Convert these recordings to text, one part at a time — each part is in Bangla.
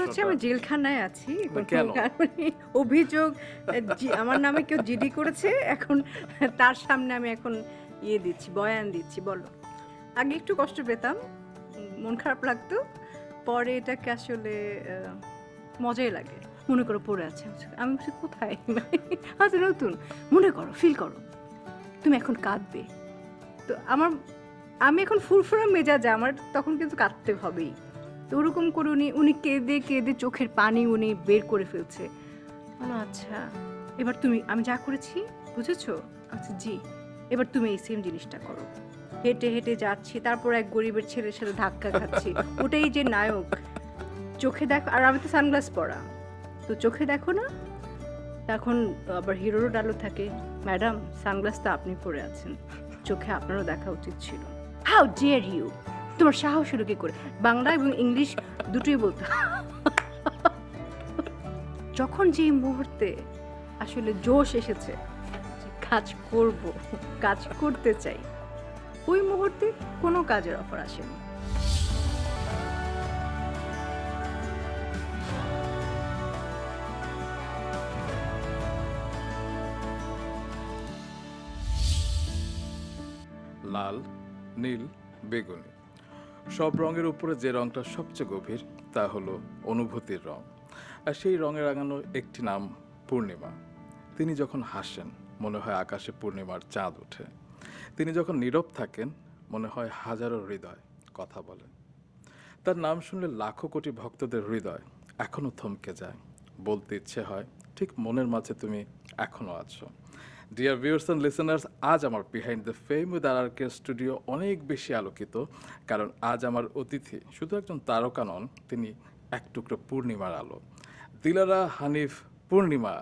হচ্ছে আমি জেলখানায় আছি এখন কেন? কারণে অভিযোগ আমার নামে কেউ জিডি করেছে এখন তার সামনে আমি এখন দিচ্ছি বয়ান দিচ্ছি বলো আগে একটু কষ্ট পেতাম মন খারাপ লাগতো পরে এটাকে আসলে মজাই লাগে মনে করো পড়ে আছে আমি বলছি কোথায় আচ্ছা নতুন মনে করো ফিল করো তুমি এখন কাঁদবে তো আমি এখন ফুরফুরা মেজাজে আমার তখন কিন্তু কাঁদতে হবেই তো ওরকম করে উনি কেঁদে কেঁদে চোখের পানি উনি বের করে ফেলছে আচ্ছা এবার তুমি আমি যা করেছি বুঝেছো আচ্ছা জি এবার তুমি এই সেম জিনিসটা করো হেঁটে হেঁটে যাচ্ছি তারপর এক গরিবের ছেলের সাথে ধাক্কা খাচ্ছি ওটাই যে নায়ক চোখে দেখো আর আমি তো সানগ্লাস পরা তো চোখে দেখো না তখন আবার হিরোরও ডায়লগ থাকে ম্যাডাম সানগ্লাস তো আপনি পরে আছেন চোখে আপনারও দেখা উচিত ছিল হাউ ডিয়ার ইউ তোমার সাহস হলো কি করে বাংলা এবং ইংলিশ দুটোই বলতে যখন যে মুহূর্তে আসলে জোশ এসেছে যে কাজ করব কাজ করতে চাই ওই মুহূর্তে কোনো কাজের অফার আসেনি লাল, নীল, বেগুনি সব রঙের উপরে যে রঙটা সবচেয়ে গভীর তা হলো অনুভূতির রং আর সেই রঙে রাঙানো একটি নাম পূর্ণিমা তিনি যখন হাসেন মনে হয় আকাশে পূর্ণিমার চাঁদ ওঠে তিনি যখন নীরব থাকেন মনে হয় হাজারো হৃদয় কথা বলে তার নাম শুনলে লাখো কোটি ভক্তদের হৃদয় এখনও থমকে যায় বলতে ইচ্ছে হয় ঠিক মনের মাঝে তুমি এখনও আছো ডিয়ার ভিউয়ার্স অ্যান্ড লিসেনার্স আজ আমার বিহাইন্ড দ্য ফেম উইথ আর স্টুডিও অনেক বেশি আলোকিত কারণ আজ আমার অতিথি শুধু একজন তারকা নন তিনি এক টুকরো পূর্ণিমার আলো দিলারা হানিফ পূর্ণিমা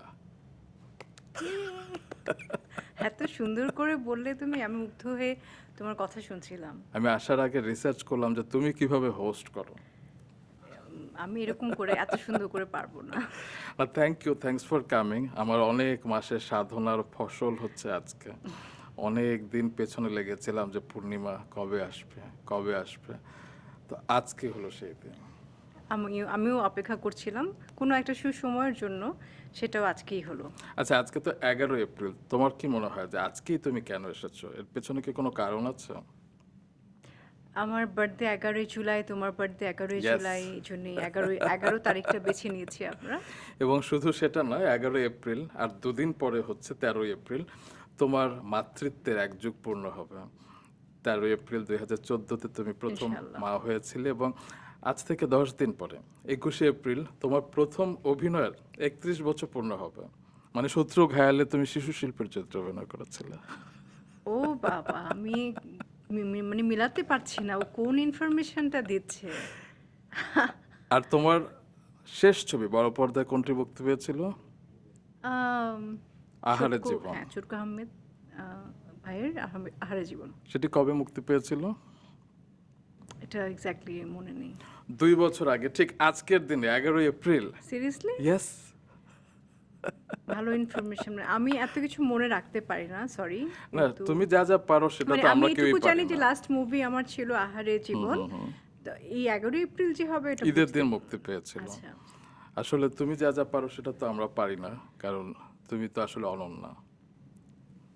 এত সুন্দর করে বললে তুমি আমি মুগ্ধ হয়ে তোমার কথা শুনছিলাম আমি আসার আগে রিসার্চ করলাম যে তুমি কিভাবে হোস্ট করো আমি এরকম করে এত সুন্দর করে পারবো না থ্যাঙ্কস ফর কামিং আমার অনেক মাসের সাধনার ফসল হচ্ছে আজকে অনেক দিন পেছনে লেগেছিলাম যে পূর্ণিমা কবে আসবে তো আজকে হলো সেই দিন আমিও অপেক্ষা করছিলাম কোনো একটা সুসময়ের জন্য সেটাও আজকেই হলো আচ্ছা আজকে তো 11 এপ্রিল তোমার কি মনে হয় যে আজকেই তুমি কেন এসেছো এর পেছনে কি কোনো কারণ আছে আমার বার্থডে 11 জুলাই তোমার বার্থডে 11 জুলাই এই জন্য 11 তারিখটা বেছে নিয়েছি আমরা এবং শুধু সেটা নয় 11 এপ্রিল আর দুদিন পরে হচ্ছে 13 এপ্রিল তোমার মাতৃত্বের এক যুগ পূর্ণ হবে 13 এপ্রিল 2014-তে তুমি প্রথম মা হয়েছিলে এবং আজ থেকে 10 দিন পরে 21 এপ্রিল তোমার প্রথম অভিনয়ের 31 বছর পূর্ণ হবে মানে শত্রু ঘায়ালে তুমি শিশু শিল্পের চরিত্রে অভিনয় করেছিলে ও বাবা আমি মানে মিলাতে পারছি না ও কোন ইনফরমেশনটা দিচ্ছে আর তোমার শেষ ছবি বড় পর্দায় কোনটি মুক্তি পেয়েছিল আহারে জীবন হ্যাঁ চুরকু আহমেদ ভাইয়ের আহারে জীবন সেটি কবে মুক্তি পেয়েছিল এটা এক্স্যাক্টলি মনে নেই 2 বছর আগে ঠিক আজকের দিনে 11 এপ্রিল সিরিয়াসলি ইয়েস ভালো ইনফরমেশন আমি এত কিছু মনে রাখতে পারি না সরি না তুমি যা যা পারো সেটা মানে তো আমি আমরা কেউই এটুকু পারি জানি যে না লাস্ট মুভি আমার ছিল আহারে জীবন তো এই 11 এপ্রিল যে হবে এটা ঈদের দিন মুক্তি পেয়েছিল আচ্ছা আসলে তুমি যা যা পারো সেটা তো আমরা পারি না কারণ তুমি তো আসলে অনন্যা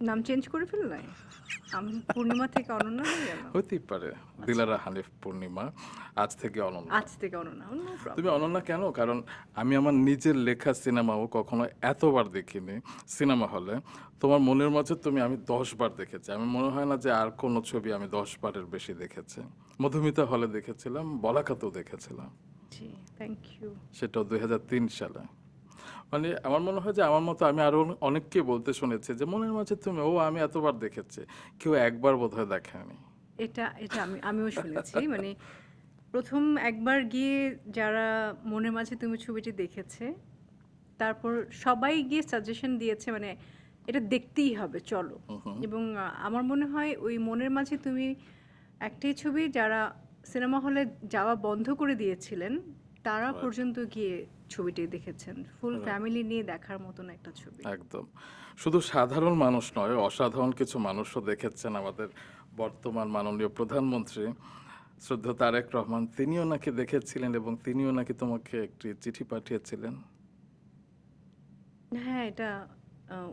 নাম চেঞ্জ করে ফেললাই আমি পূর্ণিমা থেকে অনন্যা হয়ে গেলাম হতেই পারে দিলারা হানিফ পূর্ণিমা আজ থেকে অনন্যা আজ থেকে অনন্যা no problem. তুমি অনন্যা কেন কারণ আমি আমার নিজের লেখা সিনেমাও কখনো এতবার দেখিনি সিনেমা হলে তোমার মনের মাঝে আমি 10 বার দেখেছি আমি মনে হয় না যে আর কোনো ছবি আমি 10 বারের বেশি দেখেছি মধুমিতা হলে দেখেছিলাম বলাকাতেও দেখেছিলাম জি থ্যাংক ইউ সেটাও 2003 সালে মানে আমার মনে হয় যে আমার মতো আমি আরো অনেককে বলতে শুনেছি যে মনের মাঝে আমি এতবার দেখেছি কেউ একবার বোধহয় দেখেনি এটা এটা আমিও শুনেছি মানে প্রথম একবার গিয়ে যারা মনের মাঝে তুমি ছবিটি দেখেছে তারপর সবাই গিয়ে সাজেশন দিয়েছে মানে এটা দেখতেই হবে চলো এবং আমার মনে হয় ওই মনের মাঝে তুমি একটাই ছবি যারা সিনেমা হলে যাওয়া বন্ধ করে দিয়েছিলেন তারা পর্যন্ত গিয়ে ছবিটি দেখেছেন ফুল ফ্যামিলি নিয়ে দেখার মতন একটা ছবি একদম শুধু সাধারণ মানুষ নয় অসাধারণ কিছু মানুষও দেখেছেন আমাদের বর্তমান মাননীয় প্রধানমন্ত্রী শ্রদ্ধেয় তারেক রহমান, তিনিও নাকি দেখেছিলেন এবং তিনিও নাকি তোমাকে একটি চিঠি পাঠিয়েছিলেন। হ্যাঁ, এটা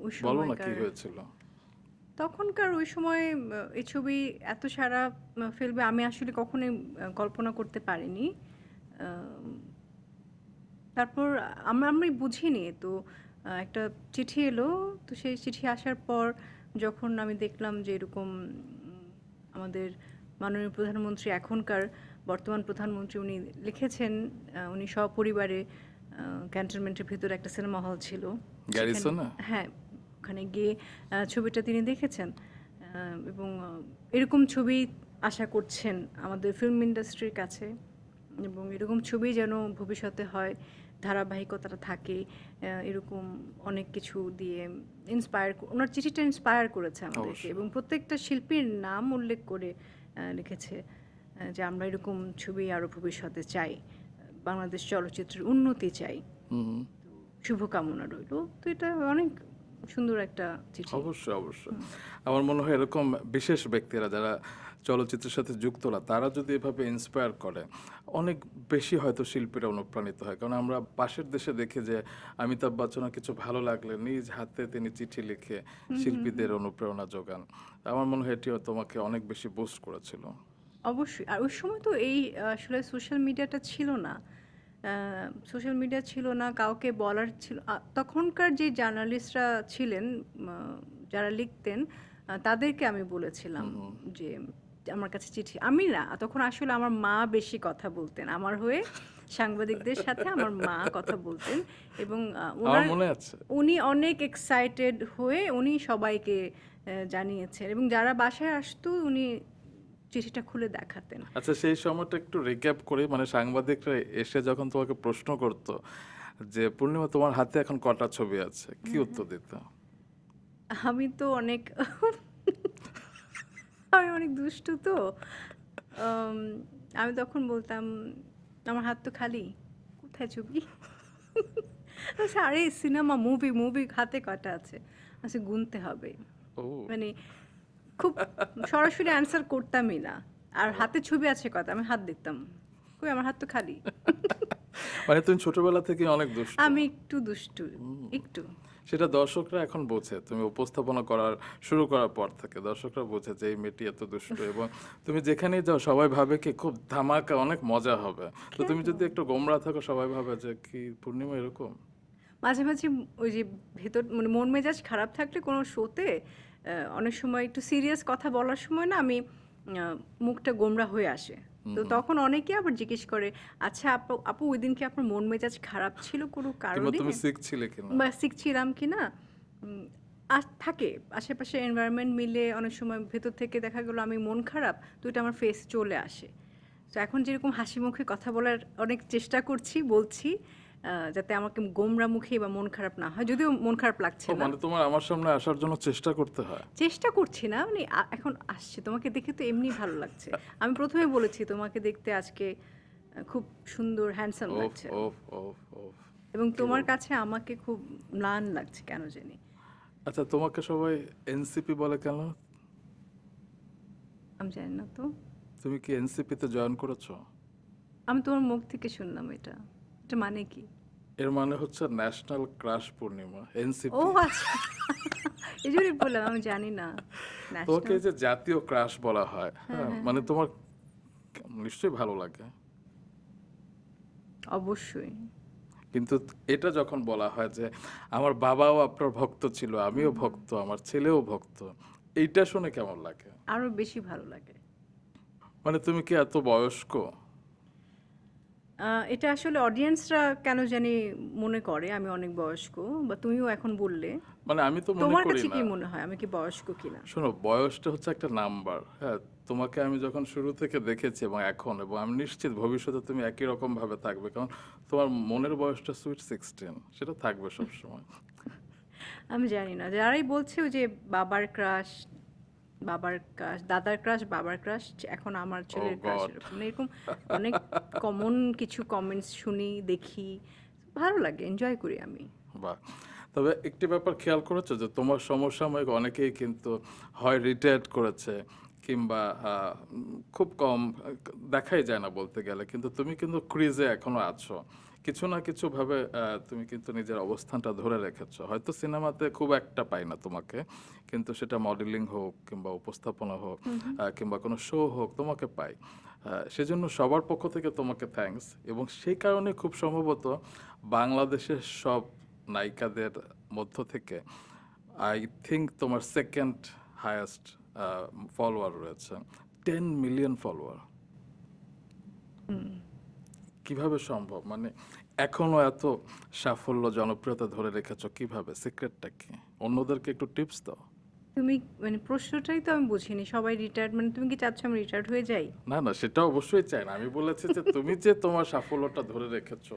ওই বলো না কি সময়কার হয়েছিল। তখনকার ওই সময় এই ছবি এত সারা ফেলবে আমি আসলে কখনোই কল্পনা করতে পারিনি। আম, তারপর আমি বুঝিনি তো একটা চিঠি এলো। তো সেই চিঠি আসার পর যখন আমি দেখলাম যে এরকম আমাদের মাননীয় প্রধানমন্ত্রী এখনকার বর্তমান প্রধানমন্ত্রী উনি লিখেছেন, উনি সপরিবারে ক্যান্টনমেন্টের ভিতরে একটা সিনেমা হল ছিল সেখানে, গ্যারিসনে? হ্যাঁ ওখানে গিয়ে ছবিটা তিনি দেখেছেন এবং এরকম ছবি আশা করছেন আমাদের ফিল্ম ইন্ডাস্ট্রির কাছে এবং এরকম ছবি যেন ভবিষ্যতে হয়, ধারাবাহিকতাটা থাকে। এরকম অনেক কিছু দিয়ে ইন্সপায়ার, ওনার চিঠিটা ইন্সপায়ার করেছে আমাদেরকে অবশ্যই। এবং প্রত্যেকটা শিল্পীর নাম উল্লেখ করে লিখেছে যে আমরা এরকম ছবি আরও ভবিষ্যতে চাই, বাংলাদেশ চলচ্চিত্রের উন্নতি চাই, হুম, শুভকামনা রইল। তো এটা অনেক সুন্দর একটা চিঠি। অবশ্যই অবশ্যই। আমার মনে হয় এরকম বিশেষ ব্যক্তিরা যারা চলচ্চিত্রের সাথে যুক্ত না, তারা যদি এভাবে ইন্সপায়ার করে, অনেক বেশি হয়তো শিল্পীরা অনুপ্রাণিত হয়। কারণ আমরা পাশের দেশে দেখি যে অমিতাভ বচ্চনের কিছু ভালো লাগলে নিজ হাতে তিনি চিঠি লিখে শিল্পীদের অনুপ্রেরণা যোগান। আমার মনে হয় এটিও তোমাকে অনেক বেশি বুস্ট করেছিল। অবশ্যই। আর ওই সময় তো এই আসলে সোশ্যাল মিডিয়াটা ছিল না। সোশ্যাল মিডিয়া ছিল না, কাউকে বলার ছিল তখনকার যে জার্নালিস্টরা ছিলেন যারা লিখতেন তাদেরকে আমি বলেছিলাম যে আমার কাছে চিঠি, আমি না, তখন আসলে আমার মা বেশি কথা বলতেন আমার হয়ে, সাংবাদিকদের সাথে আমার মা কথা বলতেন এবং আমার ওনার মনে আছে। উনি অনেক এক্সাইটেড হয়ে উনি সবাইকে জানিয়েছেন এবং যারা বাসায় আসতো উনি চিঠিটা খুলে দেখাতেন। আচ্ছা, সেই সময়টা একটু রিক্যাপ করি। মানে সাংবাদিকরা এসে যখন তোমাকে প্রশ্ন করতো যে পূর্ণিমা তোমার হাতে এখন কটা ছবি আছে, কি উত্তর দিত? আমি তো অনেক আমি অনেক দুষ্টু তো। আম, আমি তখন বলতাম আমার হাত তো খালি, কোথায় ছবি? আচ্ছা, আরে সিনেমা মুভি মুভি হাতে কটা আছে? আচ্ছা, গুনতে হবে। ও, মানে খুব সরাসরি অ্যান্সার করতামই না। আর হাতে ছবি আছে কটা, আমি হাত দেখতাম, কই আমার হাত তো খালি। মানে তুমি ছোটবেলা থেকে অনেক দুষ্ট। আমি একটু দুষ্টু, একটু। সেটা দর্শকরা এখন বোঝে, তুমি উপস্থাপনা শুরু করার পর থেকে দর্শকরা বোঝে যে এই মেয়েটি এত দুষ্ট এবং তুমি যেখানেই যাও সবাই ভাবে কি খুব ধামাকা, অনেক মজা হবে। তো তুমি যদি একটু গোমরা থাকো সবাই ভাবে যে কি পূর্ণিমা এরকম। মাঝে মাঝে ওই যে ভেতর মানে মন মেজাজ খারাপ থাকলে কোনো শোতে অনেক সময় একটু সিরিয়াস কথা বলার সময় না আমি মুখটা গোমড়া হয়ে আসে। তো তখন অনেকে আবার জিজ্ঞেস করে, আচ্ছা আপু আপু ওই দিন কি আপনার মন মেজাজ খারাপ ছিল কোনো কিংবা কারণে তুমি শিখছিলে কিনা। বা শিখছিলাম কি না? আর থাকে আশেপাশে এনভায়রনমেন্ট মিলে অনেক সময় ভেতর থেকে দেখা গেলো আমি মন খারাপ, তো এটা আমার ফেস চলে আসে। তো এখন যেরকম হাসি মুখে কথা বলার অনেক চেষ্টা করছি, বলছি যাতে আমাকে গোমরা মুখে বা মন খারাপ না হয়, যদিও মন খারাপ লাগছে ও, না। মানে তোমার আমার সামনে আসার জন্য চেষ্টা করতে হয়। চেষ্টা করছি না, মানে এখন আসছে, তোমাকে দেখে তো এমনি ভালো লাগছে। আমি প্রথমে বলেছি তোমাকে দেখতে আজকে খুব সুন্দর হ্যান্ডসাম ওফ লাগছে ওফ ওফ ওফ। এবং তোমার কাছে আমাকে খুব ম্লান লাগছে কেন জানি। আচ্ছা, তোমাকে সবাই এনসিপি বলে কেন? আমি জানি না তো, তুমি কি এনসিপিতে জয়েন করেছো? আমি তোমার মুখ থেকে শুনলাম এটা, এটা মানে কি? এর মানে হচ্ছে ন্যাশনাল ক্রাশ পূর্ণিমা, ও এনসিপি। আচ্ছা, এই জন্যই বললাম আমি জানি না। তোমাকে ন্যাশনাল, এই যে জাতীয় ক্রাশ বলা হয়, হ্যাঁ, মানে তোমার নিশ্চয়ই ভালো লাগে। অবশ্যই। কিন্তু এটা যখন বলা হয় যে আমার বাবাও আপনার ভক্ত ছিল, আমিও ভক্ত, আমার ছেলেও ভক্ত, এইটা শুনে কেমন লাগে? আরো বেশি ভালো লাগে। মানে তুমি কি এত বয়স্ক? এটা আসলে অডিয়েন্সরা কেন জানি মনে করে আমি অনেক বয়স্ক, বা তুমিও এখন বললে, মানে আমি তো মনে তোমার করি কাছে না। কি মনে হয় আমি কি বয়স্ক কিনা? শোনো, বয়সটা হচ্ছে একটা নাম্বার, হ্যাঁ। তোমাকে আমি যখন শুরু থেকে দেখেছি এবং এখন, এবং আমি নিশ্চিত ভবিষ্যতে তুমি একই রকম ভাবে থাকবে, কারণ তোমার মনের বয়সটা সুইট 16, সেটা থাকবে সবসময়। আমি জানি না, যারাই বলছে ওই যে বাবার ক্রাশ, বাবার ক্রাশ, দাদার ক্রাশ, বাবার ক্রাশ, এখন আমার ছেলের ক্রাশ, God! এরকম মানে এরকম অনেক কমন কিছু কমেন্টস শুনি, দেখি, ভালো লাগে, এনজয় করি আমি। বাহ। তবে একটি ব্যাপার খেয়াল করেছো যে তোমার সমসাময়িক অনেকেই কিন্তু হয় রিটায়ার্ড করেছে, কিংবা খুব কম দেখাই যায় না বলতে গেলে, কিন্তু তুমি কিন্তু ক্রিজে এখনো আছো। কিছু না কিছু ভাবে তুমি কিন্তু নিজের অবস্থানটা ধরে রেখেছো। হয়তো সিনেমাতে খুব একটা পাই না তোমাকে, কিন্তু সেটা মডেলিং হোক কিংবা উপস্থাপনা হোক কিংবা কোনো শো হোক, তোমাকে পাই। সেজন্য সবার পক্ষ থেকে তোমাকে থ্যাঙ্কস। এবং সেই কারণে খুব সম্ভবত বাংলাদেশের সব নায়িকাদের মধ্য থেকে আই থিঙ্ক তোমার সেকেন্ড হায়েস্ট ফলোয়ার রয়েছে, 10 মিলিয়ন ফলোয়ার। কিভাবে সম্ভব? মানে এখনো এত সাফল্য জনপ্রিয়তা ধরে রেখেছো কিভাবে? সিক্রেটটা কি? অন্যদেরকে একটু টিপস দাও। তুমি মানে প্রশ্নটাই তো আমি বুঝিনি, সবাই রিটায়ার্ড মানে তুমি কি চাচ্ছ আমি রিটায়ার্ড হয়ে যাই? না না, সেটা অবশ্যই চাই না। আমি বলেছি যে তুমি যে তোমার সাফল্যটা ধরে রেখেছো,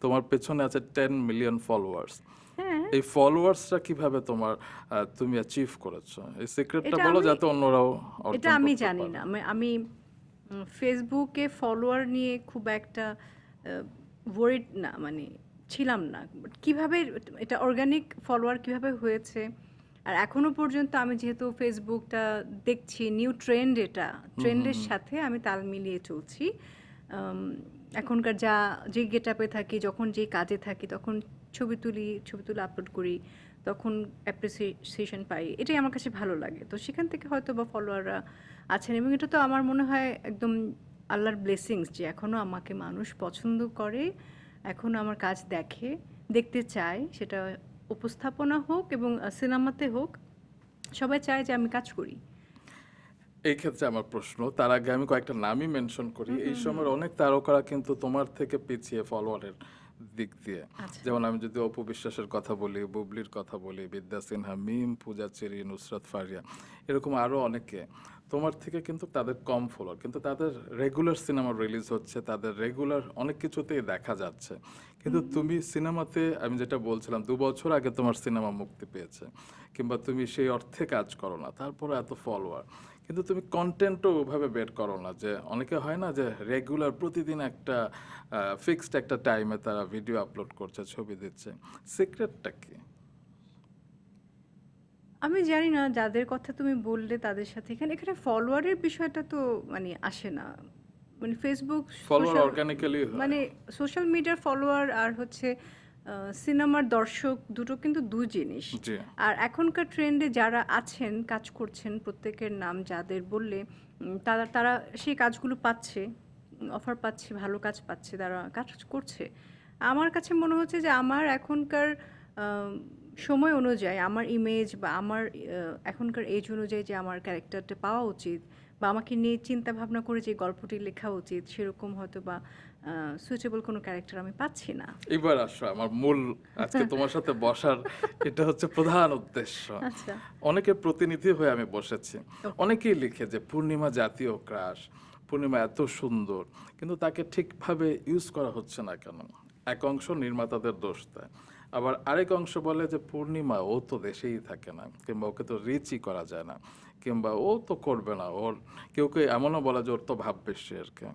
তোমার পেছনে আছে 10 মিলিয়ন ফলোয়ার্স। হ্যাঁ, এই ফলোয়ার্সটা কিভাবে তোমার তুমি অ্যাচিভ করেছো? এই সিক্রেটটা এটা বলো আমি যাতে অন্যরাও এটা অর্জন আমি করতে জানি পারে। না। আমি ফেসবুকে ফলোয়ার নিয়ে খুব একটা ওয়ারিড না, মানে ছিলাম না। But কিভাবে এটা অর্গানিক ফলোয়ার কিভাবে হয়েছে, আর এখনো পর্যন্ত আমি যেহেতু ফেসবুকটা দেখছি নিউ ট্রেন্ড, এটা ট্রেন্ডের সাথে আমি তাল মিলিয়ে চলছি। উম, এখনকার যে গেট আপে থাকি, যখন যে কাজে থাকি, তখন ছবি তুলে আপলোড করি, তখন অ্যাপ্রিসিয়েশন পাই, এটাই আমার কাছে ভালো লাগে। তো সেখান থেকে হয়তো বা ফলোয়াররা আছেন, এবং এটা তো আমার মনে হয় একদম আল্লাহর ব্লেসিংস যে এখনও আমাকে মানুষ পছন্দ করে, এখনও আমার কাজ দেখতে চায়, সেটা উপস্থাপনা হোক এবং সিনেমাতে হোক, সবাই চায় যে আমি কাজ করি। এই ক্ষেত্রে আমার প্রশ্ন, তার আগে আমি কয়েকটা নামই মেনশন করি। এই সময়ের অনেক তারকারা কিন্তু তোমার থেকে পিছিয়ে ফলোয়ারের দিক দিয়ে। আচ্ছা। যেমন আমি যদি অপু বিশ্বাসের কথা বলি, বুবলির কথা বলি, বিদ্যা সিনহা, মিম, পূজা চেরি, নুসরাত ফারিয়া, এরকম আরও অনেকে তোমার থেকে কিন্তু তাদের কম ফলোয়ার, কিন্তু তাদের রেগুলার সিনেমা রিলিজ হচ্ছে, তাদের রেগুলার অনেক কিছুতেই দেখা যাচ্ছে। কিন্তু তুমি সিনেমাতে, আমি যেটা বলছিলাম, 2 বছর আগে তোমার সিনেমা মুক্তি পেয়েছে, কিংবা তুমি সেই অর্থে কাজ করো না, তারপরে এত ফলোয়ার। কিন্তু তুমি কন্টেন্টও ওভাবে বের করো না, যে অনেকে হয় না যে রেগুলার প্রতিদিন একটা ফিক্সড একটা টাইমে তারা ভিডিও আপলোড করছে, ছবি দিচ্ছে। সিক্রেটটা কি? আমি জানি না যাদের কথা তুমি বললে তাদের সাথে এখানে ফলোয়ারের বিষয়টা তো মানে আসে না। মানে ফেসবুক, ফলোয়ার সোশ্যাল, অর্গানিক্যালি হয়। মানে সোশ্যাল মিডিয়ার ফলোয়ার আর হচ্ছে সিনেমার দর্শক, দুটো কিন্তু দুই জিনিস। জি। আর এখনকার ট্রেন্ডে যারা আছেন, কাজ করছেন, প্রত্যেকের নাম যাদের বললে তারা তারা সেই কাজগুলো পাচ্ছে, অফার পাচ্ছে, ভালো কাজ পাচ্ছে, তারা কাজ করছে। আমার কাছে মনে হচ্ছে যে আমার এখনকার আম, সময় অনুযায়ী, আমার ইমেজ বা আমার এখনকার এজ অনুযায়ী যে আমার ক্যারেক্টারটা পাওয়া উচিত, বা আমাকে নিয়ে চিন্তা ভাবনা করে যে গল্পটি লেখা উচিত, সেরকম হয়তো বা সুইটেবল কোনো ক্যারেক্টার আমি পাচ্ছি না। এবার আসো আমার মূল, আজকে তোমার সাথে বসার এটা হচ্ছে প্রধান উদ্দেশ্য। আচ্ছা, অনেকের প্রতিনিধি হয়ে আমি বসেছি। ওকে। অনেকেই লিখে যে পূর্ণিমা জাতীয় ক্রাশ, পূর্ণিমা এত সুন্দর, কিন্তু তাকে ঠিকভাবে ইউজ করা হচ্ছে না কেন? এক অংশ নির্মাতাদের দোষ দেয়, আবার আরেক অংশ বলে যে পূর্ণিমা ও তো দেশেই থাকে না, কিংবা ওকে তো রিচই করা যায় না, কিংবা ও তো করবে না, ওর কেউ কেউ এমনও বলে যে ওর তো ভাব বেশি আর কি।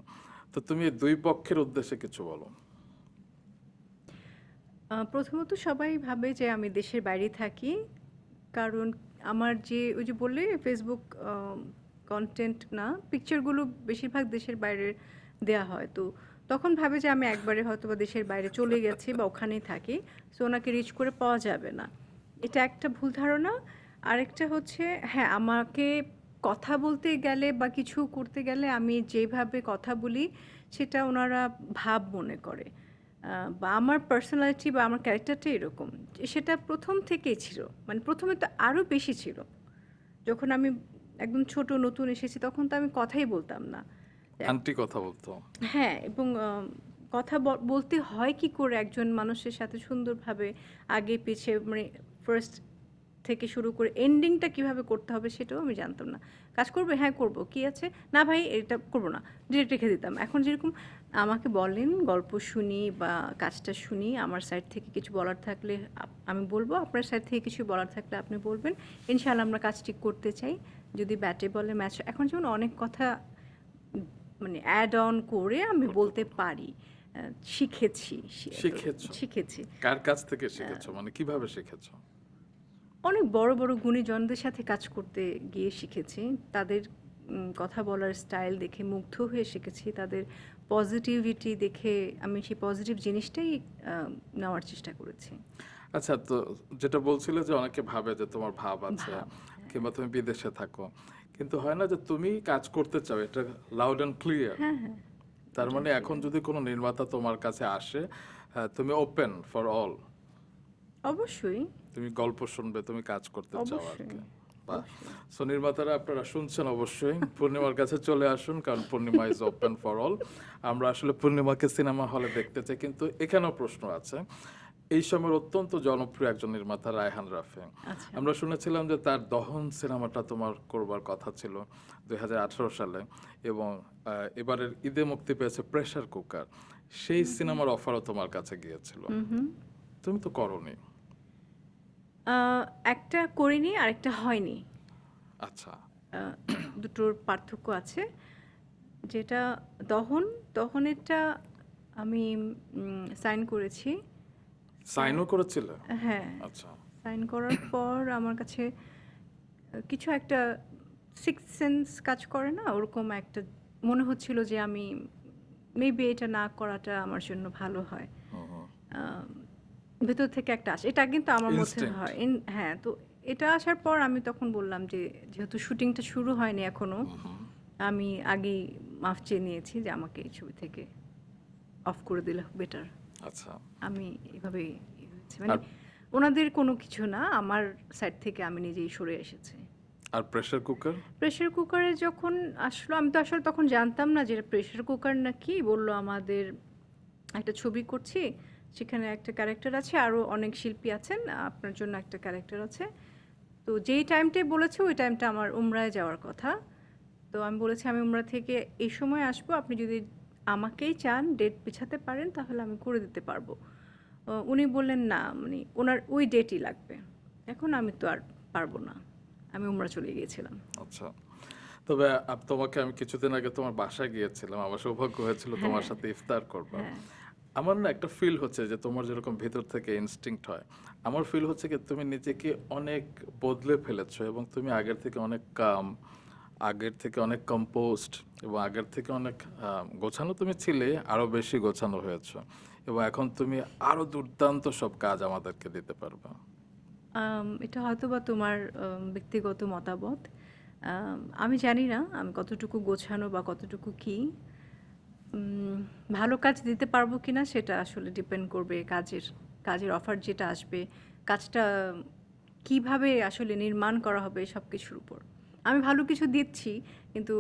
তো তুমি এই দুই পক্ষের উদ্দেশ্যে কিছু বলো। প্রথমত সবাই ভাবে যে আমি দেশের বাইরে থাকি, কারণ আমার যে ওই যে বললে ফেসবুক কন্টেন্ট না, পিকচারগুলো বেশিরভাগ দেশের বাইরে দেয়া হয়, তো তখন ভাবে যে আমি একবারে হয়তো বা দেশের বাইরে চলে গেছি বা ওখানেই থাকি, সো ওনাকে রিচ করে পাওয়া যাবে না। এটা একটা ভুল ধারণা। আরেকটা হচ্ছে, হ্যাঁ, আমাকে কথা বলতে গেলে বা কিছু করতে গেলে আমি যেভাবে কথা বলি সেটা ওনারা ভাব মনে করে, বা আমার পার্সোনালিটি বা আমার ক্যারেক্টারটা এরকম, সেটা প্রথম থেকেই ছিল। মানে প্রথমে তো আরও বেশি ছিল, যখন আমি একদম ছোট নতুন এসেছি তখন তো আমি কথাই বলতাম না। আন্টি কথা বলতো। হ্যাঁ, এবং কথা বলতে হয় কি করে একজন মানুষের সাথে সুন্দরভাবে, আগে পিছে, মানে ফার্স্ট থেকে শুরু করে এন্ডিংটা কিভাবে করতে হবে সেটাও আমি জানতাম না। কাজ করবে, হ্যাঁ করব, কি আছে, না ভাই এটা করব না, ডিরেক্ট রেখে দিতাম। এখন যেরকম আমাকে বলেন, গল্প শুনি বা কাজটা শুনি, আমার সাইড থেকে কিছু বলার থাকলে আমি বলবো, আপনার সাইড থেকে কিছু বলার থাকলে আপনি বলবেন, ইনশাআল্লাহ আমরা কাজটি করতে চাই। যদি ব্যাটে বলে ম্যাচ, এখন যেমন অনেক কথা মানে অ্যাড অন করে আমি বলতে পারি, শিখেছি। শিখেছো? শিখেছি কার কাছ থেকে শিখেছো, মানে কিভাবে শিখেছো? অনেক বড় বড় গুণীজনদের সাথে কাজ করতে গিয়ে শিখেছি। তাদের কথা বলার স্টাইল দেখে মুগ্ধ হয়ে শিখেছি, তাদের পজিটিভিটি দেখে আমি সেই পজিটিভ জিনিসটাই নেওয়ার চেষ্টা করেছি। আচ্ছা, তো যেটা বলছিলে যে অনেকে ভাবে যে তোমার ভাব আছে ভাব, কিংবা তুমি বিদেশে থাকো, কিন্তু হয় না যে তুমি কাজ করতে চাও, এটা লাউড অ্যান্ড ক্লিয়ার। হ্যাঁ, হ্যাঁ, তার মানে এখন যদি কোনো নির্মাতা তোমার কাছে আসে, তুমি ওপেন ফর অল, অবশ্যই, তুমি গল্প শুনবে, তুমি কাজ করতে চাও আর কি। অবশ্যই, বাহ। অবশ্যই। সো নির্মাতারা আপনারা শুনছেন, অবশ্যই পূর্ণিমার কাছে চলে আসুন, কারণ পূর্ণিমা ইজ ওপেন ফর অল। আমরা আসলে পূর্ণিমাকে সিনেমা হলে দেখতে চাই, কিন্তু এখানেও প্রশ্ন আছে। এই সময়ের অত্যন্ত জনপ্রিয় একজন নির্মাতা রায়হান রাফি, আচ্ছা। আমরা শুনেছিলাম যে তার দহন সিনেমাটা তোমার করবার কথা ছিল 2018 সালে, এবং এবারের ঈদে মুক্তি পেয়েছে প্রেসার কুকার। সেই সিনেমার অফারও তোমার কাছে গিয়েছিল, হুম। তুমি তো করনি। একটা করিনি, আরেকটা হয়নি। আচ্ছা, আহ, দুটোর পার্থক্য আছে। যেটা দহনেরটা আমি সাইন করেছি। সাইনও করেছিলে? হ্যাঁ, আচ্ছা, সাইন করার পর আমার কাছে কিছু একটা সিক্স সেন্স কাজ করে না, ওরকম একটা মনে হচ্ছিল যে আমি মেবি এটা না করাটা আমার জন্য ভালো হয়। আহ, ভেতর থেকে একটা আসে, এটা কিন্তু আমার মধ্যে Instinct. হয়। হ্যাঁ, তো এটা আসার পর আমি তখন বললাম যে যেহেতু শুটিংটা শুরু হয়নি এখনো, আমি আগেই মাফ চেয়ে নিয়েছি যে আমাকে এই ছবি থেকে অফ করে দিলে বেটার। আচ্ছা। আমি এভাবে মানে আর- ওনাদের কোনো কিছু না, আমার সাইড থেকে আমি নিজেই সরে এসেছি। আর প্রেসার কুকার? প্রেসার কুকারে যখন আসলো, আমি তো আসলে তখন জানতাম না যে প্রেসার কুকার নাকি। বললো আমাদের একটা ছবি করছি, সেখানে একটা ক্যারেক্টার আছে, আরও অনেক শিল্পী আছেন, আপনার জন্য একটা ক্যারেক্টার আছে। তো যেই টাইমটাই বলেছে ওই টাইমটা আমার উমরায় যাওয়ার কথা। তো আমি বলেছি আমি উমরা থেকে এই সময় আসবো, আপনি যদি আমাকেই চান ডেট পিছাতে পারেন তাহলে আমি করে দিতে পারবো। উনি বললেন না, মানে ওনার ওই ডেটই লাগবে। এখন আমি তো আর পারবো না, আমি উমরা চলে গিয়েছিলাম। আচ্ছা, তবে তোমাকে আমি কিছুদিন আগে তোমার বাসায় গিয়েছিলাম, আমার সৌভাগ্য হয়েছিল তোমার সাথে ইফতার করবার। হ্যাঁ, আমার না একটা ফিল হচ্ছে যে তোমার যেরকম ভেতর থেকে ইনস্টিংক্ট হয়, আমার ফিল হচ্ছে কি তুমি নিজেকে অনেক বদলে ফেলেছো, এবং তুমি আগের থেকে অনেক কাম, আগের থেকে অনেক কম্পোস্ট, এবং আগের থেকে অনেক গোছানো তুমি ছিলে, আরো বেশি গোছানো হয়েছো, এবং এখন তুমি আরো দুর্দান্ত সব কাজ আমাদেরকে দিতে পারবে। এটা হয়তো বা তোমার ব্যক্তিগত মতামত। আমি জানি না আমি কতটুকু গোছানো বা কতটুকু কি ভালো কাজ দিতে পারবো কিনা, সেটা আসলে ডিপেন্ড করবে কাজের অফার যেটা আসবে, কাজটা কিভাবে আসলে নির্মাণ করা হবে সব কিছুর উপর। আমি ভালো কিছু দিচ্ছি, কিন্তু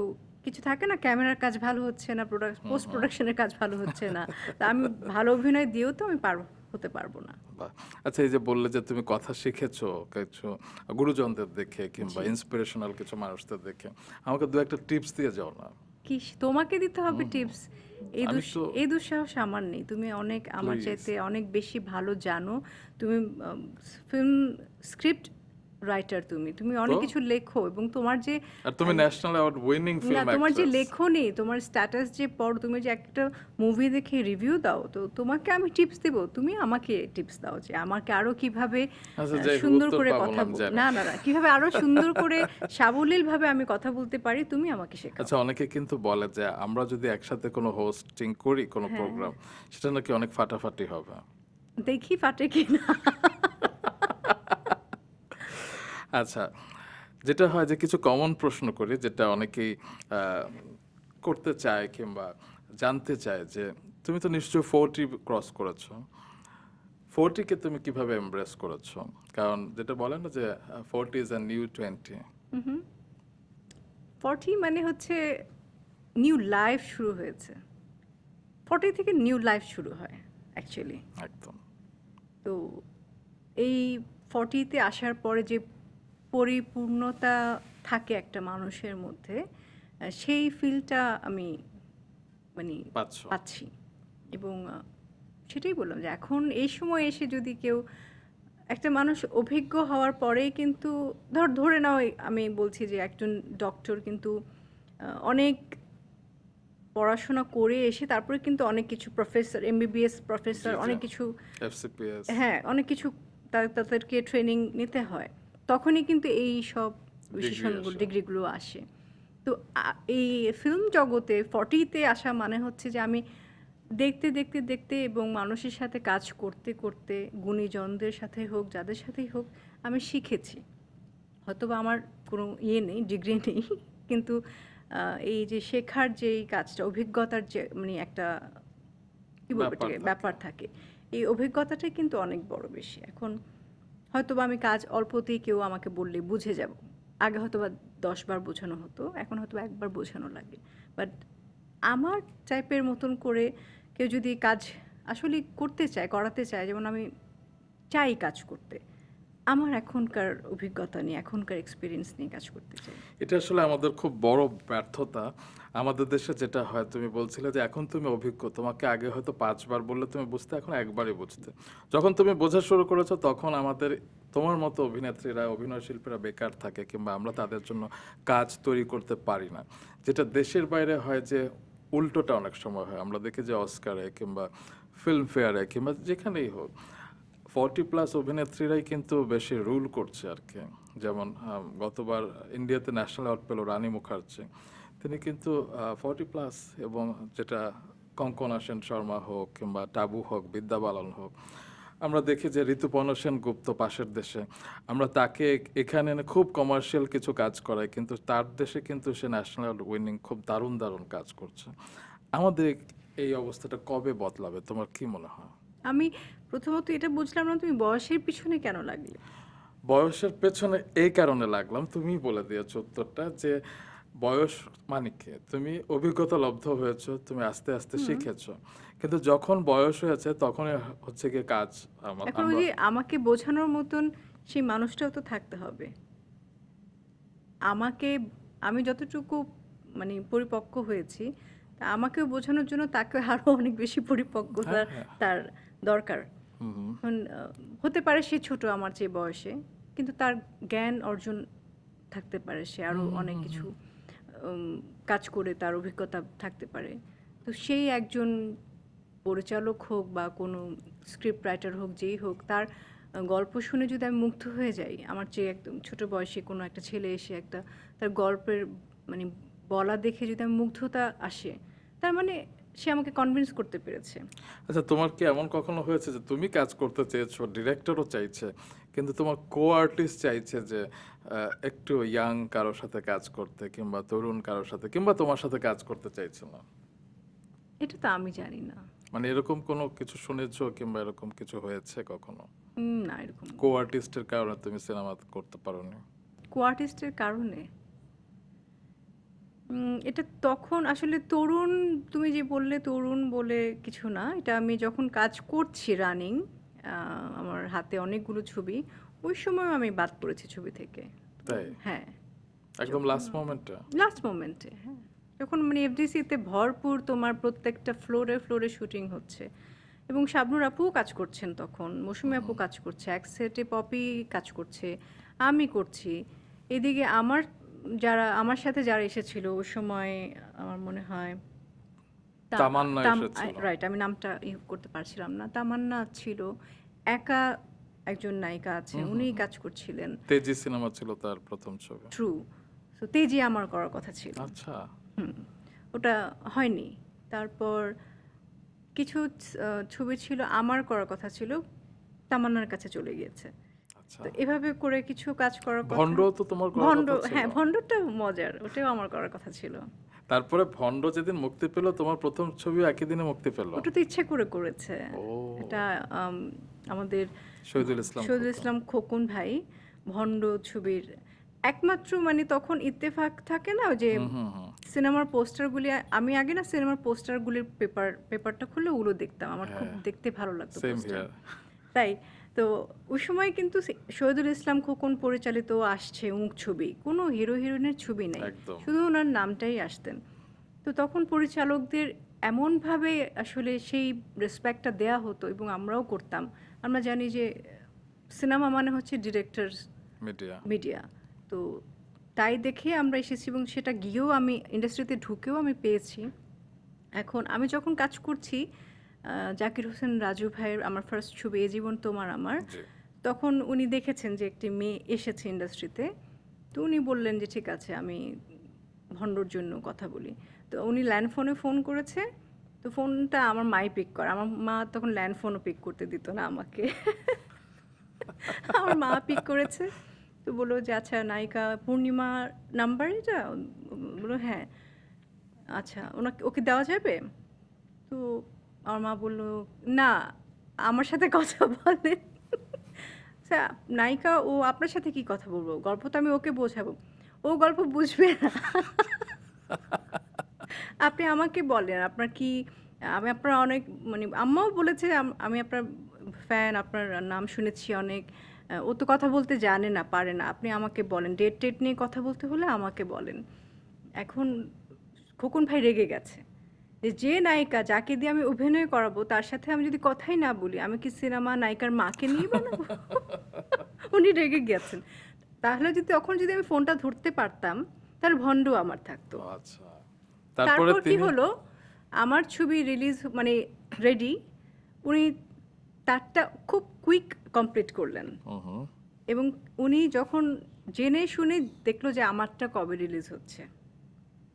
কিছু থাকে না, ক্যামেরার কাজ ভালো হচ্ছে না, পোস্ট প্রোডাকশনের কাজ ভালো হচ্ছে না, তা আমি ভালো অভিনয় দিয়েও তো আমি হতে পারবো না। বাহ। আচ্ছা, এই যে বললে যে তুমি কথা শিখেছো কিছু গুরুজনদের দেখে কিংবা ইন্সপিরেশনাল কিছু মানুষদের দেখে, আমাকে দু একটা টিপস দিয়ে যাও না। কি তোমাকে দিতে হবে টিপস? আমি তো এই দুঃসাহস আমার নেই। তুমি অনেক আমার প্লিজ, চাইতে অনেক বেশি ভালো জানো। তুমি ফিল্ম স্ক্রিপ্ট রাইটার, তুমি অনেক তো কিছু লেখো, এবং তোমার যে আর তুমি ন্যাশনাল অ্যাওয়ার্ড উইনিং না, ফিল্ম তোমার যে অ্যাক্ট্রেস। লেখনি, তোমার স্ট্যাটাস যে পড়ো, তুমি যে একটা মুভি দেখে রিভিউ দাও, তো তোমাকে আমি টিপস দেব, তুমি আমাকে টিপস দাও যে আমাকে আরো কিভাবে আচ্ছা, যাই হোক, সুন্দর উত্তর করে পাবো না কথা আমি জানি। না, কিভাবে আরো সুন্দর করে সাবলীল ভাবে আমি কথা বলতে পারি, তুমি আমাকে শেখাও। আচ্ছা, অনেকে কিন্তু বলে যে আমরা যদি একসাথে কোনো হোস্টিং করি কোনো প্রোগ্রাম, সেটা নাকি অনেক ফাটাফাটি হবে। দেখি ফাটে কিনা। আচ্ছা, যেটা হয় যে কিছু কমন প্রশ্ন করি, যেটা অনেকেই করতে চায় কিংবা জানতে চায়, যে তুমি তো নিশ্চয়ই 40 ক্রস করেছো, 40-কে তুমি কিভাবে এমব্রেস করেছো? কারণ যেটা বলে না যে 40 ইজ আ নিউ 20। 40 মানে হচ্ছে নিউ লাইফ শুরু হয়েছে। 40 থেকে নিউ লাইফ শুরু হয় অ্যাকচুয়ালি। একদম। তো এই 40-তে আসার পরে যে পরিপূর্ণতা থাকে একটা মানুষের মধ্যে, সেই ফিলটা আমি মানে পাচ্ছো। পাচ্ছি। এবং সেটাই বললাম যে এখন এই সময় এসে যদি কেউ, একটা মানুষ অভিজ্ঞ হওয়ার পরেই কিন্তু, ধরে নাও আমি বলছি যে একজন ডক্টর কিন্তু অনেক পড়াশোনা করে এসে তারপরে কিন্তু অনেক কিছু প্রফেসর, এমবিবিএস প্রফেসর, জি, জি। অনেক কিছু, এফসিপিএস। হ্যাঁ অনেক কিছু তাদেরকে ট্রেনিং নিতে হয়, তখনই কিন্তু এই সব বিশেষণগুলো, আসে। ডিগ্রিগুলো আসে। তো এই ফিল্ম জগতে 40-তে আসা মানে হচ্ছে যে আমি দেখতে দেখতে দেখতে এবং মানুষের সাথে কাজ করতে করতে গুণীজনদের সাথে হোক যাদের সাথেই হোক আমি শিখেছি। হয়তোবা আমার কোনো নেই, ডিগ্রি নেই, কিন্তু এই যে শেখার যেই কাজটা, অভিজ্ঞতার যে মানে একটা কী বলবো ব্যাপার এটাকে, থাকে। ব্যাপার থাকে, এই অভিজ্ঞতাটাই কিন্তু অনেক বড় বেশি। এখন হয়তোবা আমি কাজ অল্পতেই কেউ আমাকে বললে বুঝে যাব। আগে হয়তোবা 10 বার বোঝানো হতো, এখন হয়তোবা একবার বোঝানো লাগে। বাট আমার টাইপের মতন করে কেউ যদি কাজ আসলে করতে চায়, করাতে চায়, যেমন আমি চাই কাজ করতে, আমার এখনকার অভিজ্ঞতা নিয়ে, এখনকার এক্সপিরিয়েন্স নিয়ে কাজ করতে চাই। এটা আসলে আমাদের খুব বড় ব্যর্থতা। আমাদের দেশে যেটা হয়, তুমি বলছিলে যে এখন তুমি অভিজ্ঞ, তোমাকে আগে হয়তো 5 বার বললে তুমি বুঝতে, এখন একবারই বুঝতে। যখন তুমি বোঝা শুরু করেছো তখন আমাদের তোমার মতো অভিনেত্রীরা, অভিনয় শিল্পীরা বেকার থাকে, কিংবা আমরা তাদের জন্য কাজ তৈরি করতে পারি না। যেটা দেশের বাইরে হয় যে উল্টোটা অনেক সময় হয়। আমরা দেখি যে অস্কারে কিংবা ফিল্মফেয়ারে কিংবা যেখানেই হোক 40+ অভিনেত্রীরাই কিন্তু বেশি রুল করছে আর কি। যেমন গতবার ইন্ডিয়াতে ন্যাশনাল অ্যাওয়ার্ড পেল রানী মুখার্জি। তিনি কিন্তু 40+, এবং যেটা কঙ্কনা সেন শর্মা হোক কিংবা টাবু হোক, বিদ্যা বালান হোক, আমরা দেখি যে ঋতুপর্ণা সেনগুপ্ত পাশের দেশে, আমরা তাকে এখানে এনে খুব কমার্শিয়াল কিছু কাজ করাই, কিন্তু তার দেশে কিন্তু সে ন্যাশনাল উইনিং খুব দারুণ দারুণ কাজ করছে। আমাদের এই অবস্থাটা কবে বদলাবে তোমার কি মনে হয়? আমি প্রথমত এটা বুঝলাম না, তুমি বয়সের পিছনে কেন লাগলে? বয়সের পেছনে এই কারণে লাগলাম, তুমিই বলে দিয়েছো উত্তরটা, যে বয়স মানে কি, তুমি অভিজ্ঞতা লব্ধ হয়েছো, তুমি আস্তে আস্তে শিখেছো, কিন্তু যখন বয়স হয়েছে তখনই হচ্ছে গিয়ে কাজ এখন ওই আমরা যে আমাকে বোঝানোর মতন সেই মানুষটাও তো থাকতে হবে আমাকে। আমি যতটুকু মানে পরিপক্ক হয়েছি, তা আমাকেও বোঝানোর জন্য তাকে আরো অনেক বেশি পরিপক্কতা হ্যাঁ, হ্যাঁ। তার দরকার। হুম, হুম। এখন হতে পারে সে ছোট আমার চেয়ে বয়সে, কিন্তু তার জ্ঞান অর্জন থাকতে পারে, সে আরো অনেক কিছু কাজ করে তার অভিজ্ঞতা থাকতে পারে। তো সেই একজন পরিচালক হোক বা কোনো স্ক্রিপ্ট রাইটার হোক, যেই হোক, তার গল্প শুনে যদি আমি মুগ্ধ হয়ে যাই, আমার চেয়ে একদম ছোট বয়সে কোনো একটা ছেলে এসে একটা তার গল্পের মানে বলা দেখে যদি আমি মুগ্ধতা আসে, তার মানে সে আমাকে কনভিন্স করতে পেরেছে। আচ্ছা, তোমার কি এমন কখনো হয়েছে যে তুমি কাজ করতে চেয়েছো, ডিরেক্টরও চাইছে, কিন্তু তোমার কো আর্টিস্ট চাইছে যে একটু ইয়াং কারোর সাথে কাজ করতে, কিংবা তরুণ কারোর সাথে, কিংবা তোমার সাথে কাজ করতে চাইছে না? এটা তো আমি জানি না। মানে এরকম কোনো কিছু শুনেছো কিংবা এরকম কিছু হয়েছে কখনো? না, এরকম কো আর্টিস্টের কারণে তুমি সিনেমা করতে পারোনি? কো আর্টিস্টের কারণে এটা তখন আসলে তরুণ, তুমি যে বললে তরুণ বলে কিছু না, এটা আমি যখন কাজ করছি রানিং, আমার হাতে অনেকগুলো ছবি, ওই সময় আমি বাদ পড়েছি ছবি থেকে। তাই? হ্যাঁ, একদম লাস্ট মোমেন্টে? লাস্ট মোমেন্টে, হ্যাঁ, যখন মানে এফডিসিতে ভরপুর তোমার প্রত্যেকটা ফ্লোরে ফ্লোরে শুটিং হচ্ছে, এবং শাবনূর আপুও কাজ করছেন তখন, মৌসুমী আপু কাজ করছে, এক সেটে পপি কাজ করছে, আমি করছি, এদিকে আমার যারা আমার সাথে যারা এসেছিল ওই সময়, আমার মনে হয় তামান্না এসেছিল। রাইট, আমি নামটা করতে পারছিলাম না, তামান্না ছিল, একা একজন নায়িকা আছে, উনিই কাজ করছিলেন। তেজি সিনেমা ছিল তার প্রথম ছবি। ট্রু। সো তেজি আমার করার কথা ছিল, আচ্ছা। ওটা হয়নি। তারপর কিছু ছবি ছিল আমার করার কথা ছিল, তামান্নার কাছে চলে গিয়েছে। আচ্ছা। তো এভাবে করে কিছু কাজ করার কথা। ভণ্ড তো তোমার করার ভণ্ড, কথা ছিল। হ্যাঁ, ভণ্ডটা মজার, ওটাও আমার করার কথা ছিল। তারপরে ভণ্ড যেদিন মুক্তি পেল, তোমার প্রথম ছবি একই দিনে মুক্তি পেল। ওটা তো ইচ্ছে করে করেছে। ও। এটা আমাদের শহীদুল ইসলাম শহীদুল খোকন। ইসলাম খোকন ভাই ভণ্ড ছবির একমাত্র মানে তখন ইত্তেফাক থাকে না, ওই যে সিনেমার পোস্টারগুলি, আমি আগে না সিনেমার পোস্টারগুলির পেপারটা খুলে ওগুলো দেখতাম, আমার খুব দেখতে ভালো লাগতো সেম পোস্টার। হিয়ার। তাই তো ওই সময় কিন্তু শহীদুল ইসলাম খোকন পরিচালিত আসছে অমুক ছবি, কোনো হিরো হিরোইনের ছবি নেই, একদম। শুধু ওনার নামটাই আসতেন। তো তখন পরিচালকদের এমনভাবে আসলে সেই রেসপেক্টটা দেয়া হতো, এবং আমরাও করতাম। আমরা জানি যে সিনেমা মানে হচ্ছে ডিরেক্টর মিডিয়া। মিডিয়া, তো তাই দেখে আমরা এসেছি, এবং সেটা গিয়েও আমি ইন্ডাস্ট্রিতে ঢুকেও আমি পেয়েছি। এখন আমি যখন কাজ করছি জাকির হোসেন রাজু ভাইয়ের আমার ফার্স্ট ছবি এ জীবন তোমার আমার, জি। তখন উনি দেখেছেন যে একটি মেয়ে এসেছে ইন্ডাস্ট্রিতে, তো উনি বললেন যে ঠিক আছে, আমি ভণ্ডর জন্য কথা বলি। তো উনি ল্যান্ড ফোনে ফোন করেছে, তো ফোনটা আমার মাই পিক করে। আমার মা তখন ল্যান্ড ফোনও পিক করতে দিত না আমাকে। আমার মা পিক করেছে, তো বললো যে আচ্ছা নায়িকা পূর্ণিমার নাম্বার এটা? বললো হ্যাঁ। আচ্ছা ওনাকে ওকে দেওয়া যাবে? তো আমার মা বলল না, আমার সাথে কথা বলেন। আচ্ছা নায়িকা ও আপনার সাথে কি কথা বলবো, গল্প তো আমি ওকে বোঝাবো, ও গল্প বুঝবে না। আপনি আমাকে বলেন আপনার কি, আমি আপনার অনেক মানে আম্মাও বলেছে আমি আপনার ফ্যান, আপনার নাম শুনেছি অনেক। ও তো কথা বলতে জানে না, পারে না, আপনি আমাকে বলেন, ডেট টেট নিয়ে কথা বলতে হলে আমাকে বলেন। এখন খোকন ভাই রেগে গেছে যে যে নায়িকা যাকে দিয়ে আমি অভিনয় করাবো তার সাথে আমি যদি কথাই না বলি, আমি কি সিনেমা নায়িকার মাকে নিয়ে বানাবো? উনি রেগে গেছেন। তাহলে যদি তখন যদি আমি ফোনটা ধরতে পারতাম তাহলে ভণ্ড আমার থাকতো। আচ্ছা, তারপরে তারপর কি তিনি হলো, আমার ছবি রিলিজ মানে রেডি, উনি তারটা খুব কুইক কমপ্লিট করলেন। হুম, এবং উনি যখন জেনে শুনে দেখলো যে আমারটা কবে রিলিজ হচ্ছে,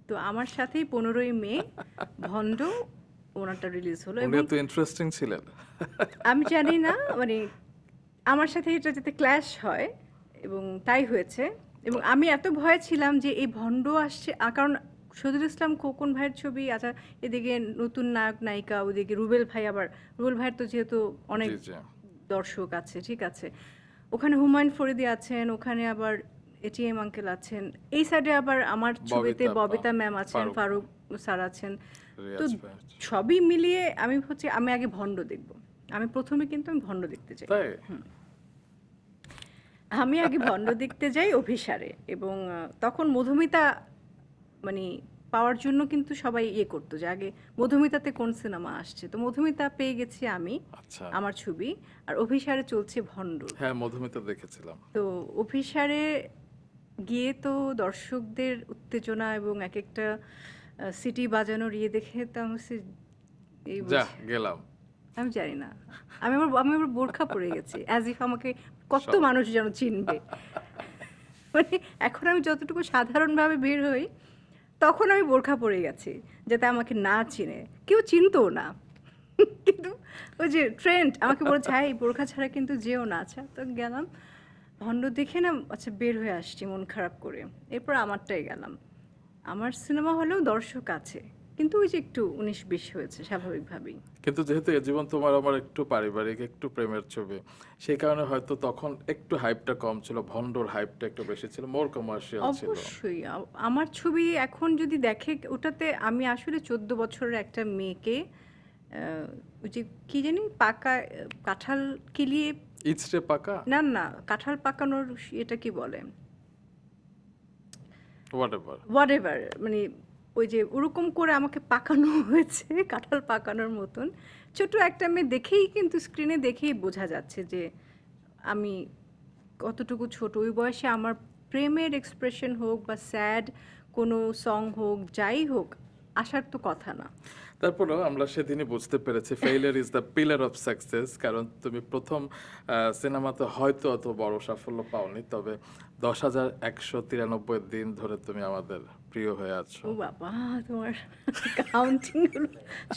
তো আমার সাথেই 15ই মে ভণ্ড ওনারটা রিলিজ হলো। উনি এবং এত ইন্টারেস্টিং ছিলেন। আমি জানি না মানে আমার সাথে এটা যাতে ক্ল্যাশ হয়, এবং তাই হয়েছে। এবং আমি এত ভয়ে ছিলাম যে এই ভণ্ড আসছে, কারণ শহীদুল ইসলাম খোকন ভাইয়ের ছবি, আচ্ছা এদিকে নতুন নায়ক নায়িকা, ওদিকে রুবেল ভাই, আবার রুবেল ভাইয়ের তো যেহেতু অনেক জি জি, দর্শক আছে, ঠিক আছে, ওখানে হুমায়ুন ফরিদি আছেন, ওখানে আবার এটিএম আঙ্কেল আছেন, এই সাইডে আবার আমার ছবিতে ববিতা আপা, ববিতা ম্যাম আছেন, ফারুক ফারুক স্যার আছেন। তো রিয়াজ ভাই। সবই মিলিয়ে আমি আগে ভণ্ড দেখব। আমি প্রথমে কিন্তু আমি ভণ্ড দেখতে চাই। তাই আমি আগে ভণ্ড দেখতে যাই অভিসারে, এবং তখন মধুমিতা মানে পাওয়ার জন্য কিন্তু সবাই ইয়ে করতো যে আগে মধুমিতাতে কোন সিনেমা আসছে, তো মধুমিতা পেয়ে গেছি আমি, আচ্ছা, আমার ছবি, আর অভিসারে চলছে ভণ্ড। হ্যাঁ মধুমিতা দেখেছিলাম। তো অভিসারে গিয়ে তো দর্শকদের উত্তেজনা এবং এক একটা সিটি বাজানোর ইয়ে দেখে তো আমি এই যা বুঝি। গেলাম। আমি জানি না, আমি আবার বোরখা পরে গেছি, অ্যাজ ইফ আমাকে কত সব। মানুষ যেন চিনবে। মানে এখন আমি যতটুকু সাধারণভাবে বের হই, তখন আমি বোরখা পরে গেছি যাতে আমাকে না চিনে, কেউ চিনতও না। কিন্তু ওই যে ট্রেন্ড আমাকে বলেছে হ্যাঁ এই বোরখা ছাড়া কিন্তু যেও না। আচ্ছা তো গেলাম, ভণ্ড দেখে না আচ্ছা বের হয়ে আসছি মন খারাপ করে। এরপর আমারটাই গেলাম, আমার সিনেমা হলেও দর্শক আছে, কিন্তু ওই যে একটু 19-20 হয়েছে স্বাভাবিকভাবেই। কিন্তু যেহেতু এ জীবন তোমার আমার একটু পারিবারিক, একটু প্রেমের ছবি, সেই কারণে হয়তো তখন একটু হাইপটা কম ছিল, ভন্ডর হাইপটা একটু বেশি ছিল, মোর কমার্শিয়াল ছিল। অবশ্যই আমার ছবি এখন যদি দেখে, ওটাতে আমি আসলে 14 বছরের একটা মেয়েকে ওই যে কি জানি পাকা কাঁঠাল কিলিয়ে, ইচড়ে পাকা, না না কাঁঠাল পাকানোর এটা কি বলে, হোয়াটএভার। হোয়াটএভার, মানে ওই যে ওরকম করে আমাকে পাকানো হয়েছে, কাঁঠাল পাকানোর মতন। ছোট একটা মেয়ে দেখেই কিন্তু স্ক্রিনে দেখেই বোঝা যাচ্ছে যে আমি কতটুকু ছোট। ওই বয়সে আমার প্রেমের এক্সপ্রেশন হোক বা স্যাড কোনো সং হোক, যাই হোক, আসার তো কথা না। তারপরেও আমরা সেদিনই বুঝতে পেরেছি failure is the pillar of success, কারণ তুমি প্রথম সিনেমাতে হয়তো অত বড় সাফল্য পাওনি, তবে 10,193 দিন ধরে তুমি আমাদের প্রিয় হয়ে আছো। ও বাবা, তোমার কাউন্টিং গুলো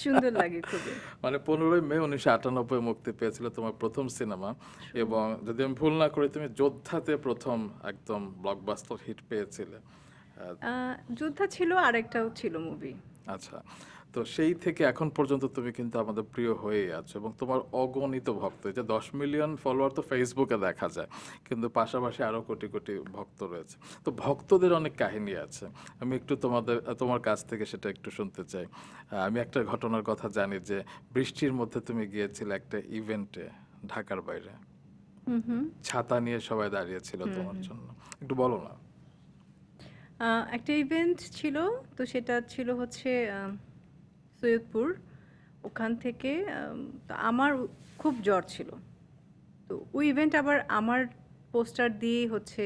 সুন্দর লাগে খুবই। মানে 15ই মে 1998 মুক্তি পেয়েছিল তোমার প্রথম সিনেমা, এবং যদি আমি ভুল না করি তুমি যোদ্ধাতে প্রথম একদম ব্লকবাস্টার হিট পেয়েছিলে। যোদ্ধা ছিল, আরেকটাও ছিল মুভি। আচ্ছা, তো সেই থেকে এখন পর্যন্ত তুমি কিন্তু আমাদের প্রিয় হয়েই আছো, এবং তোমার অগণিত ভক্ত, এই যে 10 মিলিয়ন ফলোয়ার তো ফেসবুকে দেখা যায়, কিন্তু পাশাপাশি আরো কোটি কোটি ভক্ত রয়েছে। তো ভক্তদের অনেক কাহিনী আছে, আমি একটু তোমার কাছ থেকে সেটা একটু শুনতে চাই। আমি একটা ঘটনার কথা জানি যে বৃষ্টির মধ্যে তুমি গিয়েছিলে একটা ইভেন্টে ঢাকার বাইরে, হুম হুম। ছাতা নিয়ে সবাই দাঁড়িয়েছিল তোমার জন্য, একটু বলো না। একটা ইভেন্ট ছিল, তো সেটা ছিল হচ্ছে সৈয়দপুর। ওখান থেকে তো আমার খুব জ্বর ছিল, তো ওই ইভেন্ট আবার আমার পোস্টার দিয়েই হচ্ছে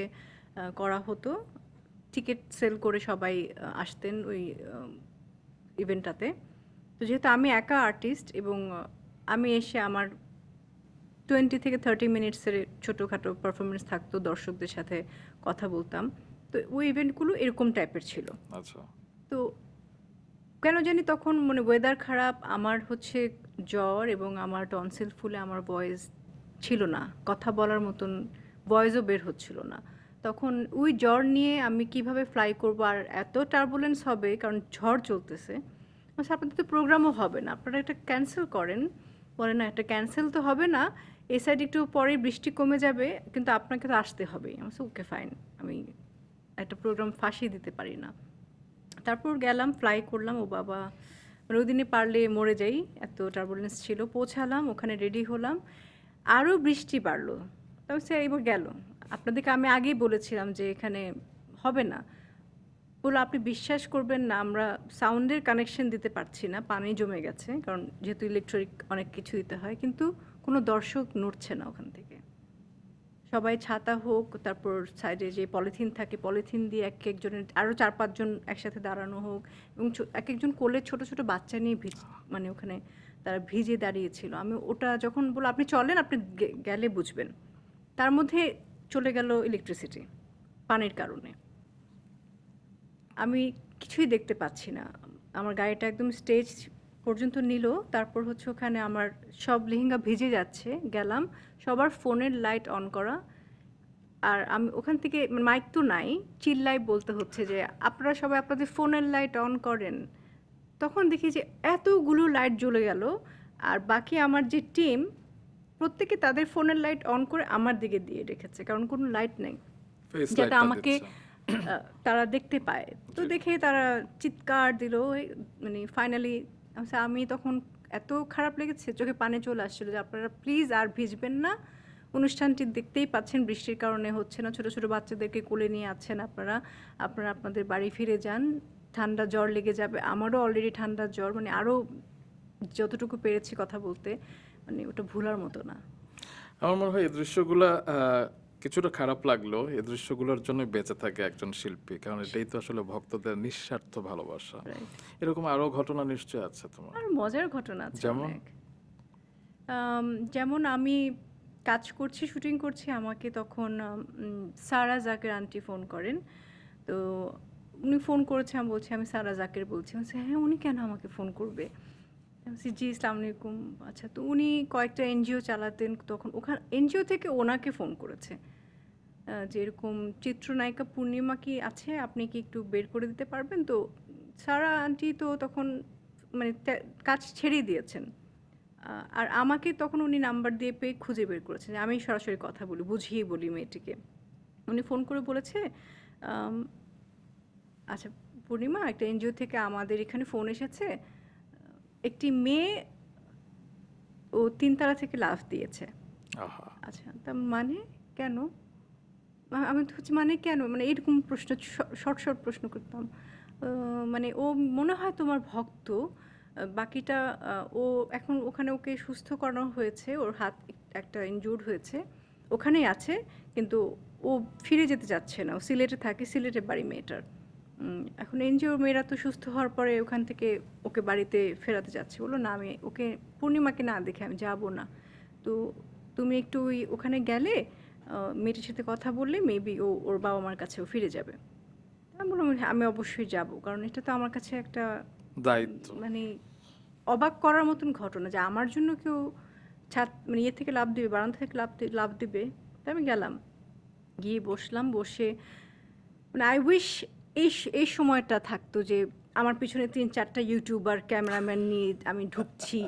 করা হতো। টিকিট সেল করে সবাই আসতেন ওই ইভেন্টটাতে। তো যেহেতু আমি একা আর্টিস্ট, এবং আমি এসে আমার 20 থেকে 30 মিনিটসের ছোটোখাটো পারফরমেন্স থাকতো, দর্শকদের সাথে কথা বলতাম। তো ওই ইভেন্টগুলো এরকম টাইপের ছিল। আচ্ছা। তো কেন জানি তখন মানে ওয়েদার খারাপ, আমার হচ্ছে জ্বর এবং আমার টনসিল ফুলে আমার ভয়েস ছিল না, কথা বলার মতন ভয়েসও বের হচ্ছিল না। তখন ওই জ্বর নিয়ে আমি কিভাবে ফ্লাই করবো, আর এত টার্বুলেন্স হবে কারণ ঝড় চলতেছে। আচ্ছা, আপনাদের তো প্রোগ্রামও হবে না, আপনারা একটা ক্যান্সেল করেন। বলে না, একটা ক্যান্সেল তো হবে না, এই সাইড একটু পরে বৃষ্টি কমে যাবে, কিন্তু আপনাকে তো আসতে হবে। আমি ওকে ফাইন, আমি একটা প্রোগ্রাম ফাঁসিয়ে দিতে পারি না। তারপর গেলাম, ফ্লাই করলাম। ও বাবা, মানে ওই দিনে পারলে মরে যাই, এত টার্বুলেন্স ছিল। পৌঁছালাম, ওখানে রেডি হলাম, আরও বৃষ্টি বাড়লো। তবে সে এবার গেল। আপনাদেরকে আমি আগেই বলেছিলাম যে এখানে হবে না। বললো আপনি বিশ্বাস করবেন না, আমরা সাউন্ডের কানেকশন দিতে পারছি না, পানি জমে গেছে, কারণ যেহেতু ইলেকট্রিক অনেক কিছু দিতে হয়, কিন্তু কোনো দর্শক নড়ছে না ওখান থেকে। সবাই ছাতা হোক, তারপর সাইডে যে পলিথিন থাকে, পলিথিন দিয়ে এক একজনের আরও 4-5 জন একসাথে দাঁড়ানো হোক, এবং এক একজন কোলে ছোট ছোট বাচ্চা নিয়ে মানে ওখানে তারা ভিজে দাঁড়িয়েছিল। আমি ওটা যখন বললো আপনি চলেন, আপনি গেলে বুঝবেন, তার মধ্যে চলে গেল ইলেকট্রিসিটি পানির কারণে। আমি কিছুই দেখতে পাচ্ছি না। আমার গাড়িটা একদম স্টেজ পর্যন্ত নিল, তারপর হচ্ছে ওখানে আমার সব লেহেঙ্গা ভিজে যাচ্ছে। গেলাম, সবার ফোনের লাইট অন করা, আর আমি ওখান থেকে মাইক তো নাই, চিল্লাই বলতে হচ্ছে যে আপনারা সবাই আপনাদের ফোনের লাইট অন করেন। তখন দেখি যে এতগুলো লাইট জ্বলে গেল, আর বাকি আমার যে টিম প্রত্যেকে তাদের ফোনের লাইট অন করে আমার দিকে দিয়ে রেখেছে, কারণ কোনো লাইট নেই ফেস যেটা লাইটটা আমাকে দিচ্ছে। তারা দেখতে পায়। তো দেখে তারা চিৎকার দিল, মানে ফাইনালি আমি তখন এত খারাপ লেগেছে, চোখে পানি চলে আসছিল যে আপনারা প্লিজ আর ভিজবেন না, অনুষ্ঠানটি দেখতেই পাচ্ছেন বৃষ্টির কারণে হচ্ছে না, ছোট ছোট বাচ্চাদেরকে কোলে নিয়ে আছেন আপনারা, আপনারা আপনাদের বাড়ি ফিরে যান, ঠান্ডা জ্বর লেগে যাবে। আমারও অলরেডি ঠান্ডা জ্বর, মানে আরও যতটুকু পেরেছি কথা বলতে, মানে ওটা ভুলার মতো না। আমার মনে হয় এই দৃশ্যগুলা কিছুটা খারাপ লাগলো, এই দৃশ্যগুলোর জন্য বেঁচে থাকে একজন শিল্পী, কারণ এটাই তো আসলে ভক্তদের নিঃস্বার্থ ভালোবাসা। রাইট। এরকম আরো ঘটনা নিশ্চয়ই আছে তোমার। আর মজার ঘটনা আছে যেমন? অনেক। যেমন আমি কাজ করছি, শুটিং করছি, আমাকে তখন সারা জাকের আন্টি ফোন করেন। তো উনি ফোন করেছে, আমি বলছি আমি সারা জাকের বলছি। বলছে হ্যাঁ, উনি কেন আমাকে ফোন করবে? আমি বলছি জি, আসসালামু আলাইকুম। আচ্ছা, তো উনি কয়েকটা এনজিও চালাতেন, তখন ওখানে এনজিও থেকে ওনাকে ফোন করেছে যে এরকম চিত্রনায়িকা পূর্ণিমা কি আছে, আপনি কি একটু বের করে দিতে পারবেন? তো সারা আন্টি তো তখন মানে কাজ ছেড়েই দিয়েছেন। আর আমাকে তখন উনি নাম্বার দিয়ে পেয়ে খুঁজে বের করেছেন, আমি সরাসরি কথা বলি, বুঝিয়ে বলি মেয়েটিকে। উনি ফোন করে বলেছে আম, আচ্ছা পূর্ণিমা, একটা এনজিও থেকে আমাদের এখানে ফোন এসেছে, একটি মেয়ে ও 3 তলা থেকে লাফ দিয়েছে। আহা। আচ্ছা, তা মানে কেন? আমি তো হচ্ছে মানে কেন, মানে এরকম প্রশ্ন, শর্ট শর্ট প্রশ্ন করতাম। মানে ও মনে হয় তোমার ভক্ত, বাকিটা ও এখন ওখানে ওকে সুস্থ করানো হয়েছে, ওর হাত একটা ইনজুর্ড হয়েছে, ওখানেই আছে, কিন্তু ও ফিরে যেতে চাচ্ছে না, ও সিলেটে থাকে, সিলেটে বাড়ি মেয়েটার। এখন এনজিওর মেয়েরা তো সুস্থ হওয়ার পরে ওখান থেকে ওকে বাড়িতে ফেরাতে যাচ্ছে। বললো না, আমি ওকে পূর্ণিমাকে না দেখে আমি যাব না, তো তুমি একটু ওখানে গেলে মেয়েটির সাথে কথা বললে মেবি ও ওর বাবা মার কাছেও ফিরে যাবে। আমি বললাম হ্যাঁ, আমি অবশ্যই যাব, কারণ এটা তো আমার কাছে একটা দায়িত্ব। মানে অবাক করার মতন ঘটনা যে আমার জন্য কেউ ছাদ মানে ইয়ে থেকে লাফ দিবে, বারান্দা থেকে লাফ দিবে। তাই আমি গেলাম, গিয়ে বসলাম, বসে মানে আই উইশ এই সময়টা থাকতো যে আমার পিছনে 3-4টা ইউটিউবার ক্যামেরাম্যান নিয়ে আমি ঢুকছি,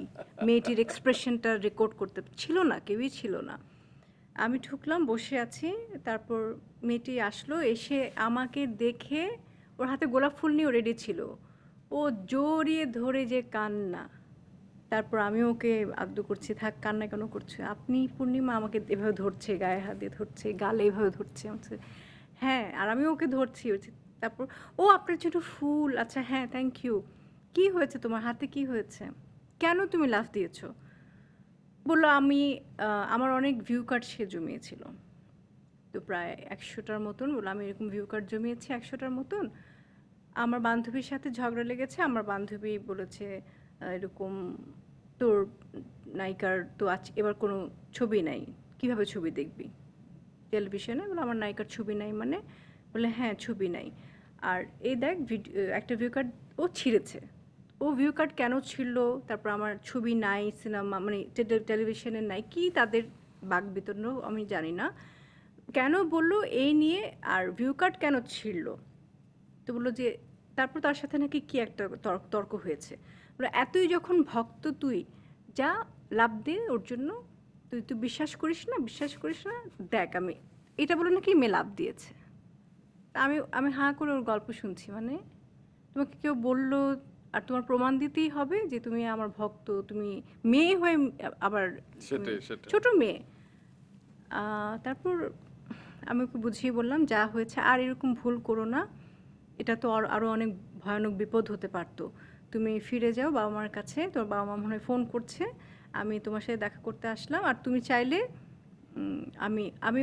মেয়েটির এক্সপ্রেশনটা রেকর্ড করতে ছিল না, কেউই ছিল না। আমি ঢুকলাম, বসে আছি, তারপর মেয়েটি আসলো, এসে আমাকে দেখে ওর হাতে গোলাপ ফুল নিয়েও রেডি ছিল, ও জড়িয়ে ধরে যে কান্না। তারপর আমি ওকে আদর করছি, থাক কান্না কেন করছে আপনি পূর্ণিমা, আমাকে এভাবে ধরছে, গায়ে হাত দিয়ে ধরছে, গালে এভাবে ধরছে, বলছে হ্যাঁ, আর আমি ওকে ধরছি। তারপর ও আপনার জন্য ফুল, আচ্ছা হ্যাঁ থ্যাংক ইউ। কী হয়েছে তোমার হাতে, কি হয়েছে, কেন তুমি লাফ দিয়েছো? বললো আমি আমার অনেক ভিউ কার্ড সে জমিয়েছিল, তো প্রায় 100টার মতন। বললো আমি এরকম ভিউ কার্ড জমিয়েছি 100টার মতন, আমার বান্ধবীর সাথে ঝগড়া লেগেছে, আমার বান্ধবী বলেছে এরকম তোর নায়িকার তো আজ এবার কোনো ছবি নাই, কিভাবে ছবি দেখবি টেলিভিশনে? বলে আমার নায়িকার ছবি নাই মানে বলে হ্যাঁ ছবি নাই। আর এই দেখ একটা ভিউ কার্ড ও ছিঁড়েছে। ও ভিউ কার্ড কেন ছিল, তারপর আমার ছবি নাই সিনেমা মানে টেলিভিশনে নাই, কি তাদের বাকবিতন্ড আমি জানি না, কেন বললো এই নিয়ে, আর ভিউ কার্ড কেন ছিঁড়লো। তো বললো যে তারপর তার সাথে নাকি কি একটা তর্ক হয়েছে। বলে এতই যখন ভক্ত তুই যা লাভ দে ওর জন্য, তুই তুই বিশ্বাস করিস না, দেখ আমি এটা বলে নাকি মেয়ে লাভ দিয়েছে। তা আমি আমি হাঁ করে ওর গল্প শুনছি, মানে তোমাকে কেউ বললো আর তোমার প্রমাণ দিতেই হবে যে তুমি আমার ভক্ত, তুমি মেয়ে হয়ে আবার সেটাই সেটাই। ছোট মেয়ে। তারপর আমি ওকে বুঝিয়ে বললাম যা হয়েছে আর এরকম ভুল করো না, এটা তো আরও অনেক ভয়ানক বিপদ হতে পারতো। তুমি ফিরে যাও বাবা মার কাছে, তোর বাবা মা মনে হয় ফোন করছে, আমি তোমার সাথে দেখা করতে আসলাম, আর তুমি চাইলে আমি আমি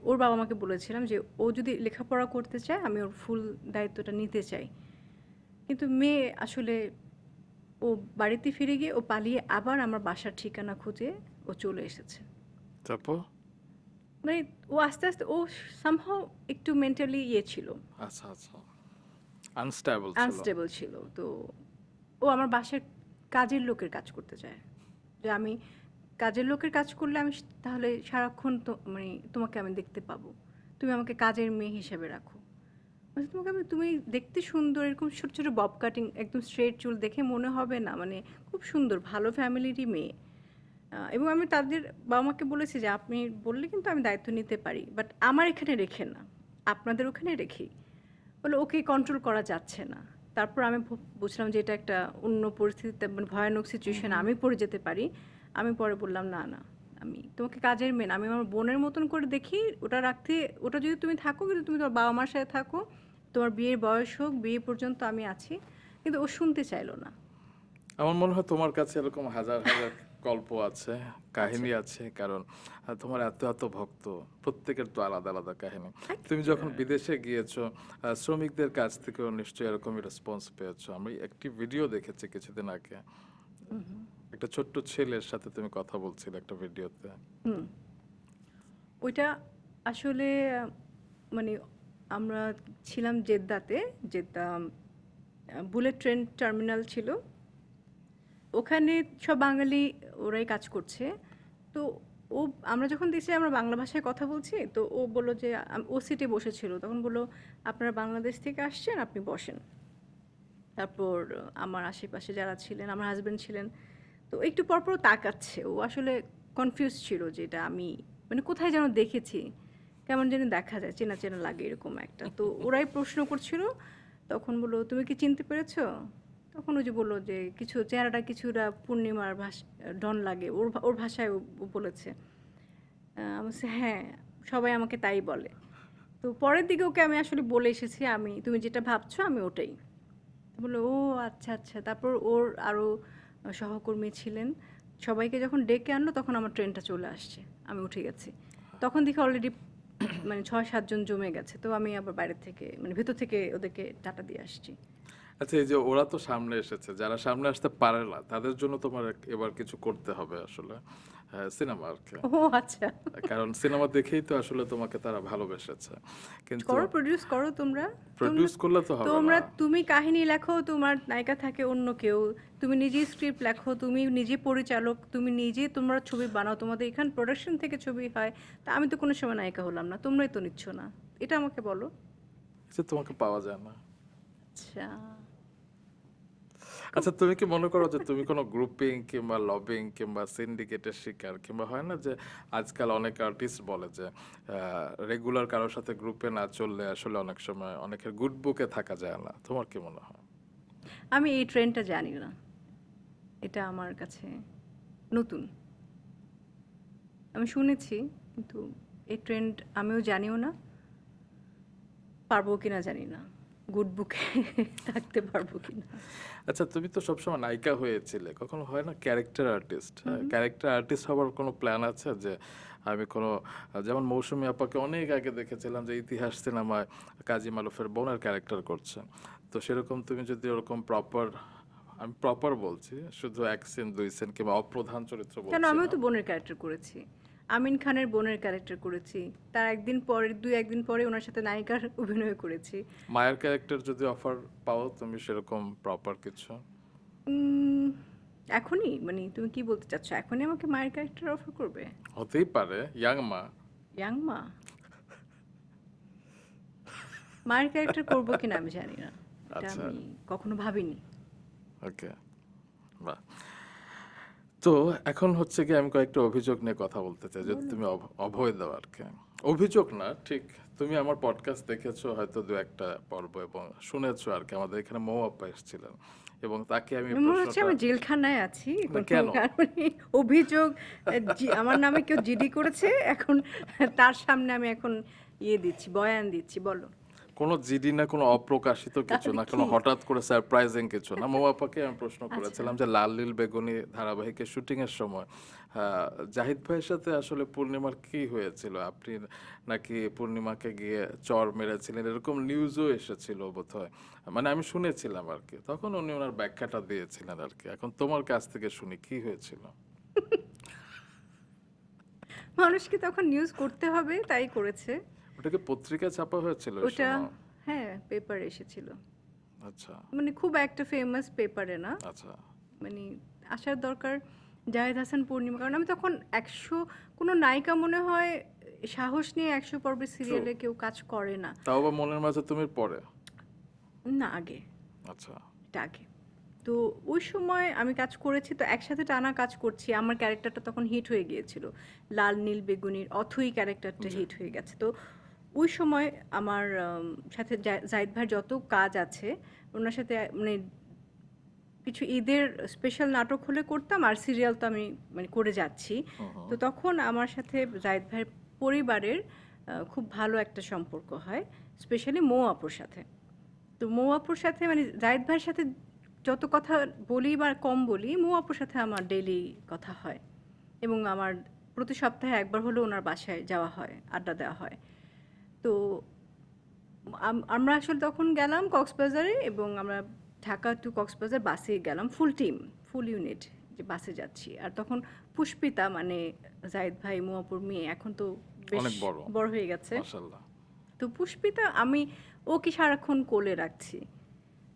ওর বাবা মাকে বলেছিলাম যে ও যদি লেখাপড়া করতে চায় আমি ওর ফুল দায়িত্বটা নিতে চাই। কিন্তু মেয়ে আসলে ও বাড়িতে ফিরে গিয়ে ও পালিয়ে আবার আমার বাসার ঠিকানা খুঁজে ও চলে এসেছে। তারপর? মানে ও আস্তে আস্তে ও সামহাও একটু মেন্টালি ছিল, আচ্ছা আচ্ছা, আনস্টেবল ছিল। আনস্টেবল ছিল। তো ও আমার বাসার কাজের লোকের কাজ করতে চায়, যে আমি কাজের লোকের কাজ করলে আমি তাহলে সারাক্ষণ তো মানে তোমাকে আমি দেখতে পাবো, তুমি আমাকে কাজের মেয়ে হিসেবে রাখো। মানে তুমি দেখতে সুন্দর, এরকম ছোট ছোট বব কাটিং একদম স্ট্রেট চুল দেখে মনে হবে না মানে খুব সুন্দর ভালো ফ্যামিলিরই মেয়ে। এবং আমি তাদের বাবা মাকে বলেছি যে আপনি বললে কিন্তু আমি দায়িত্ব নিতে পারি, বাট আমার এখানে রেখে না, আপনাদের ওখানে রেখি। বলে ওকে কন্ট্রোল করা যাচ্ছে না। তারপর আমি বুঝলাম যে এটা একটা অন্য পরিস্থিতিতে মানে ভয়ানক সিচুয়েশন আমি পড়ে যেতে পারি। আমি পরে বললাম না না, আমি তোমাকে কাজের মেয়ে না, আমি আমার বোনের মতন করে দেখি, ওটা রাখতে, ওটা যদি তুমি থাকো কিন্তু তুমি তোমার বাবা মার সাথে থাকো, তোমার বিয়ের বয়স হোক, বিয়ে পর্যন্ত আমি আছি। কিন্তু ও শুনতে চাইলো না। আমার মনে হয় তোমার কাছে এরকম হাজার হাজার গল্প আছে, কাহিনী আছে, কারণ তোমার এত এত ভক্ত, প্রত্যেকের তো আলাদা আলাদা কাহিনী। তুমি যখন বিদেশে গিয়েছো, শ্রমিকদের কাছ থেকেও নিশ্চয়ই এরকমই রেসপন্স পেয়েছো। আমি একটি ভিডিও দেখেছি কিছুদিন আগে, একটা ছোট্ট ছেলের সাথে তুমি কথা বলছিলে একটা ভিডিওতে। হুম, ওইটা আসলে মানে আমরা ছিলাম জেদ্দাতে, জেদ্দা বুলেট ট্রেন টার্মিনাল ছিল, ওখানে সব বাঙালি ওরাই কাজ করছে। তো ও আমরা যখন দেখছি আমরা বাংলা ভাষায় কথা বলছি, তো ও বললো যে ও সিটে বসেছিল, তখন বললো আপনারা বাংলাদেশ থেকে আসছেন, আপনি বসেন। তারপর আমার আশেপাশে যারা ছিলেন, আমার হাজব্যান্ড ছিলেন, তো একটু পরপর তাকাচ্ছে, ও আসলে কনফিউজ ছিল যে এটা আমি মানে কোথায় যেন দেখেছি, কেমন যেন দেখা যায়, চেনা চেনা লাগে এরকম একটা। তো ওরাই প্রশ্ন করছিল, তখন বললো তুমি কি চিনতে পেরেছো? তখন ও যে বললো যে কিছু চেহারাটা কিছুটা পূর্ণিমার ডন লাগে, ওর ভাষায় ও বলেছে। আমি বলছি হ্যাঁ, সবাই আমাকে তাই বলে। তো পরের দিকে ওকে আমি আসলে বলে এসেছি আমি তুমি যেটা ভাবছো আমি ওটাই। বললো ও আচ্ছা আচ্ছা। তারপর ওর আরও সহকর্মী ছিলেন, সবাইকে যখন ডেকে আনলো তখন আমার ট্রেনটা চলে আসছে, আমি উঠে গেছি। তখন দেখি অলরেডি মানে 6-7 জন জমে গেছে। তো আমি আবার বাইরে থেকে মানে ভেতর থেকে ওদেরকে টাটা দিয়ে আসছি। আচ্ছা, এই যে ওরা তো সামনে এসেছে, যারা সামনে আসতে পারে না তাদের জন্য তোমার এবার কিছু করতে হবে আসলে, সিনেমা আর কি। ও আচ্ছা, কারণ সিনেমা দেখেই তো আসলে তোমাকে তারা ভালোবেসেছে, কিন্তু করো, প্রডিউস করো তোমরা। প্রডিউস করলে তো হবে তোমরা না। তুমি কাহিনী লেখো, তোমার নায়িকা থাকে অন্য কেউ, তুমি নিজেই স্ক্রিপ্ট লেখো, তুমি নিজে পরিচালক, তুমি নিজে তোমরা ছবি বানাও, তোমাদের এখান প্রোডাকশন থেকে ছবি হয়। তা আমি তো কোনো সময় নায়িকা হলাম না, তোমরাই তো নিচ্ছ না, এটা আমাকে বলো। যে তোমাকে পাওয়া যায় না। আচ্ছা, আচ্ছা, তুমি কি মনে করো যে তুমি কোনো গ্রুপিং কিংবা লবিং কিংবা সিন্ডিকেটের শিকার, কিংবা হয় না যে আজকাল অনেক আর্টিস্ট বলে যে রেগুলার কারোর সাথে গ্রুপে না চললে আসলে অনেক সময় অনেকের গুড বুকে থাকা যায় না, তোমার কি মনে হয়? আমি এই ট্রেন্ডটা জানি না, এটা আমার কাছে নতুন, আমি শুনেছি, কিন্তু এই ট্রেন্ড আমিও জানিও না, পারবো কিনা জানি না, গুড বুকে থাকতে পারবো কিনা। আচ্ছা, তুমি তো সবসময় নায়িকা হয়েছিলে, কখনো হয় না ক্যারেক্টার আর্টিস্ট? ক্যারেক্টার আর্টিস্ট হওয়ার কোনো প্ল্যান আছে? যে আমি কোনো, যেমন মৌসুমী আপাকে অনেক আগে দেখেছিলাম যে ইতিহাস সিনেমায় কাজী মারুফের বোনের ক্যারেক্টার করছে, তো সেরকম তুমি যদি ওরকম প্রপার, আমি প্রপার বলছি, শুধু এক সিন দুই সিন কিংবা অপ্রধান চরিত্র কেন, বলছি আমিও না। তো বোনের ক্যারেক্টার করেছি, আমিন খানের বোনের ক্যারেক্টার করেছি। তার একদিন পরে ওনার সাথে নায়িকার অভিনয় করেছি। মায়ের ক্যারেক্টার যদি অফার পাও তুমি সেরকম প্রপার কিছু? উম, এখনই মানে তুমি কি বলতে চাচ্ছ, এখনই আমাকে মায়ের ক্যারেক্টার অফার করবে? হতেই পারে, ইয়াং মা। ইয়াং মা, মায়ের ক্যারেক্টার করবো কিনা আমি জানি না, এটা আচ্ছা। আমি কখনো ভাবিনি। ওকে, বাহ। তো এখন হচ্ছে কি আমি কয়েকটা অভিযোগ নিয়ে কথা বলতে চাই, যদি তুমি অভয় দাও আর কি। অভিযোগ না ঠিক, তুমি আমার পডকাস্ট দেখেছো হয়তো দু একটা পর্ব এবং শুনেছো আর কি, আমাদের এখানে মৌ আপা এসেছিলেন এবং তাকে আমি মনে হচ্ছে আমি প্রশ্নটা জেলখানায় আছি কোনো কেন? কারণে। অভিযোগ আমার নামে কেউ জিডি করেছে, এখন তার সামনে আমি এখন বয়ান দিচ্ছি, বলো। কোনো জিডি না, কোনো অপ্রকাশিত কিছু না, কোনো হঠাৎ করে সারপ্রাইজিং কিছু না। মৌ আপাকে আমি প্রশ্ন করেছিলাম যে লাল নীল বেগুনি ধারাবাহিকের শুটিং এর সময় জাহিদ ভাইয়ের সাথে আসলে পূর্ণিমার কি হয়েছিল, আপনি নাকি পূর্ণিমাকে গিয়ে চর মেরেছিলেন, এরকম নিউজও এসেছিল বোধহয়, মানে আমি শুনেছিলাম আর কি। তখন উনি ওনার ব্যাখ্যাটা দিয়েছিলেন আর কি। এখন তোমার কাছ থেকে শুনি কি হয়েছিল। মানুষকে তখন নিউজ করতে হবে তাই করেছে। ওটাকে পত্রিকায় ছাপা হয়েছিল ওই ওটা সময়? হ্যাঁ পেপারে এসেছিল, আচ্ছা মানে খুব একটা ফেমাস পেপারে না, আচ্ছা। মানে আসার দরকার জাহেদ হাসান পূর্ণিমা, কারণ আমি তখন 100 কোনো নায়িকা মনে হয় সাহস নিয়ে 100 পর্বের সিরিয়ালে কেউ কাজ করে না। তাও বা মনের মাঝে তুমি পড়ে? না আগে, আচ্ছা এটা আগে। তো ওই সময় আমি কাজ করেছি, তো একসাথে টানা কাজ করছি, আমার ক্যারেক্টারটা তখন হিট হয়ে গিয়েছিল, লাল নীল বেগুনির অথই ক্যারেক্টারটা হিট হয়ে গেছে। তো ওই সময় আমার সাথে জাহিদ ভাইয়ের যত কাজ আছে ওনার সাথে মানে কিছু ঈদের স্পেশাল নাটক হলে করতাম, আর সিরিয়াল তো আমি মানে করে যাচ্ছি। তো তখন আমার সাথে জাহিদ ভাইয়ের পরিবারের খুব ভালো একটা সম্পর্ক হয়, স্পেশালি মৌ আপুর সাথে। তো মৌ আপুর সাথে মানে জাহিদ ভাইয়ের সাথে যত কথা বলি বা কম বলি, মৌ আপুর সাথে আমার ডেইলি কথা হয় এবং আমার প্রতি সপ্তাহে একবার হলেও ওনার বাসায় যাওয়া হয়, আড্ডা দেওয়া হয়। তো আমরা আসলে তখন গেলাম কক্সবাজারে, এবং আমরা ঢাকা টু কক্সবাজার বাসে গেলাম, ফুল টিম, ফুল ইউনিট, যে বাসে যাচ্ছি। আর তখন পুষ্পিতা মানে জাহিদ ভাই মৌ আপুর মেয়ে, এখন তো বেশ অনেক বড় বড় হয়ে গেছে। মাশাআল্লাহ। তো পুষ্পিতা আমি ওকে সারাক্ষণ কোলে রাখছি,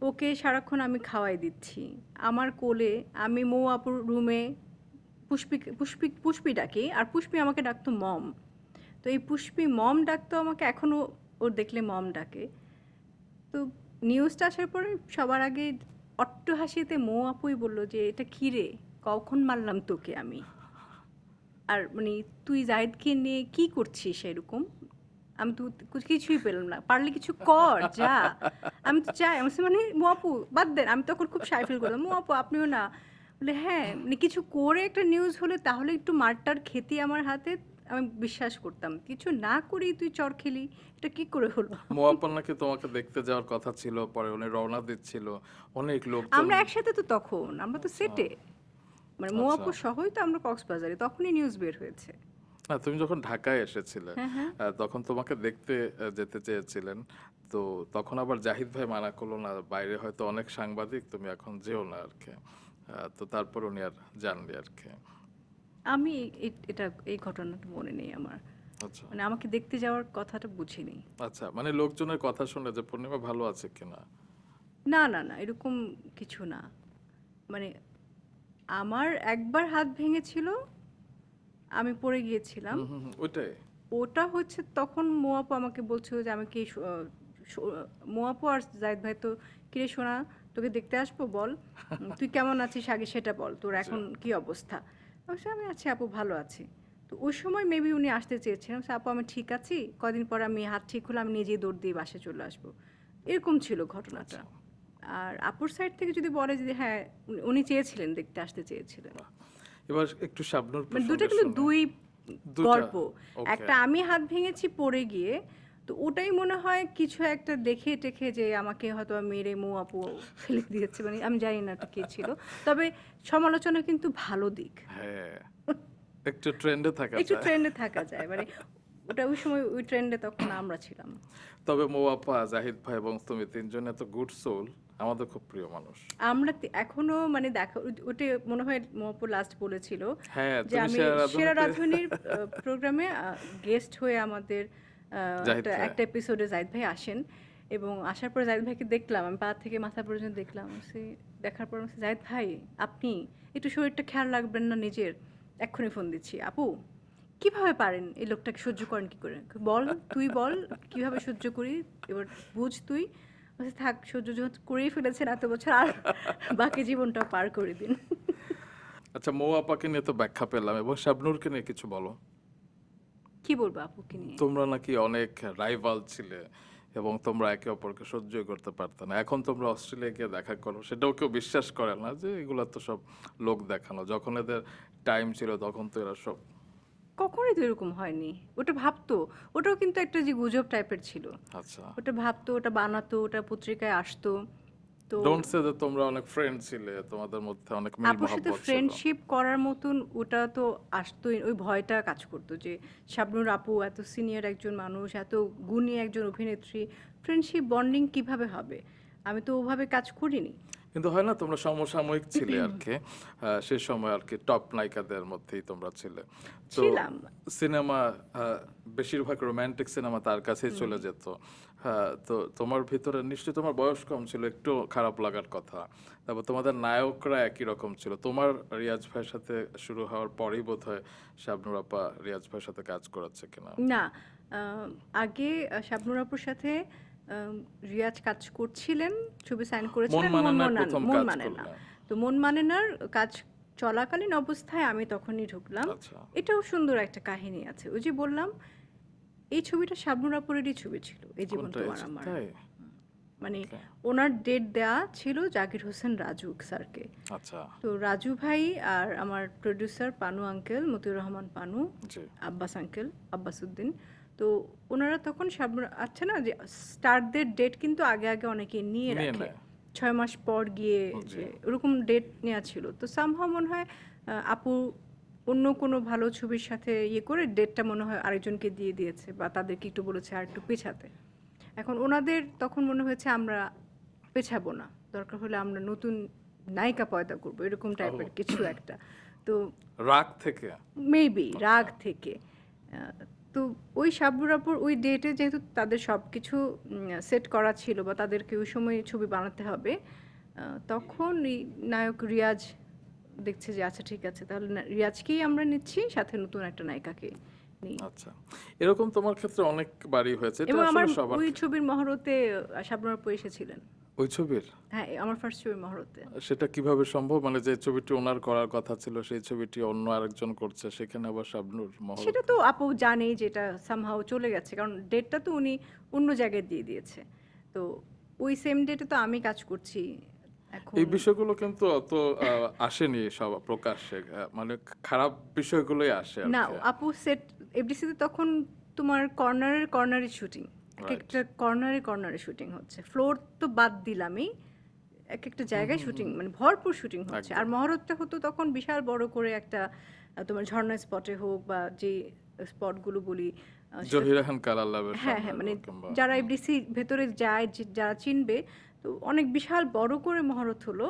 ওকে সারাক্ষণ আমি খাওয়াই দিচ্ছি আমার কোলে। আমি মৌ আপুর রুমে পুষ্পি ডাকি, আর পুষ্পি আমাকে ডাকতো মম। তো এই পুষ্পি মম ডাকতো আমাকে, এখনও ওর দেখলে মম ডাকে। তো নিউজটা আসার পরে সবার আগে অট্ট হাসিতে মৌ আপুই বললো যে এটা কী রে, কখন মারলাম তোকে আমি, আর মানে তুই জাহিদকে নিয়ে কি করছিস এরকম। আমি তো কিছুই পেলাম না, পারলে কিছু কর যা, আমি তো চাই। আমি বলছি, মানে মৌ আপু বাদ দেন, আমি তখন খুব শাই ফিল করলাম, মৌ আপু আপনিও না, বলে হ্যাঁ মানে কিছু করে একটা নিউজ হলে তাহলে একটু মারটার খেতি আমার হাতে, আমি বিশ্বাস করতাম। কিছু না করেই তুই চর খেলি, এটা কি করে হলো। মোয়াপ্পন নাকি তোমাকে দেখতে যাওয়ার কথা ছিল, পরে উনি রওনা দিচ্ছিল, অনেক লোকজন। আমরা একসাথে তো তখন, আমরা তো সেটে, মানে মৌ আচ্ছা। আপুর সহই তো আমরা কক্সবাজারে, তখনই নিউজ বের হয়েছে। না তুমি যখন ঢাকায় এসেছিলে তখন তোমাকে দেখতে যেতে চেয়েছিলেন, তো তখন আবার জাহিদ ভাই মানা করলো না, বাইরে হয়তো অনেক সাংবাদিক, তুমি এখন যেও না আর কি। তো তারপর উনি আর জানলি আর কি। আমি এটা এই ঘটনাটা মনে নেই আমার, আচ্ছা মানে আমাকে দেখতে যাওয়ার কথাটা বুঝিনি। আচ্ছা, মানে লোকজনের কথা শুনে যে পূর্ণিমা ভালো আছে কিনা। না না না, এরকম কিছু না। মানে আমার একবার হাত ভেঙেছিল, আমি পড়ে গিয়েছিলাম। ওইটাই। ওটা হচ্ছে তখন মোয়াপু আমাকে বলছিল যে আমি কি মোয়াপু আর জাহিদ ভাই তো, কিরে শোনা তোকে দেখতে আসবো, বল তুই কেমন আছিস আগে সেটা বল, তোর এখন কি অবস্থা। অবশ্য আমি আছি আপু, ভালো আছি। তো ওই সময় মেবি উনি আসতে চেয়েছিলেন, আপু আমি ঠিক আছি, কদিন পর আমি হাত ঠিক হলে আমি নিজেই দৌড় দিয়ে বাসে চলে আসবো, এরকম ছিল ঘটনাটা। আর আপুর সাইড থেকে যদি বলে যে হ্যাঁ উনি চেয়েছিলেন, দেখতে আসতে চেয়েছিলেন। এবার একটু শাবনূর মানে দুটো প্রসঙ্গে কিন্তু শুনি। দুই দুইটা, গল্প। okay. একটা আমি হাত ভেঙেছি পড়ে গিয়ে, তো ওটাই মনে হয় কিছু একটা দেখে টেখে যে আমাকে হয়তো মেরে মৌ আপু ফেলে দিয়েছে, মানে আমি জানি না এটা কে ছিল। তবে সমালোচনা কিন্তু ভালো দিক, হ্যাঁ একটু ট্রেন্ডে থাকা একটু যায়। ট্রেন্ডে থাকা যায়, মানে ওটা ওই সময় ওই ট্রেন্ডে তখন আমরা ছিলাম। তবে মোয়াপ্পা, জাহিদ ভাই এবং তুমি তিনজন এত গুড সোল, আমাদের খুব প্রিয় মানুষ। আমরা এখনো মানে দেখা ওটা মনে হয় মহাপুর লাস্ট বলেছিল হ্যাঁ, যে তুমি আমি সেরা রাঁধুনির প্রোগ্রামে গেস্ট হয়ে আমাদের জাহিদ ভাই। একটা এপিসোডে জাহিদ ভাই আসেন, এবং আসার পর জাহিদ ভাইকে দেখলাম, আমি পা থেকে মাথা পর্যন্ত দেখলাম। দেখার পর বলছি, জাহিদ ভাই আপনি একটু শরীরটা খেয়াল রাখবেন না নিজের? এক্ষুনি ফোন দিচ্ছি। আপু কিভাবে পারেন এই লোকটাকে সহ্য করেন কি করে? বল, তুই বল কিভাবে সহ্য করি, এবার বুঝ তুই। বলছে, থাক, সহ্য যখন করেই ফেলেছেন এত বছর, আর বাকি জীবনটা পার করে দিন। আচ্ছা, মৌ আপাকে নিয়ে তো ব্যাখ্যা পেলাম, এবং শাবনূরকে নিয়ে কিছু বলো। কি বলবো আপুকে নিয়ে? তোমরা নাকি অনেক রাইভাল ছিলে এবং তোমরা একে অপরকে সহ্যই করতে পারতে না। এখন তোমরা অস্ট্রেলিয়া গিয়ে দেখা করো, সেটাও কেউ বিশ্বাস করে না, যে এগুলো তো সব লোক দেখানো। যখন এদের টাইম ছিল তখন তো এরা সব। কখনোই তো এরকম হয়নি। ওটা ভাবতো, ওটাও কিন্তু একটা যে গুজব টাইপের ছিল। আচ্ছা, ওটা ভাবতো, ওটা বানাতো, ওটা পত্রিকায় আসতো। তো ডোন্ট সে যে তোমরা অনেক ফ্রেন্ড ছিলে, তোমাদের মধ্যে অনেক মিল আপুর সাথে মহব্বত ছিল। ফ্রেন্ডশিপ করার মতন ওটা তো আসতোই, ওই ভয়টা কাজ করতো যে শাবনূর আপু এত সিনিয়র একজন মানুষ, এত গুণী একজন অভিনেত্রী, ফ্রেন্ডশিপ বন্ডিং কিভাবে হবে? আমি তো ওভাবে কাজ করিনি। কিন্তু হয় না, তোমরা সমসাময়িক ছিলে আর কি, সে সময় আর কি টপ নায়িকাদের মধ্যেই তোমরা ছিলে। তো ছিলাম। সিনেমা, বেশিরভাগ রোমান্টিক সিনেমা তার কাছেই চলে যেত। হ্যাঁ, তো তোমার ভিতরে নিশ্চয়ই, তোমার বয়স কম ছিল, একটু খারাপ লাগার কথা। তারপর তোমাদের নায়করা একই রকম ছিল। তোমার রিয়াজ ভাইয়ের সাথে শুরু হওয়ার পরেই বোধহয় শাবনূর আপা রিয়াজ ভাইয়ের সাথে কাজ করাচ্ছে কিনা। না, আগে শাবনূর আপুর সাথে রিয়াজ কাজ করছিলেন, ছবি সাইন মন করেছিলেন মানে না মন প্রথম মন কাজ মানে না। করলে। তো মন মানে নার কাজ চলাকালীন অবস্থায় আমি তখনই ঢুকলাম। আচ্ছা, এটাও সুন্দর একটা কাহিনী আছে। ওই যে বললাম, এই ছবিটা শাবনূর আপুরেরই ছবি ছিল, এই জীবন কোনটা তোমার আমার। তাই? মানে Okay. ওনার ডেট দেয়া ছিল জাকির হোসেন রাজু স্যারকে। আচ্ছা, তো রাজু ভাই আর আমার প্রডিউসার পানু আঙ্কেল, মতিউর রহমান পানু, জি, আব্বাস আঙ্কেল, আব্বাস উদ্দিন, তো ওনারা তখন আচ্ছা না যে স্টারদের ডেট কিন্তু আগে আগে অনেকে নিয়ে নিয়ে রাখে, নেয়। 6 মাস পর গিয়ে জি। যে ওরকম ডেট নেওয়া ছিল। তো সামহাও মনে হয় আপু অন্য কোনো ভালো ছবির সাথে ইয়ে করে ডেটটা মনে হয় আরেকজনকে দিয়ে দিয়েছে, বা তাদেরকে একটু বলেছে আর একটু পেছাতে। এখন ওনাদের তখন মনে হয়েছে আমরা পেছাবো না, দরকার হলে আমরা নতুন নায়িকা পয়দা করবো, এরকম টাইপের কিছু একটা। তো রাগ থেকে। মেবি রাগ থেকে তো ওই শাবনূর আপুর ওই ডেটে যেহেতু তাদের সব কিছু সেট করা ছিল, বা তাদেরকে ওই সময় ছবি বানাতে হবে, তখন এই নায়ক রিয়াজ দেখছে যে আচ্ছা ঠিক আছে, তাহলে রিয়াজকেই আমরা নিচ্ছি, সাথে নতুন একটা নায়িকাকে নিই। আচ্ছা, এরকম তোমার ক্ষেত্রে অনেকবারই হয়েছে, এটা এবং আমার আসলে সবার। ওই ছবির মহরতে শাবনূর আপু এসেছিলেন। ওই ছবির হ্যাঁ, আমার ফার্স্ট ছবির মহরতে। সেটা কিভাবে সম্ভব? মানে যে ছবিটি ওনার করার কথা ছিল, সেই ছবিটি অন্য আরেকজন করছে, সেখানে আবার শাবনূর মহল। সেটা তো আপু জানেই, যেটা সামহাও চলে গেছে, কারণ ডেটটা তো উনি অন্য জায়গায় দিয়ে দিয়েছে। তো ওই সেম ডেটে তো আমি কাজ করছি এখন। এই বিষয়গুলো কিন্তু অত আসেনি সব প্রকাশ্যে, মানে খারাপ বিষয়গুলোই আসে আর না, কি। আপু সেট এফডিসিতে তখন তোমার কর্নারের কর্নারে শুটিং, এক Right. একটা কর্নারে কর্নারে শুটিং হচ্ছে, ফ্লোর তো বাদ দিলামই, এক একটা জায়গায় শুটিং, মানে ভরপুর শুটিং হচ্ছে। আর একদম। মহরতটা হতো তখন বিশাল বড় করে একটা তোমার ঝর্ণা স্পটে হোক, বা যে স্পটগুলো বলি জহিরাহান কালাল্লাবের হ্যাঁ হ্যাঁ, মানে কিংবা। যারা এফডিসি ভেতরে যায়, যারা চিনবে, তো অনেক বিশাল বড় করে মহরত হলো।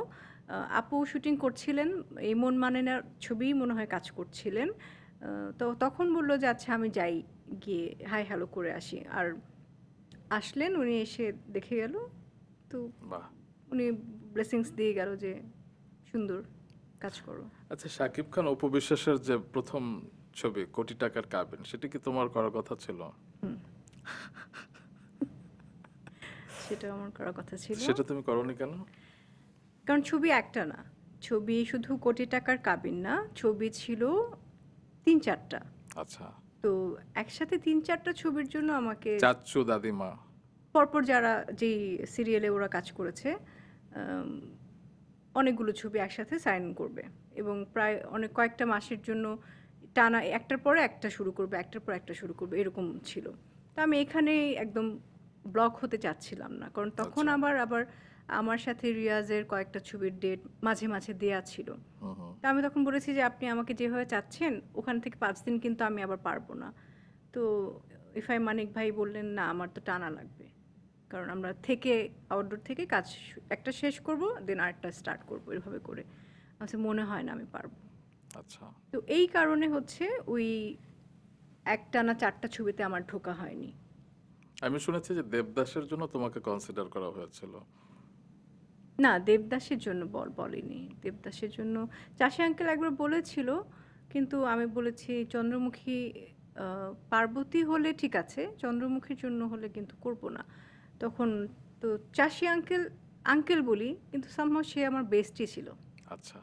আপু শুটিং করছিলেন, এই মন মানে না ছবি মনে হয় কাজ করছিলেন। তো তখন বললো যে আচ্ছা আমি যাই, গিয়ে হাই হ্যালো করে আসি। আর আসলেন, উনি এসে দেখে গেল, তো বাহ। উনি ব্লেসিংস দিয়ে গেল যে সুন্দর কাজ করো। আচ্ছা, শাকিব খান অপু বিশ্বাসের যে প্রথম ছবি কোটি টাকার কাবিন, সেটা কি তোমার করার কথা ছিল? সেটা আমার করার কথা ছিল, সেটা তুমি করোনি কেন? কারণ ছবি একটা না, ছবি শুধু কোটি টাকার কাবিন না, ছবি ছিল 3-4টা। আচ্ছা, তো একসাথে 3-4টা ছবির জন্য আমাকে চাচ্চু দাদিমা। পরপর যারা যেই সিরিয়ালে ওরা কাজ করেছে, অনেকগুলো ছবি একসাথে সাইন করবে, এবং প্রায় কয়েকটা মাসের জন্য টানা একটার পরে একটা শুরু করবে, একটার পর একটা শুরু করবে, এরকম ছিল। তো আমি এখানেই একদম ব্লক হতে চাচ্ছিলাম না, কারণ তখন আচ্ছা। আবার আমার সাথে রিয়াজের কয়েকটা ছবির ডেট মাঝে মাঝে দেয়া ছিল। হুম হুম। তা আমি তখন বলেছি যে আপনি আমাকে যেভাবে চাচ্ছেন ওখান থেকে 5 দিন কিন্তু আমি আবার পারবো না। তো ইফাই মানিক ভাই বললেন না, আমার তো টানা লাগবে, কারণ আমরা থেকে আউটডোর থেকে কাজ একটা শেষ করব দেন আরেকটা স্টার্ট করব এভাবে করে আমার মনে হয় না আমি পারবো। আচ্ছা, তো এই কারণে হচ্ছে ওই একটানা 4টা ছবিতে আমার ঢোকা হয়নি। আমি শুনেছি যে দেবদাসের জন্য তোমাকে কনসিডার করা হয়েছিল। না, দেবদাসের জন্য বলেনি। দেবদাসের জন্য চাষি আঙ্কেল একবার বলেছিল, কিন্তু আমি বলেছি চন্দ্রমুখী পার্বতী হলে ঠিক আছে, চন্দ্রমুখীর জন্য হলে কিন্তু করব না। তখন তো চাষি আঙ্কেল আঙ্কেল বলি, কিন্তু সামহাও সে আমার বেস্টই ছিল। আচ্ছা,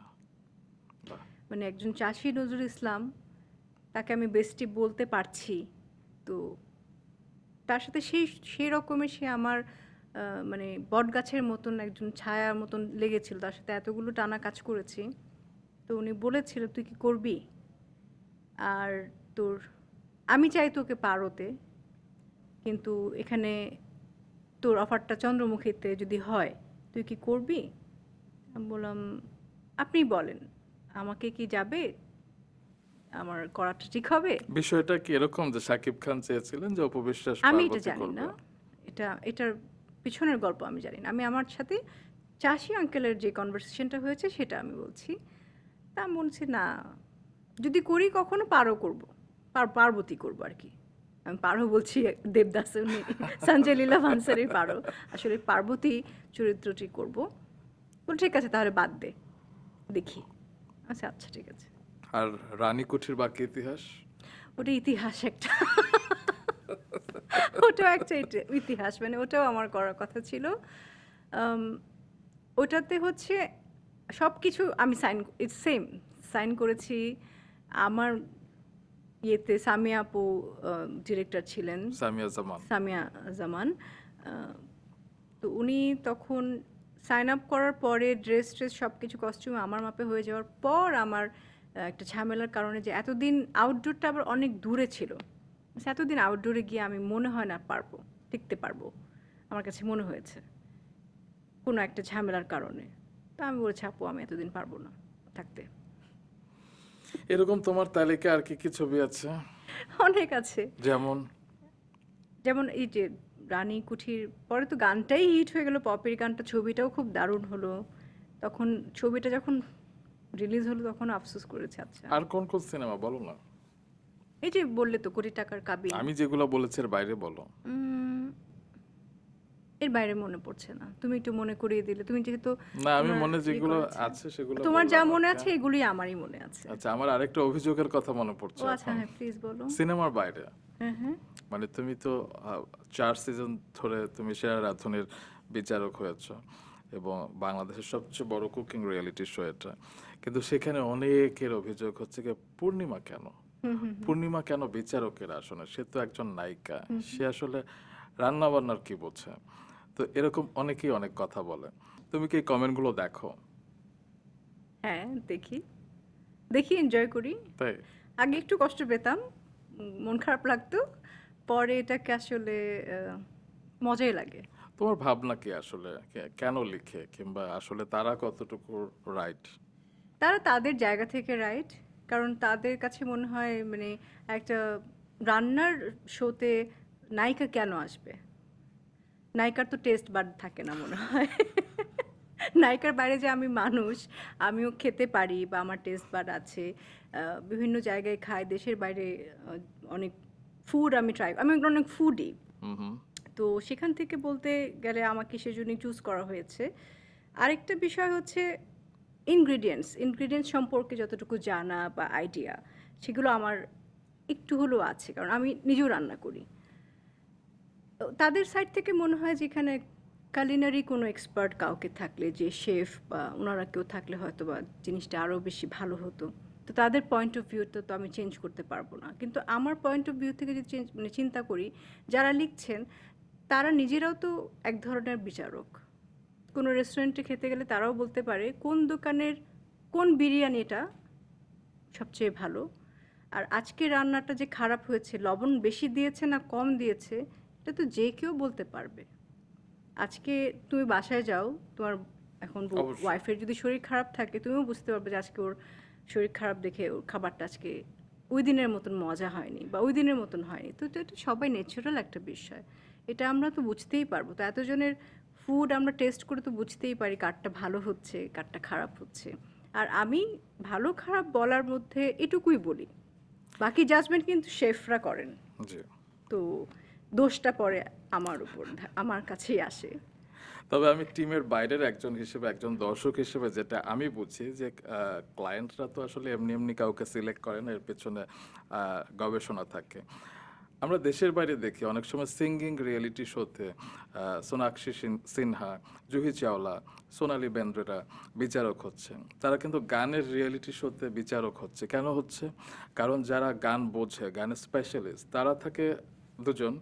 বাহ। মানে একজন চাষি নজরুল ইসলাম, তাকে আমি বেস্টি বলতে পারছি। তো তার সাথে সেই রকমের সে আমার মানে বটগাছের মতন একজন ছায়ার মতন লেগেছিল, তার সাথে এতগুলো টানা কাজ করেছি। তো উনি বলেছিল তুই কি করবি, আর তোর আমি চাই তোকে পারোতে, কিন্তু এখানে তোর অফারটা চন্দ্রমুখীতে যদি হয় তুই কি করবি। আমি বললাম আপনি বলেন, আমাকে কি যাবে, আমার করাটা ঠিক হবে। বিষয়টা কি এরকম যে শাকিব খান চেয়েছিলেন যে অপবিশ্বাস আমি এটা পার্বতী জানি করবে? না, এটার পিছনের গল্প আমি জানি না। আমি আমার সাথে চাষি আঙ্কেলের যে কনভারসেশনটা হয়েছে সেটা আমি বলছি। তা আমি বলছি না, যদি করি কখনো পারও করবো, পার্বতী করবো আর কি। আমি পারো বলছি দেবদাস উনি সঞ্জয় লীলা ভান্সারের পারো, আসলে পার্বতী চরিত্রটি করব। বল ঠিক আছে তাহলে বাদ দে, দেখি। আচ্ছা আচ্ছা ঠিক আছে। আর রানী কুঠির বাকি ইতিহাস? ওটা ইতিহাস একটা ওটাও একটা ইতিহাস, মানে ওটাও আমার করার কথা ছিল। আম, ওটাতে হচ্ছে সব কিছু আমি সেম সাইন করেছি। আমার ইয়েতে সামিয়া আপু ডিরেক্টর ছিলেন, সামিয়া জামান। সামিয়া জামান। তো উনি তখন সাইন আপ করার পরে ড্রেস সব কিছু কস্টিউম আমার মাপে হয়ে যাওয়ার পর আমার একটা ঝামেলার কারণে যে এতদিন আউটডোরটা আবার অনেক দূরে ছিল, এতদিন আউটডোরে গিয়ে আমি মনে হয় না পারবো, টিকতে পারবো, আমার কাছে মনে হয়েছে কোনো একটা ঝামেলার কারণে। তো আমি বলেছি আপু আমি এতদিন পারবো না থাকতে। এরকম তোমার তালিকা আর কি কি ছবি আছে? অনেক আছে, যেমন? যেমন এই যে রানী কুঠির পরে তো গানটাই হিট হয়ে গেল, পপের গানটা, ছবিটাও খুব দারুণ হলো। তখন ছবিটা যখন রিলিজ হলো তখন আফসোস করেছে। আচ্ছা আর কোন কোন সিনেমা বলো না? এই যে বললে তো কোটি টাকার কাবিল, আমি যেগুলো বলেছি এর বাইরে বলো। উম, এর বাইরে মনে পড়ছে না, তুমি একটু মনে করিয়ে দিলে। তুমি যেহেতু না, আমি তোমার মনে ইয়ে যেগুলো করেছে। আছে সেগুলো তোমার যা বললাম মনে আর আছে কি। এগুলোই আমারই মনে আছে। আচ্ছা, আমার আরেকটা অভিযোগের কথা মনে পড়ছে ও আচ্ছা এখন। হ্যাঁ প্লিজ বলো। সিনেমার বাইরে হ্যাঁ হ্যাঁ মানে তুমি তো 4 সিজন ধরে তুমি সেরা রাঁধুনির বিচারক হয়েছ এবং বাংলাদেশের সবচেয়ে বড় কুকিং রিয়েলিটি শো এটা, কিন্তু সেখানে অনেকের অভিযোগ হচ্ছে যে পূর্ণিমা কেন, পূর্ণিমা কেন বিচারকের আসনে? সে তো একজন নায়িকা, সে আসলে রান্না বান্নার কি বোঝে? তো এরকম অনেকেই অনেক কথা বলে। তুমি কি কমেন্টগুলো দেখো? হ্যাঁ দেখি, দেখি এনজয় করি। তাই? আগে একটু কষ্ট পেতাম, মন খারাপ লাগতো, পরে এটাকে আসলে মজাই লাগে। তোমার ভাবনা কি আসলে কেন লিখে, কিংবা আসলে তারা কতটুকু রাইট? তারা তাদের জায়গা থেকে রাইট, কারণ তাদের কাছে মনে হয় মানে একটা রান্নার শোতে নায়িকা কেন আসবে, নায়িকার তো টেস্ট বাড থাকে না মনে হয় নায়িকার বাইরে যে আমি মানুষ, আমিও খেতে পারি বা আমার টেস্ট বাড আছে, বিভিন্ন জায়গায় খাই, দেশের বাইরে অনেক ফুড আমি ট্রাই, আমি অনেক ফুডি। হুম হুম। তো সেখান থেকে বলতে গেলে আমাকে সেজন্যই চুজ করা হয়েছে। আরেকটা বিষয় হচ্ছে ইনগ্রিডিয়েন্টস সম্পর্কে যতটুকু জানা বা আইডিয়া, সেগুলো আমার একটু হলেও আছে, কারণ আমি নিজেও রান্না করি। তো তাদের সাইড থেকে মনে হয় যে এখানে কালিনারি কোনো এক্সপার্ট কাউকে থাকলে, যে শেফ বা ওনারা কেউ থাকলে হয়তো বা জিনিসটা আরও বেশি ভালো হতো। তো তাদের পয়েন্ট অফ ভিউটা তো আমি চেঞ্জ করতে পারবো না, কিন্তু আমার পয়েন্ট অফ ভিউ থেকে যদি চিন্তা করি, যারা লিখছেন তারা নিজেরাও তো এক ধরনের বিচারক। কোনো রেস্টুরেন্টে খেতে গেলে তারাও বলতে পারে কোন দোকানের কোন বিরিয়ানিটা সবচেয়ে ভালো, আর আজকে রান্নাটা যে খারাপ হয়েছে, লবণ বেশি দিয়েছে না কম দিয়েছে, এটা তো যে কেউ বলতে পারবে। আজকে তুমি বাসায় যাও, তোমার এখন অবশ্যই। ওয়াইফের যদি শরীর খারাপ থাকে, তুমিও বুঝতে পারবে যে আজকে ওর শরীর খারাপ দেখে ওর খাবারটা আজকে ওই দিনের মতন মজা হয়নি বা ওই দিনের মতন হয়নি। তো এটা সবাই ন্যাচারাল একটা বিষয়, এটা আমরা তো বুঝতেই পারবো। তো এতজনের ফুড আমরা টেস্ট করে তো বুঝতেই পারি কারটা ভালো হচ্ছে, কারটা খারাপ হচ্ছে। আর আমি ভালো খারাপ বলার মধ্যে এটুকুই বলি, বাকি জাজমেন্ট কিন্তু শেফরা করেন। জি। তো দোষটা পরে আমার উপর, আমার কাছেই আসে। তবে আমি টিমের বাইরের একজন হিসেবে, একজন দর্শক হিসেবে যেটা আমি বুঝি যে ক্লায়েন্টরা তো আসলে এমনি এমনি কাউকে সিলেক্ট করে না, এর পেছনে গবেষণা থাকে। আমরা দেশের বাইরে দেখি অনেক সময় সিঙ্গিং রিয়েলিটি শোতে সোনাক্ষী সিনহা, জুহি চাওলা, সোনালী বেন্দ্রেরা বিচারক হচ্ছে। তারা কিন্তু গানের রিয়েলিটি শোতে বিচারক হচ্ছে। কেন হচ্ছে? কারণ যারা গান বোঝে, গানের স্পেশালিস্ট, তারা থাকে দুজন।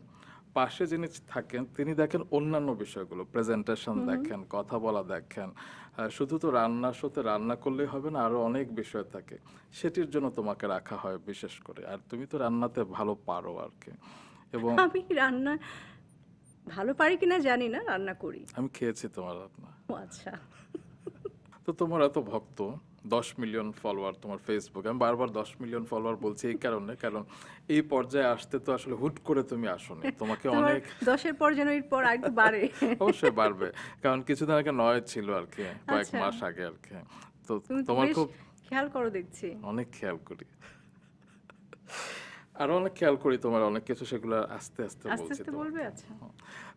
পাশে যিনি থাকেন তিনি দেখেন অন্যান্য বিষয়গুলো, প্রেজেন্টেশন দেখেন, কথা বলা দেখেন। শুধু তো রান্নার শোতে রান্না করলেই হবে না, আরো অনেক বিষয় থাকে। সেটির জন্য তোমাকে রাখা হয় বিশেষ করে। আর তুমি তো রান্নাতে ভালো পারো আর কি। এবং আমি রান্না ভালো পারি কিনা জানি না, রান্না করি। আমি খেয়েছি তোমার রান্না। ও আচ্ছা। তো তোমার এত ভক্ত, 10 মিলিয়ন ফলোয়ার তোমার ফেসবুক। আমি বারবার 10 মিলিয়ন ফলোয়ার বলছি এই কারণে, কারণ এই পর্যায়ে আসতে তো আসলে হুট করে তুমি আসোনি, তোমাকে তোমার অনেক 10-এর পর যেন এর পর আরেকটু বাড়ে। অবশ্যই বাড়বে, কারণ কিছুদিন আগে 9 ছিল আর কি, কয়েক আচ্ছা। মাস আগে আর কি। তো তুমি তো তোমার বেশ খুব খেয়াল করো দেখছি। অনেক খেয়াল করি, আরো অনেক খেয়াল করি তোমার অনেক কিছু, সেগুলো আস্তে আস্তে আস্তে বলছি আস্তে তোমাকে। বলবে, আচ্ছা।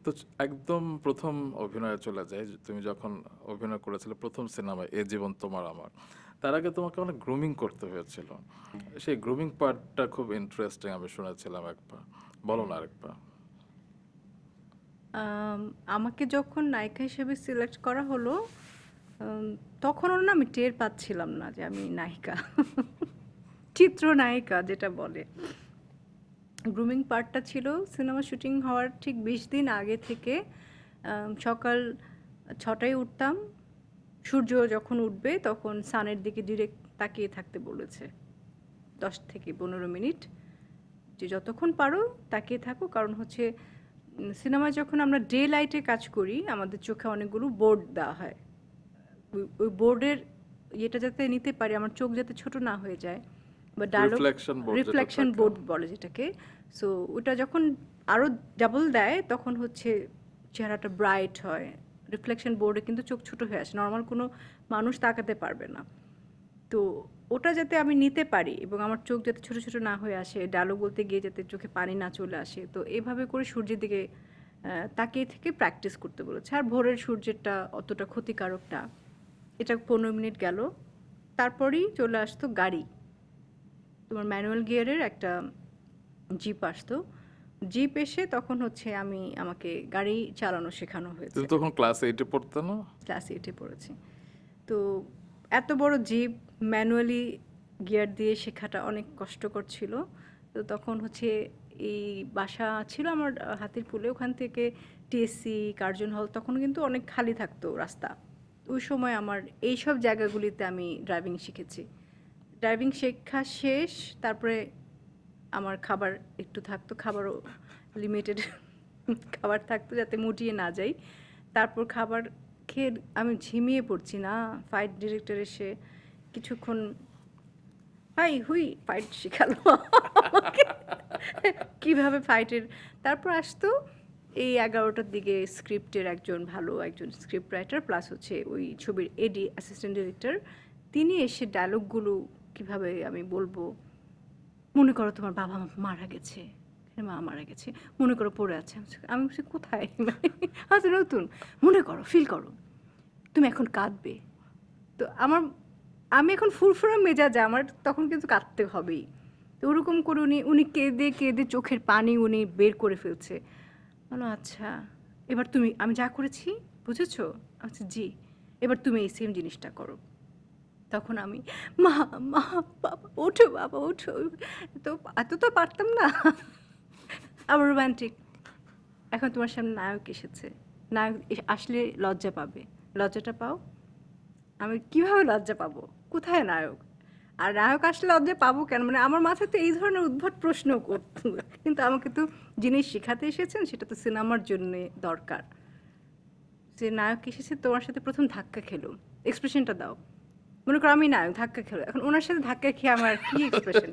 তো একদম প্রথম অভিনয়ে চলে যায়, তুমি যখন অভিনয় করেছিলে প্রথম সিনেমায় এ জীবন তোমার আমার, তার আগে তোমাকে অনেক গ্রুমিং করতে হয়েছিল। সেই গ্রুমিং পার্টটা খুব ইন্টারেস্টিং, আমি শুনেছিলাম একবার, বলো না আরেকবার। আম, আমাকে যখন নায়িকা হিসেবে সিলেক্ট করা হলো, তখনও না আমি টের পাচ্ছিলাম না যে আমি নায়িকা, চিত্রনায়িকা যেটা বলে। গ্রুমিং পার্টটা ছিল সিনেমা শুটিং হওয়ার ঠিক 20 দিন আগে থেকে। সকাল 6টায় উঠতাম, সূর্য যখন উঠবে তখন সানের দিকে ডিরেক্ট তাকিয়ে থাকতে বলেছে 10 থেকে 15 মিনিট, যে যতক্ষণ পারো তাকিয়ে থাকো। কারণ হচ্ছে সিনেমায় যখন আমরা ডে লাইটে কাজ করি আমাদের চোখে অনেকগুলো বোর্ড দেওয়া হয়, ওই বোর্ডের ইয়েটা যাতে নিতে পারি, আমার চোখ যাতে ছোট না হয়ে যায়, বা dialogue reflection board, reflection board বলে যেটাকে। সো ওটা যখন আরও ডাবল দেয় তখন হচ্ছে চেহারাটা ব্রাইট হয়। রিফ্লেকশন বোর্ডে কিন্তু চোখ ছোট হয়ে আসে, নর্মাল কোনো মানুষ তাকাতে পারবে না। তো ওটা যাতে আমি নিতে পারি এবং আমার চোখ যাতে ছোট ছোট না হয়ে আসে, ডায়লগ বলতে গিয়ে যাতে চোখে পানি না চলে আসে, তো এভাবে করে সূর্যের দিকে তাকিয়ে থেকে প্র্যাকটিস করতে বলেছে। আর ভোরের সূর্যেরটা অতটা ক্ষতিকারক না। এটা 15 মিনিট গেল, তারপরেই চলে আসতো গাড়ি, তোমার ম্যানুয়াল গিয়ারের একটা জিপ আসতো। জিপ এসে তখন হচ্ছে আমাকে গাড়ি চালানো শেখানো হয়েছে। তুমি তখন ক্লাস 8-এ পড়তে না? ক্লাস 8-এ পড়েছি। তো এত বড় জিপ ম্যানুয়ালি গিয়ার দিয়ে শেখাটা অনেক কষ্টকর ছিল। তো তখন হচ্ছে এই বাসা ছিল আমার হাতিরপুলে, ওখান থেকে টিএসসি, কার্জন হল তখন কিন্তু অনেক খালি থাকতো রাস্তা। ওই সময় আমার এইসব জায়গাগুলিতে আমি ড্রাইভিং শিখেছি। ড্রাইভিং শেখা শেষ, তারপরে আমার খাবার একটু থাকতো, খাবারও লিমিটেড খাবার থাকতো যাতে মুটিয়ে না যাই। তারপর খাবার খেয়ে আমি ঝিমিয়ে পড়ছি না, ফাইট ডিরেক্টর এসে কিছুক্ষণ হাই হুই ফাইট শেখালো আমাকে, কীভাবে ফাইটের। তারপর আসতো এই 11টার দিকে স্ক্রিপ্টের একজন স্ক্রিপ্ট রাইটার প্লাস হচ্ছে ওই ছবির এডি, অ্যাসিস্ট্যান্ট ডিরেক্টর, তিনি এসে ডায়লগগুলো কিভাবে আমি বলবো, মনে করো তোমার বাবা মারা গেছে, মা মারা গেছে, মনে করো পড়ে আছে, আমি বলছি কোথায়, আচ্ছা নতুন, মনে করো ফিল করো তুমি এখন কাঁদবে। তো আমি এখন ফুরফুরা মেজাজে, আমার তখন কিন্তু কাঁদতে হবেই। তো ওরকম করে উনি কেঁদে কেঁদে চোখের পানি উনি বের করে ফেলছে। বলো আচ্ছা এবার তুমি, আমি যা করেছি বুঝেছো? আচ্ছা জি, এবার তুমি এই সেম জিনিসটা করো। তখন আমি মা মা বাবা ওঠো, বাবা ওঠো, তো এত তো পারতাম না। আবার রোম্যান্টিক, এখন তোমার সামনে নায়ক এসেছে, নায়ক আসলে লজ্জা পাবে, লজ্জাটা পাও। আমি কিভাবে লজ্জা পাবো, কোথায় নায়ক, আর নায়ক আসলে লজ্জা পাবো কেন, মানে আমার মাথায় তো এই ধরনের উদ্ভট প্রশ্ন করতো। কিন্তু আমাকে তো জিনিস শেখাতে এসেছেন, সেটা তো সিনেমার জন্য দরকার। যে নায়ক এসেছে তোমার সাথে প্রথম ধাক্কা খেলো, এক্সপ্রেশনটা দাও। মনে করো আমি নায়ক ধাক্কা খেলো, এখন ওনার সাথে ধাক্কা খেয়ে আমার কি এক্সপ্রেশন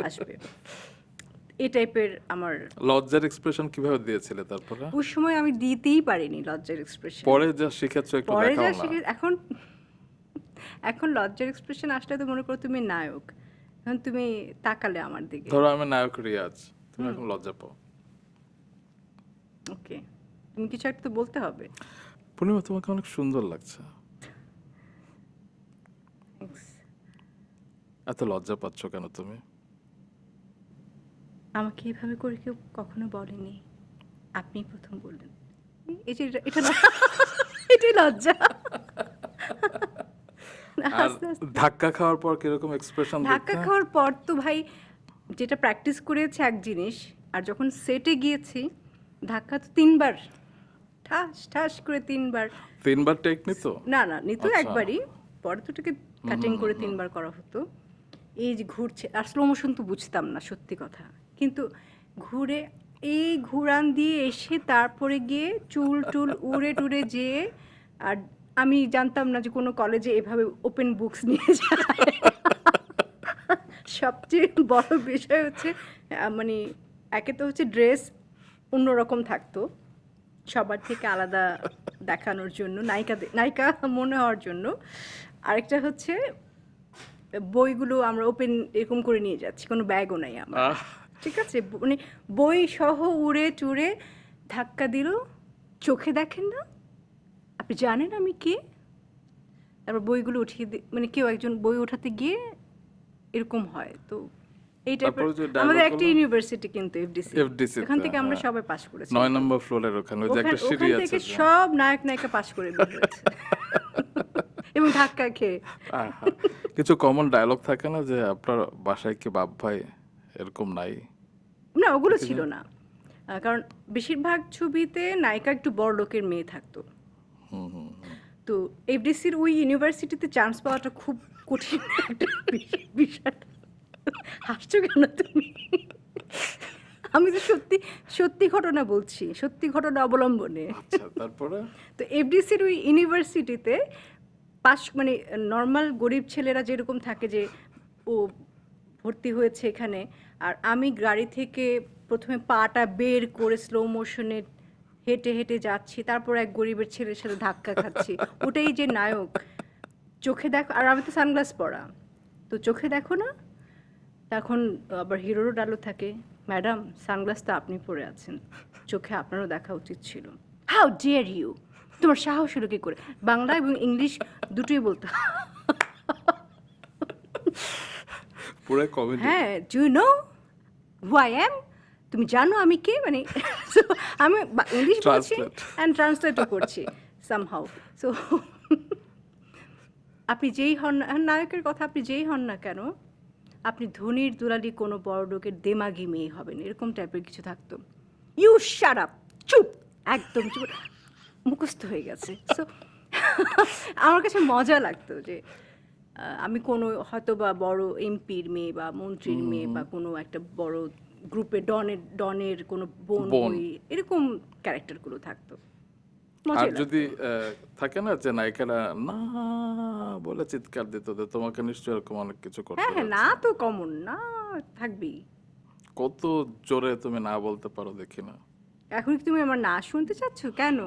আসবে? এই টাইপের আমার লজ্জার এক্সপ্রেশন কিভাবে দিয়েছিলে তারপরে? ওই সময় আমি দিতেই পারিনি লজ্জার এক্সপ্রেশন। পরে যা শিখেছো একটু পরে দেখাও যা না। শিখে এখন এখন লজ্জার এক্সপ্রেশন আসলে তো মনে করো তুমি নায়ক, এখন তুমি তাকালে আমার দিকে, ধরো আমি নায়ক রিয়াজ, তুমি এখন লজ্জা পাও। ওকে, তুমি কিছু একটা তো বলতে হবে। পূর্ণিমা তোমাকে অনেক সুন্দর লাগছে। Thanks. এত লজ্জা পাচ্ছ কেন তুমি? আমাকে এভাবে করে কেউ কখনো বলেনি, আপনি প্রথম বললেন। এই যে এটা না, এটাই লজ্জা। আর আস্তে আস্তে ধাক্কা খাওয়ার পর কিরকম এক্সপ্রেশন ধাক্কা খাওয়ার পর তো ভাই যেটা প্র্যাকটিস করেছে এক জিনিস, আর যখন সেটে গিয়েছি ধাক্কা তো 3 বার, ঠাস ঠাস করে 3 বার। 3বার টেক নিত? না না, নিত আচ্ছা। একবারই, পরে তো ওটাকে কাটিং করে 3বার করা হতো। এই যে ঘুরছে, আর স্লো মোশন তো বুঝতাম না সত্যি কথা, কিন্তু ঘুরে এই ঘুরান দিয়ে এসে তারপরে গিয়ে চুল টুল উড়ে টুড়ে যেয়ে, আর আমি জানতাম না যে কোনো কলেজে এভাবে ওপেন বুকস নিয়ে যায়। সবচেয়ে বড় বিষয় হচ্ছে মানে একে তো হচ্ছে ড্রেস অন্যরকম থাকতো সবার থেকে আলাদা দেখানোর জন্য, নায়িকা মনে হওয়ার জন্য। আরেকটা হচ্ছে বইগুলো আমরা ওপেন এরকম করে নিয়ে যাচ্ছি, কোনো ব্যাগও নাই আমার, ঠিক আছে, মানে বই সহ উড়ে টুড়ে ধাক্কা দিল, চোখে দেখেন না, আপনি জানেন আমি কে, তারপর বইগুলো উঠিয়ে মানে কেউ একজন বই ওঠাতে গিয়ে এরকম হয়। তো এই টাইপের তারপরে যে আমাদের dialogue একটা গুলো? ইউনিভার্সিটি কিন্তু এফডিসি, FDC এখান তে, থেকে আমরা হ্যাঁ। সবাই পাস করেছি। 9 নম্বর ফ্লোরের ওখানে ওই যে একটা সিঁড়ি ওখান আছে থেকে যে। সব নায়ক নায়িকা পাস করে বের হয়েছে এবং ধাক্কা খেয়ে। আহা, কিছু কমন ডায়লগ থাকে না যে আপনার বাসায় কি বাপ ভাই এরকম নাই? না, ওগুলো ছিল না, কারণ বেশিরভাগ ছবিতে নায়িকা একটু বড় লোকের মেয়ে থাকতো। তো এফডিসির ওই ইউনিভার্সিটিতে চান্স পাওয়াটা খুব কঠিন একটা বিষয়। হাসছো কেন তুমি? আমি তো সত্যি সত্যি ঘটনা বলছি, সত্যি ঘটনা অবলম্বনে। আচ্ছা, তারপরে? তো এফডিসির ওই ইউনিভার্সিটিতে পাশ মানে নর্মাল গরিব ছেলেরা যেরকম থাকে যে ও ভর্তি হয়েছে এখানে, আর আমি গাড়ি থেকে প্রথমে পাটা বের করে স্লো মোশনে হেঁটে হেঁটে যাচ্ছি, তারপর এক গরিবের ছেলের সাথে ধাক্কা খাচ্ছি, ওটাই যে নায়ক। চোখে দেখো, আর আমি তো সানগ্লাস পরা, তো চোখে দেখো না, তখন আবার হিরোরও ডালো থাকে, ম্যাডাম সানগ্লাস তো আপনি পরে আছেন, চোখে আপনারও দেখা উচিত ছিল, হাউ ডিয়ার ইউ, তোমার সাহস হলো কি করে, বাংলা এবং ইংলিশ দুটোই বলতে হয়। পুরো কমেডি। হ্যাঁ, do you know who I am, তুমি জানো আমি কে, মানে so, আমি ইংলিশ বলছি Translate. অ্যান্ড ট্রান্সলেটও করছি সামহাউ। সো আপনি যেই হন না, নায়কের কথা আপনি যেই হন না কেন, আপনি ধনির দুলালি কোনো বড় লোকের দেমাগি মেয়ে হবেন, এরকম টাইপের কিছু থাকতো। ইউ শাট আপ, চুপ, একদম চুপ, মুখস্থ হয়ে গেছে। সো আমার কাছে মজা লাগতো যে আমি কোনো হয়তো বা বড় এমপির মেয়ে বা মন্ত্রীর মেয়ে বা কোনো একটা বড় গ্রুপে ডনের কোনো বোন বোন। হই, এরকম ক্যারেক্টারগুলো থাকতো, আর মজাই লাগতো। যদি থাকে না যে নায়িকারা না বলে চিৎকার দিত, তো তোমাকে নিশ্চয়ই এরকম অনেক কিছু করতে হ্যাঁ হ্যাঁ, না হয়েছে। তো কমন, না থাকবেই। কত জোরে তুমি না বলতে পারো দেখি না। এখন কি তুমি আমার না শুনতে চাচ্ছ কেন?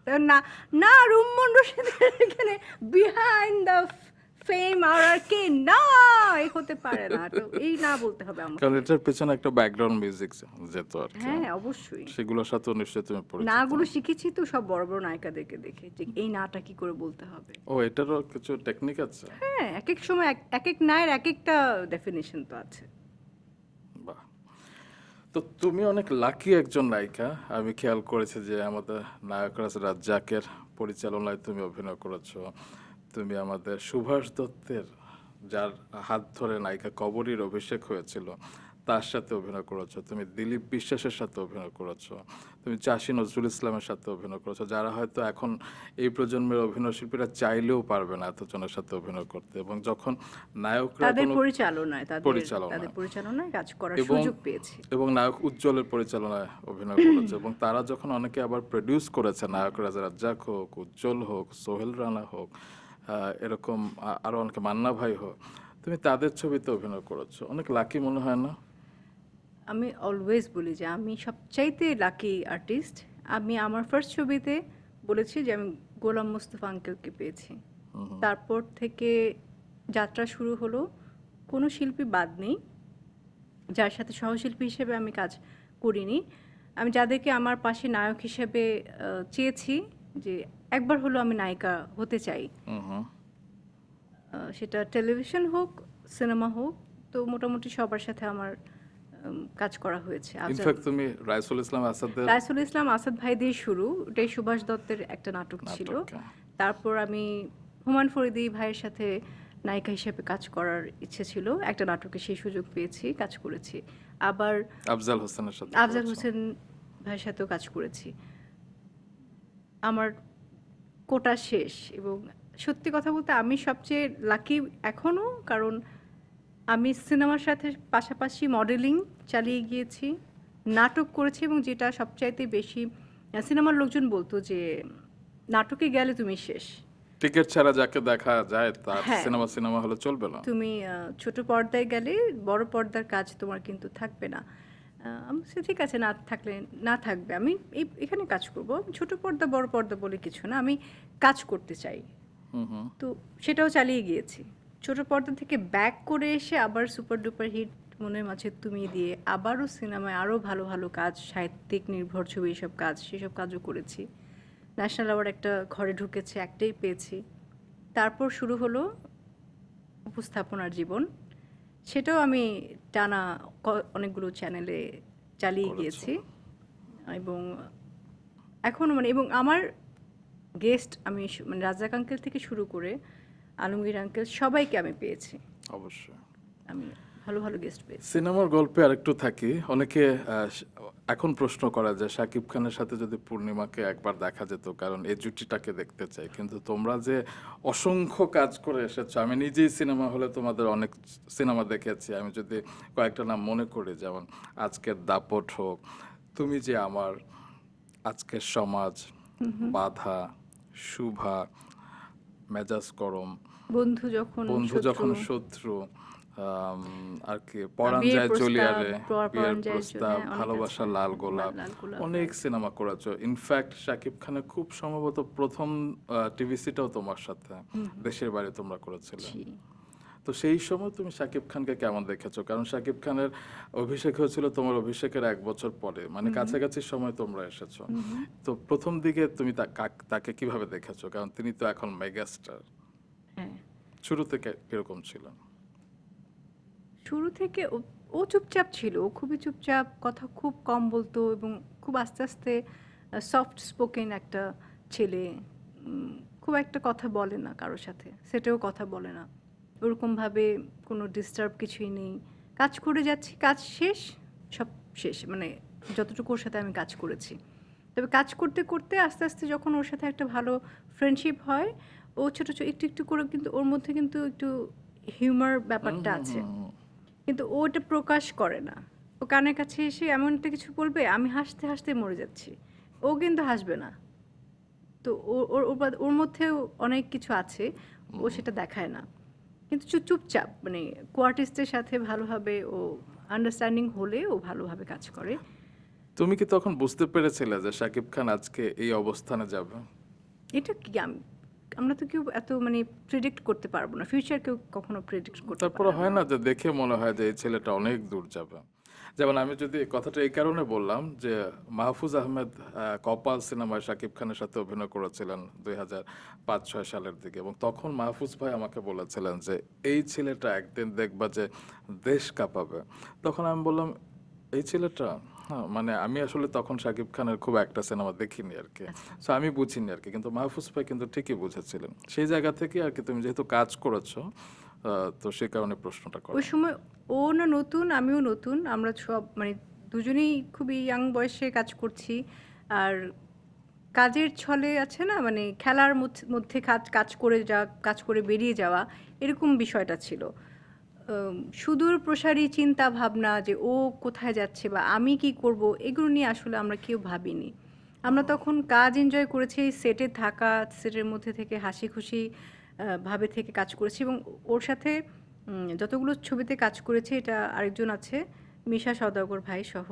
তা না, না রুম্মন রশিদের এখানে বিহাইন্ড দ্য ফেম আর কে না, এ হতে পারে না, তো এই না বলতে হবে আমাকে। কারণ এটার পেছনে একটা ব্যাকগ্রাউন্ড মিউজিক যেত আর কি, হ্যাঁ অবশ্যই, সেগুলোর সাথেও নিশ্চয়ই তুমি পরিচিত। নাগুলো শিখেছি তো সব বড় বড় নায়িকাদেরকে দেখে, যে এই নাটা কি করে বলতে হবে। ও, এটারও কিছু টেকনিক আছে? হ্যাঁ, এক এক সময় এক এক নায়ের এক একটা ডেফিনেশন তো আছে। বাহ, তো তুমি অনেক লাকি একজন নায়িকা। আমি খেয়াল করেছি যে আমাদের নায়করাজ রাজ্জাকের পরিচালনায় তুমি অভিনয় করেছো। তুমি আমাদের সুভাষ দত্তের, যার হাত ধরে নায়িকা কবরীর অভিষেক হয়েছিল, তার সাথে অভিনয় করেছো। তুমি দিলীপ বিশ্বাসের সাথে অভিনয় করেছো। তুমি চাষী নজরুল ইসলামের সাথে অভিনয় করেছো, যারা হয়তো এখন এই প্রজন্মের অভিনয় শিল্পীরা চাইলেও পারবে না এতজনের সাথে অভিনয় করতে। এবং যখন নায়করা তাদের কোনো পরিচালনায় পরিচালনা। তাদের পরিচালনায় কাজ করার এবং- সুযোগ পেয়েছি। এবং নায়ক উজ্জ্বলের পরিচালনায় অভিনয় করেছে। এবং তারা যখন অনেকে আবার প্রডিউস করেছে, নায়ক রাজা রাজ্জাক হোক, উজ্জ্বল হোক, সোহেল রানা হোক, এরকম আরো অনেকে, মান্না ভাই হোক, তুমি তাদের ছবিতে অভিনয় করেছো। অনেক লাকি মনে হয় না? আমি অলওয়েজ বলি যে আমি সবচাইতে লাকি আর্টিস্ট। আমি আমার ফার্স্ট ছবিতে বলেছি যে আমি গোলাম মোস্তফা আঙ্কেলকে পেয়েছি। তারপর থেকে যাত্রা শুরু হলো, কোনো শিল্পী বাদ নেই যার সাথে সহশিল্পী হিসেবে আমি কাজ করিনি। আমি যাদেরকে আমার পাশে নায়ক হিসেবে চেয়েছি যে একবার হলো আমি নায়িকা হতে চাই, সেটা টেলিভিশন হোক, সিনেমা হোক, তো মোটামুটি সবার সাথে আমার কাজ করা হয়েছে। ইনফ্যাক্ট তুমি রাইসুল ইসলাম আসাদের রাইসুল ইসলাম আসাদ ভাই দিয়ে শুরু, ওটাই সুভাষ দত্তের একটা নাটক ছিল। নাটক, তারপর আমি হুমায়ুন ফরিদি ভাইয়ের সাথে নায়িকা হিসেবে কাজ করার ইচ্ছে ছিল, একটা নাটকে সেই সুযোগ পেয়েছি, কাজ করেছি। আবার আফজাল হোসেনের সাথে আফজাল করেছো। হোসেন ভাইয়ের সাথেও কাজ করেছি। আমার কোটা শেষ, এবং সত্যি কথা বলতে আমি সবচেয়ে লাকি এখনও, কারণ আমি সিনেমার সাথে পাশাপাশি মডেলিং চালিয়ে গিয়েছি, নাটক করেছি, এবং যেটা সবচাইতে বেশি সিনেমার লোকজন বলতো যে নাটকে গেলে তুমি শেষ, টিকিট ছাড়া যাকে দেখা যায় তার হ্যাঁ। সিনেমা হলে চলবে না। তুমি ছোট পর্দায় গেলে বড় পর্দার কাজ তোমার কিন্তু থাকবে না। আমি বলছি, ঠিক আছে, না থাকলে না থাকবে, আমি এখানে কাজ করব। ছোট পর্দা বড় পর্দা বলে কিছু না, আমি কাজ করতে চাই। তো সেটাও চালিয়ে গিয়েছি। ছোট পর্দা থেকে ব্যাক করে এসে আবার সুপার ডুপার হিট মনের মাঝে তুমি দিয়ে আবারও সিনেমায় আরও ভালো ভালো কাজ, সাহিত্যিক নির্ভর ছবি, এসব কাজ, সেসব কাজও করেছি। ন্যাশনাল অ্যাওয়ার্ড একটা ঘরে ঢুকেছে, একটাই পেয়েছি। তারপর শুরু হলো উপস্থাপনার জীবন, সেটাও আমি টানা অনেকগুলো চ্যানেলে চালিয়ে গিয়েছি, এবং এখনও মানে, এবং আমার গেস্ট আমি মানে রাজ্জাক আঙ্কেল থেকে শুরু করে আলমগীর আঙ্কেল সবাইকে আমি পেয়েছি, অবশ্যই আমি ভালো ভালো গেস্ট পেয়েছি। সিনেমার গল্পে আরেকটু থাকি। অনেকে এখন প্রশ্ন করা যায় শাকিব খানের সাথে যদি পূর্ণিমাকে একবার দেখা যেত, কারণ এই জুটিটাকে দেখতে চাই। কিন্তু তোমরা যে অসংখ্য কাজ করে এসেছো, আমি নিজেই সিনেমা হলে তোমাদের অনেক সিনেমা দেখেছি। আমি যদি কয়েকটা নাম মনে করি, যেমন আজকের দাপট হোক, তুমি যে আমার, আজকের সমাজ, বাধা, শুভা, মেজাজ গরম, বন্ধু যখন যখন শত্রু, আর কি পরাণ বিয়ের যায় প্রস্তাব, চলিয়ারে, পরাণ বিয়ের যায় প্রস্তাব, হ্যাঁ, অনেক ভালোবাসা, আছে। লাল গোলাপ, লাল গোলাপ, অনেক সিনেমা করেছো। ইনফ্যাক্ট শাকিব খানের খুব সম্ভবত প্রথম টিভিসিটাও তোমার সাথে, দেশের বাইরে তোমরা করেছিলে। জি। তো সেই সময় তুমি শাকিব খানকে কেমন দেখেছো? কারণ শাকিব খানের অভিষেক হয়েছিল তোমার অভিষেকের 1 বছর পরে, মানে কাছাকাছি সময় তোমরা এসেছো। তো প্রথম দিকে তুমি তাকে কিভাবে দেখেছো? কারণ তিনি তো এখন মেগাস্টার। হ্যাঁ, শুরু থেকে কিরকম ছিল? শুরু থেকে ও চুপচাপ ছিল, ও খুবই চুপচাপ, কথা খুব কম বলতো, এবং খুব আস্তে আস্তে সফট স্পোকেন একটা ছেলে। খুব একটা কথা বলে না কারোর সাথে, সেটাও কথা বলে না ওরকমভাবে, কোনো ডিস্টার্ব কিছুই নেই। কাজ করে যাচ্ছি, কাজ শেষ, সব শেষ, মানে যতটুকু ওর সাথে আমি কাজ করেছি। তবে কাজ করতে করতে আস্তে আস্তে যখন ওর সাথে একটা ভালো ফ্রেন্ডশিপ হয়, ও ছোটো ছোটো একটু একটু করে, কিন্তু ওর মধ্যে কিন্তু একটু হিউমার ব্যাপারটা আছে, কিন্তু ও এটা প্রকাশ করে না। ও কানের কাছে এসে এমন একটা কিছু বলবে, আমি হাসতে হাসতে মরে যাচ্ছি, ও কিন্তু হাসবে না। তো ওর মধ্যেও অনেক কিছু আছে, ও সেটা দেখায় না, কিন্তু চুপচাপ, মানে কোয়ার্টিস্টের সাথে ভালোভাবে ও আন্ডারস্ট্যান্ডিং হলে ও ভালোভাবে কাজ করে। তুমি কি তখন বুঝতে পেরেছিলে যে শাকিব খান আজকে এই অবস্থানে যাবে? এটা কি আমরা তো কেউ এত মানে প্রেডিক্ট করতে পারবো না, ফিউচার কেউ কখনো প্রেডিক্ট করতে তারপরে পারে হয় না যে দেখে মনে হয় যে এই ছেলেটা অনেক দূর যাবে? যেমন আমি যদি কথাটা এই কারণে বললাম যে মাহফুজ আহমেদ কপাল সিনেমায় শাকিব খানের সাথে অভিনয় করেছিলেন 2005-06 সালের দিকে, এবং তখন মাহফুজ ভাই আমাকে বলেছিলেন যে এই ছেলেটা একদিন দেখবা যে দেশ কাঁপাবে। তখন আমি বললাম এই ছেলেটা, হ্যাঁ, মানে আমি আসলে তখন শাকিব খানের খুব একটা সিনেমা দেখিনি আর কি, সো আমি বুঝিনি আর কি। কিন্তু মাহফুজ ভাই কিন্তু ঠিকই বুঝেছিলেন। সেই জায়গা থেকে আর কি, তুমি যেহেতু কাজ করেছো, তো সেই কারণে প্রশ্নটা করা। ওই সময় ও না নতুন, আমিও নতুন, আমরা সব মানে দুজনেই খুবই ইয়াং বয়সে কাজ করছি। আর কাজের ছলে আছে না, মানে খেলার মধ্যে কাজ করে কাজ করে বেরিয়ে যাওয়া, এরকম বিষয়টা ছিল। সুদূর প্রসারী চিন্তা ভাবনা যে ও কোথায় যাচ্ছে বা আমি কি করব, এগুলো নিয়ে আসলে আমরা কেউ ভাবিনি। আমরা তখন কাজ এনজয় করেছি, সেটে থাকা, সেটের মধ্যে থেকে হাসি খুশি ভাবে থেকে কাজ করেছি। এবং ওর সাথে যতগুলো ছবিতে কাজ করেছি, এটা আরেকজন আছে মিশা সওদাগর ভাই সহ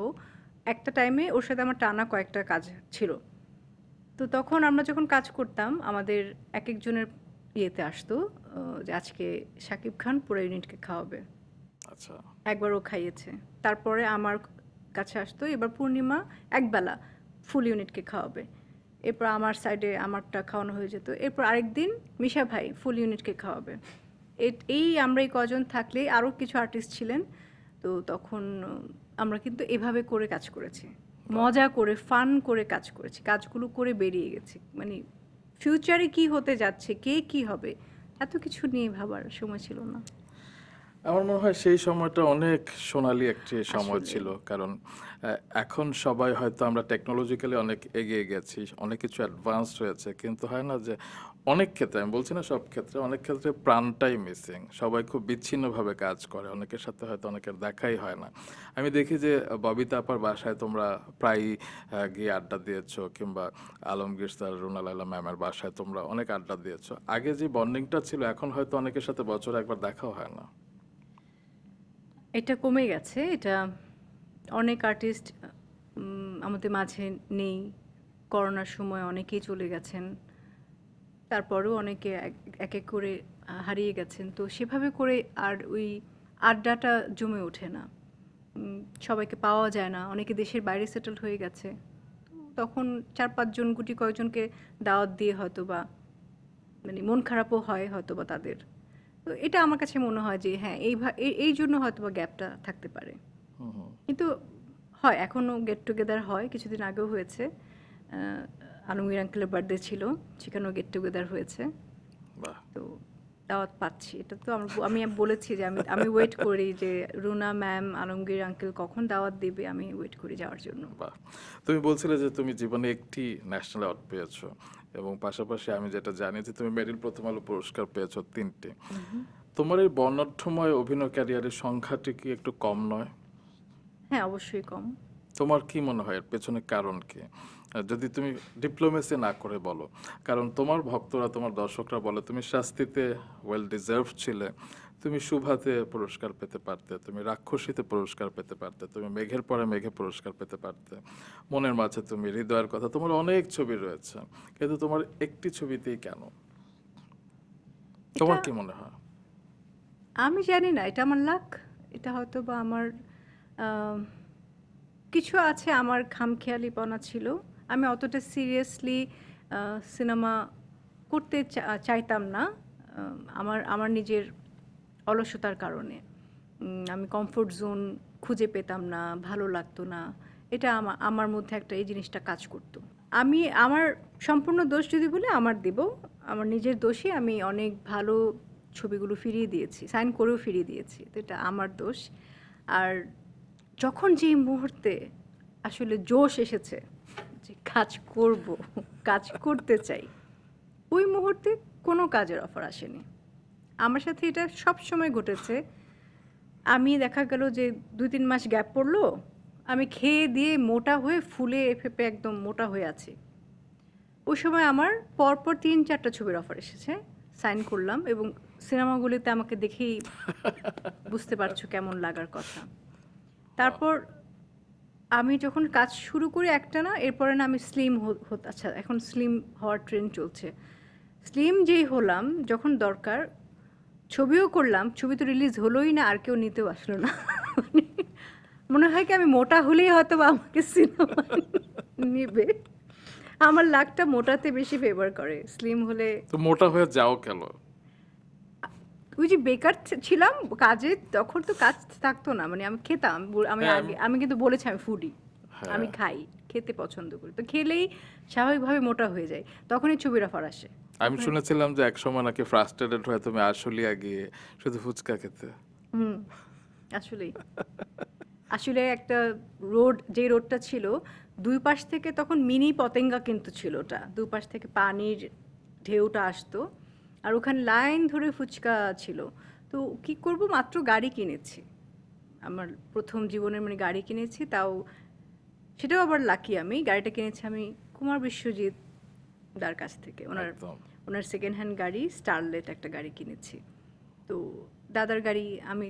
একটা টাইমে ওর সাথে আমার টানা কয়েকটা কাজ ছিল। তো তখন আমরা যখন কাজ করতাম আমাদের এক একজনের ইয়েতে আসতো যে আজকে শাকিব খান পুরো ইউনিটকে খাওয়াবে। আচ্ছা। একবার ও খাইয়েছে। তারপরে আমার কাছে আসতো, এবার পূর্ণিমা একবেলা ফুল ইউনিটকে খাওয়াবে। এরপর আমার সাইডে আমারটা খাওয়ানো হয়ে যেত। এরপর আরেকদিন মিশা ভাই ফুল ইউনিটকে খাওয়াবে। এই আমরা এই কজন থাকলে আরও কিছু আর্টিস্ট ছিলেন। তো তখন আমরা কিন্তু এভাবে করে কাজ করেছি, মজা করে ফান করে কাজ করেছি, কাজগুলো করে বেরিয়ে গেছি। মানে ফিউচারে কি হতে যাচ্ছে, কে কি হবে, এত কিছু নিয়ে ভাবার সময় ছিল না। আমার মনে হয় সেই সময়টা অনেক সোনালি একটি সময় আসলে। ছিল, কারণ এখন সবাই হয়তো আমরা টেকনোলজিক্যালি অনেক এগিয়ে গেছি, অনেক কিছু অ্যাডভান্সড হয়েছে, কিন্তু হয় না যে অনেক ক্ষেত্রে, আমি বলছি না সব ক্ষেত্রে, অনেক ক্ষেত্রে প্রাণটাই মিসিং। সবাই খুব বিচ্ছিন্নভাবে কাজ করে, অনেকের সাথে হয়তো অনেকের দেখাই হয় না। আমি দেখি যে ববিতা আপার বাসায় তোমরা প্রায়ই গিয়ে আড্ডা দিয়েছো, কিংবা আলমগীর স্যার, রুনা লায়লা ম্যামের বাসায় তোমরা অনেক আড্ডা দিয়েছো। আগে যে বন্ডিংটা ছিল এখন হয়তো অনেকের সাথে বছরে একবার দেখাও হয় না। এটা কমে গেছে। এটা অনেক আর্টিস্ট আমাদের মাঝে নেই। করোনার সময় অনেকেই চলে গেছেন। তারপরেও অনেকে এক এক করে হারিয়ে গেছেন। তো সেভাবে করে আর ওই আড্ডাটা জমে ওঠে না। সবাইকে পাওয়া যায় না। অনেকে দেশের বাইরে সেটেলড হয়ে গেছে। তো তখন 4-5 জন গুটি কয়েকজনকে দাওয়াত দিয়ে হয়তো বা মানে মন খারাপও হয় হয়তো বা তাদের। তো এটা আমার কাছে মনে হয় যে হ্যাঁ, এই জন্য হয়তো বা গ্যাপটা থাকতে পারে। হুম হুম। কিন্তু হয়, এখনও গেট টুগেদার হয়, কিছুদিন আগেও হয়েছে। আলমগীর আঙ্কেলের বার্থডে ছিল, সেখানেও গেট টুগেদার হয়েছে। বাহ। তো দাওয়াত পাচ্ছি, এটা তো আমি বলেছি যে আমি আমি ওয়েট করি যে রুনা ম্যাম, আলমগীর আঙ্কেল কখন দাওয়াত দিবে, আমি ওয়েট করি যাওয়ার জন্য। বাহ। তুমি বলছিলে যে তুমি জীবনে একটি ন্যাশনাল অ্যাওয়ার্ড পেয়েছো, এবং পাশাপাশি আমি যেটা জানি যে তুমি মেরিল প্রথম আলো পুরস্কার পেয়েছো 3টি। তোমার এই বর্ণাঢ্যময় অভিনয় ক্যারিয়ারের সংখ্যাটি কি একটু কম নয়? হ্যাঁ, অবশ্যই কম। তোমার কি মনে হয় এর পেছনে কারণ কি? যদি তুমি ডিপ্লোমেসি না করে বলো, কারণ তোমার ভক্তরা, তোমার দর্শকরা বলে তুমি শাস্তিতে ওয়েল ডিজার্ভ ছিলে, তুমি শুভাতে পুরস্কার পেতে পারতে, তুমি রাক্ষসীতে পুরস্কার পেতে পারতে, তুমি মেঘের পরে মেঘে পুরস্কার পেতে পারতে, মনের মাঝে তুমি, হৃদয়ের কথা, তোমার অনেক ছবি রয়েছে, কিন্তু তোমার একটি ছবিতেই কেন? এটা তোমার কি মনে হয়? আমি জানি না, এটা আমার লাক। এটা হয়তো বা আমার আহ, কিছু আছে, আমার খামখেয়ালিপনা ছিল। আমি অতটা সিরিয়াসলি সিনেমা করতে চাইতাম না। আমার আমার নিজের অলসতার কারণে আমি কমফোর্ট জোন খুঁজে পেতাম না, ভালো লাগতো না। এটা আমার মধ্যে একটা এই জিনিসটা কাজ করতো। আমি আমার সম্পূর্ণ দোষ যদি বলে আমার দেব, আমার নিজের দোষে আমি অনেক ভালো ছবিগুলো ফিরিয়ে দিয়েছি, সাইন করেও ফিরিয়ে দিয়েছি। তো এটা আমার দোষ। আর যখন যেই মুহূর্তে আসলে জোশ এসেছে যে কাজ করব, কাজ করতে চাই, ওই মুহূর্তে কোনো কাজের অফার আসেনি। আমার সাথে এটা সব সময় ঘটেছে। আমি দেখা গেল যে 2-3 মাস গ্যাপ পড়লো, আমি খেয়ে দিয়ে মোটা হয়ে ফুলে ফেঁপে একদম মোটা হয়ে আছি। ওই সময় আমার পরপর 3-4টা ছবির অফার এসেছে, সাইন করলাম, এবং সিনেমাগুলিতে আমাকে দেখেই বুঝতে পারছো কেমন লাগার কথা। তারপর আমি যখন কাজ শুরু করি একটা না, এরপরে না আমি স্লিম আচ্ছা এখন স্লিম হওয়ার ট্রেন্ড চলছে। স্লিম যেই হলাম, যখন দরকার ছবিও করলাম, ছবি তো রিলিজ হলোই না, আর কেউ নিতেও আসলো না। মানে মনে হয় কি আমি মোটা হলেই হয়তো বা আমাকে সিনেমা নেবে। আমার লাকটা মোটাতে বেশি ফেভার করে, স্লিম হলে। তো মোটা হয়ে যাও কেন? ওই যে বেকার ছিলাম কাজে, তখন তো কাজ থাকতো না, মানে আমি খেতাম। আমি হ্যাঁ, আগে আমি কিন্তু বলেছি আমি ফুডি, হ্যাঁ। আমি খাই, খেতে পছন্দ করি। তো খেলেই স্বাভাবিকভাবে মোটা হয়ে যায়, তখনই ছবির অফার আসে। আমি শুনেছিলাম যে একসময় নাকি ফ্রাস্ট্রেটেড হয়ে তুমি আশুলিয়া গিয়ে শুধু ফুচকা খেতে। হুম, আসলেই। আসলে একটা রোড, যে রোডটা ছিল, দুই পাশ থেকে তখন মিনি পতেঙ্গা কিন্তু ছিল ওটা, দুই পাশ থেকে পানির ঢেউটা আসতো, আর ওখানে লাইন ধরে ফুচকা ছিল। তো কি করব, মাত্র গাড়ি কিনেছি, আমার প্রথম জীবনের মানে গাড়ি কিনেছি, তাও সেটাও আবার লাকি। আমি গাড়িটা কিনেছি আমি কুমার বিশ্বজিৎ দার কাছ থেকে, একদম। ওনার সেকেন্ড হ্যান্ড গাড়ি স্টারলেট একটা গাড়ি কিনেছি। তো দাদার গাড়ি আমি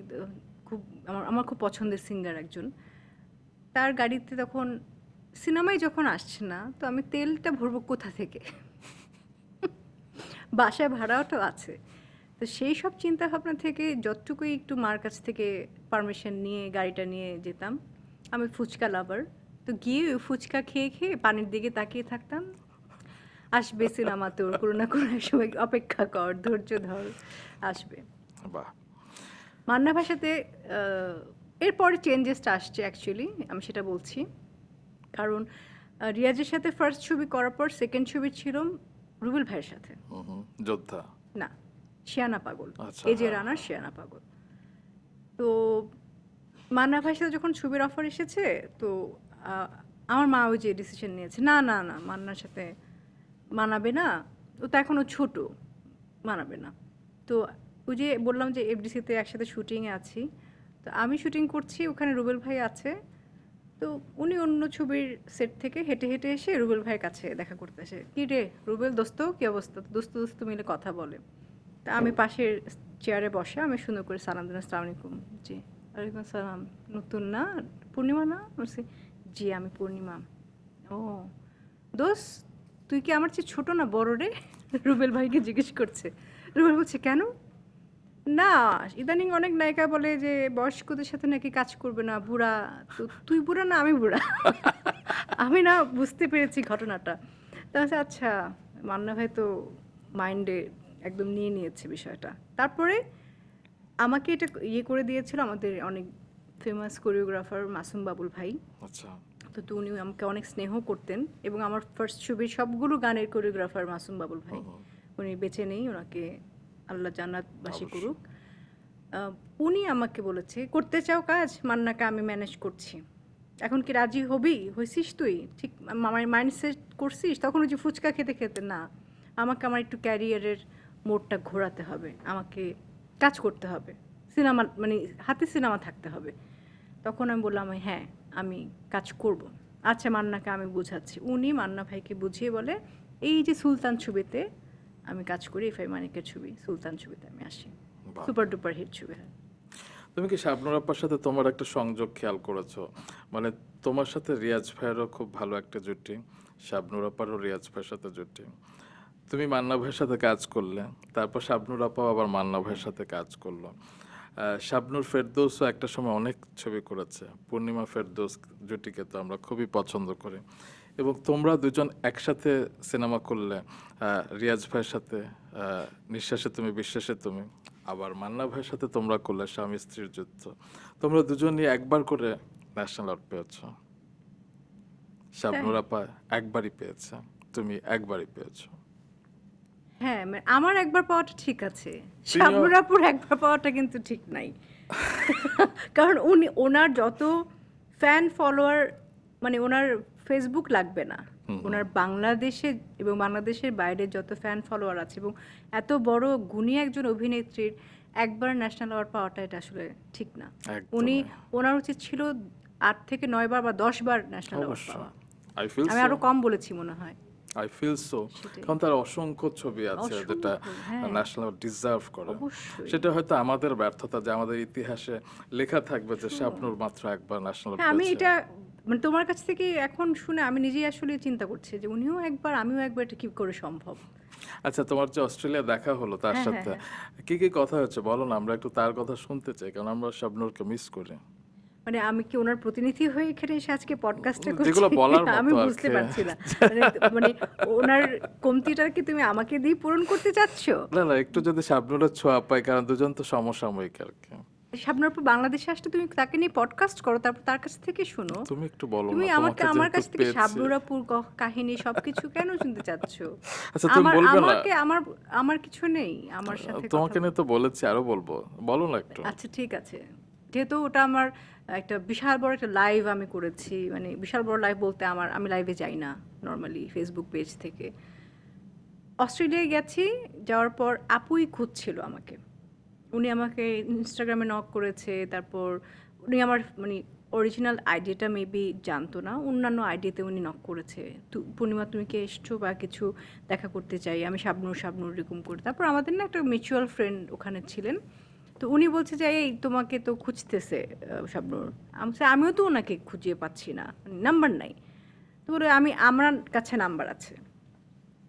খুব আমার আমার খুব পছন্দের সিঙ্গার একজন। তার গাড়িতে তখন সিনেমায় যখন আসছে না, তো আমি তেলটা ভরবো কোথা থেকে? বাসায় ভাড়াওটা আছে। তো সেই সব চিন্তাভাবনা থেকে যতটুকুই একটু মার কাছ থেকে পারমিশন নিয়ে গাড়িটা নিয়ে যেতাম। আমি ফুচকা লাভার। তো গিয়ে ওই ফুচকা খেয়ে, খেয়ে পানির দিকে তাকিয়ে থাকতাম। আসবে সিনেমা তোর, কোনো না কোনো এক সময় অপেক্ষা কর, ধৈর্য ধর, আসবে। বাহ! মান্না ভাষাতে এরপরে চেঞ্জেসটা আসছে অ্যাকচুয়ালি, আমি সেটা বলছি। কারণ রিয়াজের সাথে ফার্স্ট ছবি করার পর সেকেন্ড ছবি ছিল রুবেল ভাইয়ের সাথে। যোদ্ধা। না, শিয়ানা পাগল। আচ্ছা, এই যে হ্যাঁ, রানার শিয়ানা পাগল। তো মান্না ভাইয়ের সাথে যখন ছবির অফার এসেছে, তো আহ, আমার মা ওই যে ডিসিশন নিয়েছে, না না না, মান্নার সাথে মানাবে না, ও তো এখনও ছোট, মানাবে না। তো ওই যে বললাম যে এফডিসিতে একসাথে শুটিংয়ে আছি, তো আমি শুটিং করছি, ওখানে রুবেল ভাই আছে। তো উনি অন্য ছবির সেট থেকে হেঁটে হেঁটে এসে রুবেল ভাইয়ের কাছে দেখা করতে আসে, কি রে রুবেল দোস্ত, কি অবস্থা? তো দোস্ত দোস্ত মিলে কথা বলে। তা আমি পাশের চেয়ারে বসে আমি সুন্দর করে সালাম দিলাম, আসসালামু আলাইকুম। জি ওয়ালাইকুম সালাম। নতুন না, পূর্ণিমা না? বলছি জি আমি পূর্ণিমা। ও দোস্ত, তুই কি আমার চেয়ে ছোট না বড় রে? রুবেল ভাইকে জিজ্ঞেস করছে। রুবেল বলছে কেন? না, ইদানিং অনেক নায়িকা বলে যে বয়স্কদের সাথে নাকি কাজ করবে না, বুড়া। তো তুই বুড়া না আমি বুড়া? আমি না বুঝতে পেরেছি ঘটনাটা। তা বলছে, আচ্ছা মান্না ভাই তো মাইন্ডে একদম নিয়ে নিয়েছে বিষয়টা। তারপরে আমাকে এটা ইয়ে করে দিয়েছিল আমাদের অনেক ফেমাস কোরিওগ্রাফার মাসুম বাবুল ভাই। আচ্ছা। তো উনি আমাকে অনেক স্নেহ করতেন এবং আমার ফার্স্ট ছবির সবগুলো গানের কোরিওগ্রাফার মাসুম বাবুল ভাই। উনি বেঁচে নেই, ওনাকে আল্লাহ জান্নাতবাসী করুক। উনি আমাকে বলেছে, করতে চাও কাজ, মান্নাকে আমি ম্যানেজ করছি, এখন কি রাজি হবি? হয়েছিস তুই ঠিক আমার মাইন্ডসেট করছিস? তখন ওই যে ফুচকা খেতে খেতে, না আমাকে আমার একটু ক্যারিয়ারের মোড়টা ঘোরাতে হবে, আমাকে কাজ করতে হবে, সিনেমা মানে হাতে সিনেমা থাকতে হবে। তখন আমি বললাম হ্যাঁ আমি কাজ করব। আচ্ছা মান্নাকে আমি বুঝাচ্ছি। উনি মান্না ভাইকে বুঝিয়ে বলে এই যে সুলতান ছবিতে আমি কাজ করি, এফআই মানিকের ছবি সুলতান ছবিতে আমি আসি, বাহ! সুপার ডুপার হিট ছবি। হ্যাঁ তুমি কি শাবনূর আপার সাথে তোমার একটা সংযোগ খেয়াল করেছো? মানে তোমার সাথে রিয়াজ ভাইয়েরও খুব ভালো একটা জুটি, শাবনূর আপারও রিয়াজ ভাইয়ের সাথে জুটি। তুমি মান্না ভাইয়ের সাথে কাজ করলে, তারপর শাবনূর আপাও আবার মান্না ভাইয়ের সাথে কাজ করলো। শাবনূর ফেরদৌসও একটা সময় অনেক ছবি করেছে। পূর্ণিমা ফেরদৌস জুটিকে তো আমরা খুবই পছন্দ করি। এবং তোমরা দুজন একসাথে সিনেমা করলে, রিয়াজ ভাইয়ের সাথে নিঃশ্বাসে তুমি বিশ্বাসে তুমি, আবার মান্না ভাইয়ের সাথে তোমরা করলে স্বামী স্ত্রীর যুদ্ধ। তোমরা দুজনই একবার করে ন্যাশনাল অ্যাওয়ার্ড পেয়েছো। শাবনূর আপা একবারই পেয়েছে, তুমি একবারই পেয়েছো। হ্যাঁ, মানে আমার একবার পাওয়াটা ঠিক আছে, শাবনূর আপুর একবার পাওয়াটা কিন্তু ঠিক নাই। কারণ উনি ওনার যত ফ্যান ফলোয়ার, মানে ওনার ফেসবুক লাগবে না, ওনার বাংলাদেশে এবং বাংলাদেশের বাইরে যত ফ্যান ফলোয়ার আছে এবং এত বড় গুণী একজন অভিনেত্রীর একবার ন্যাশনাল অ্যাওয়ার্ড পাওয়াটা এটা আসলে ঠিক না। উনি ওনার উচিত ছিল 8 থেকে 9 বার বা 10 বার ন্যাশনাল অ্যাওয়ার্ড পাওয়া। আমি আরো কম বলেছি মনে হয়। আই ফিল সো, কারণ তার অসংখ্য ছবি আছে যেটা ন্যাশনাল ডিজার্ভ করে। সেটা হয়তো আমাদের ব্যর্থতা যে আমাদের ইতিহাসে লেখা থাকবে যে শাবনূর মাত্র একবার ন্যাশনাল। আমি এটা মানে তোমার কাছ থেকে এখন শুনে আমি নিজেই আসলে চিন্তা করছি যে উনিও একবার আমিও একবার, এটা কি করে সম্ভব? আচ্ছা, তোমার যে অস্ট্রেলিয়া দেখা হলো তার সাথে কি কি কথা হচ্ছে বলো না, আমরা একটু তার কথা শুনতে চাই, কারণ আমরা শাবনূরকে মিস করি। মানে আমি কি ওনার প্রতিনিধি হয়ে এখানে এসে আজকে পডকাস্টটা করছি? যেগুলো বলার আমি মতো বুঝতে পারছি না। মানে ওনার কমতিটা কি তুমি আমাকে দিয়ে পূরণ করতে চাচ্ছো? না না, একটু যদি শাবনূরের ছোঁয়া পাই, কারণ দুজন তো সমসাময়িক আর কি। শাবনূর আপু বাংলাদেশে আসলে তুমি তাকে নিয়ে পডকাস্ট করো, তারপর তার কাছ থেকে শুনো। তুমি একটু বলো তুমি না, আমাকে তোমাকে আমার কাছ যেহেতু থেকে পেয়েছি। শাবনূর আপুর কাহিনী সবকিছু কেন শুনতে চাচ্ছো? আচ্ছা তুমি বলবে না, আমাকে আমার কিছু নেই আমার সাথে তোমাকে নিয়ে তো বলেছি, আরো বলবো, বলো না একটু। আচ্ছা ঠিক আছে, যেহেতু ওটা আমার একটা বিশাল বড় একটা লাইভ আমি করেছি, মানে বিশাল বড় লাইভ বলতে আমি লাইভে যাই না নর্মালি, ফেসবুক পেজ থেকে। অস্ট্রেলিয়ায় গেছি, যাওয়ার পর আপুই খুঁজছিল আমাকে। উনি আমাকে ইনস্টাগ্রামে নক করেছে, তারপর উনি আমার মানে অরিজিনাল আইডিয়াটা মেবি জানতো না, অন্যান্য আইডিয়াতে উনি নক করেছে, পূর্ণিমা তুমি কি এসছো বা কিছু দেখা করতে চাই, আমি শাবনূর এরকম করে। তারপর আমাদের না একটা মিউচুয়াল ফ্রেন্ড ওখানে ছিলেন, তো উনি বলছে যে এই তোমাকে তো খুঁজতেছে শাবনূর। আমিও তো ওনাকে খুঁজে পাচ্ছি না, নাম্বার নাই। তো বলে আমার কাছে নাম্বার আছে,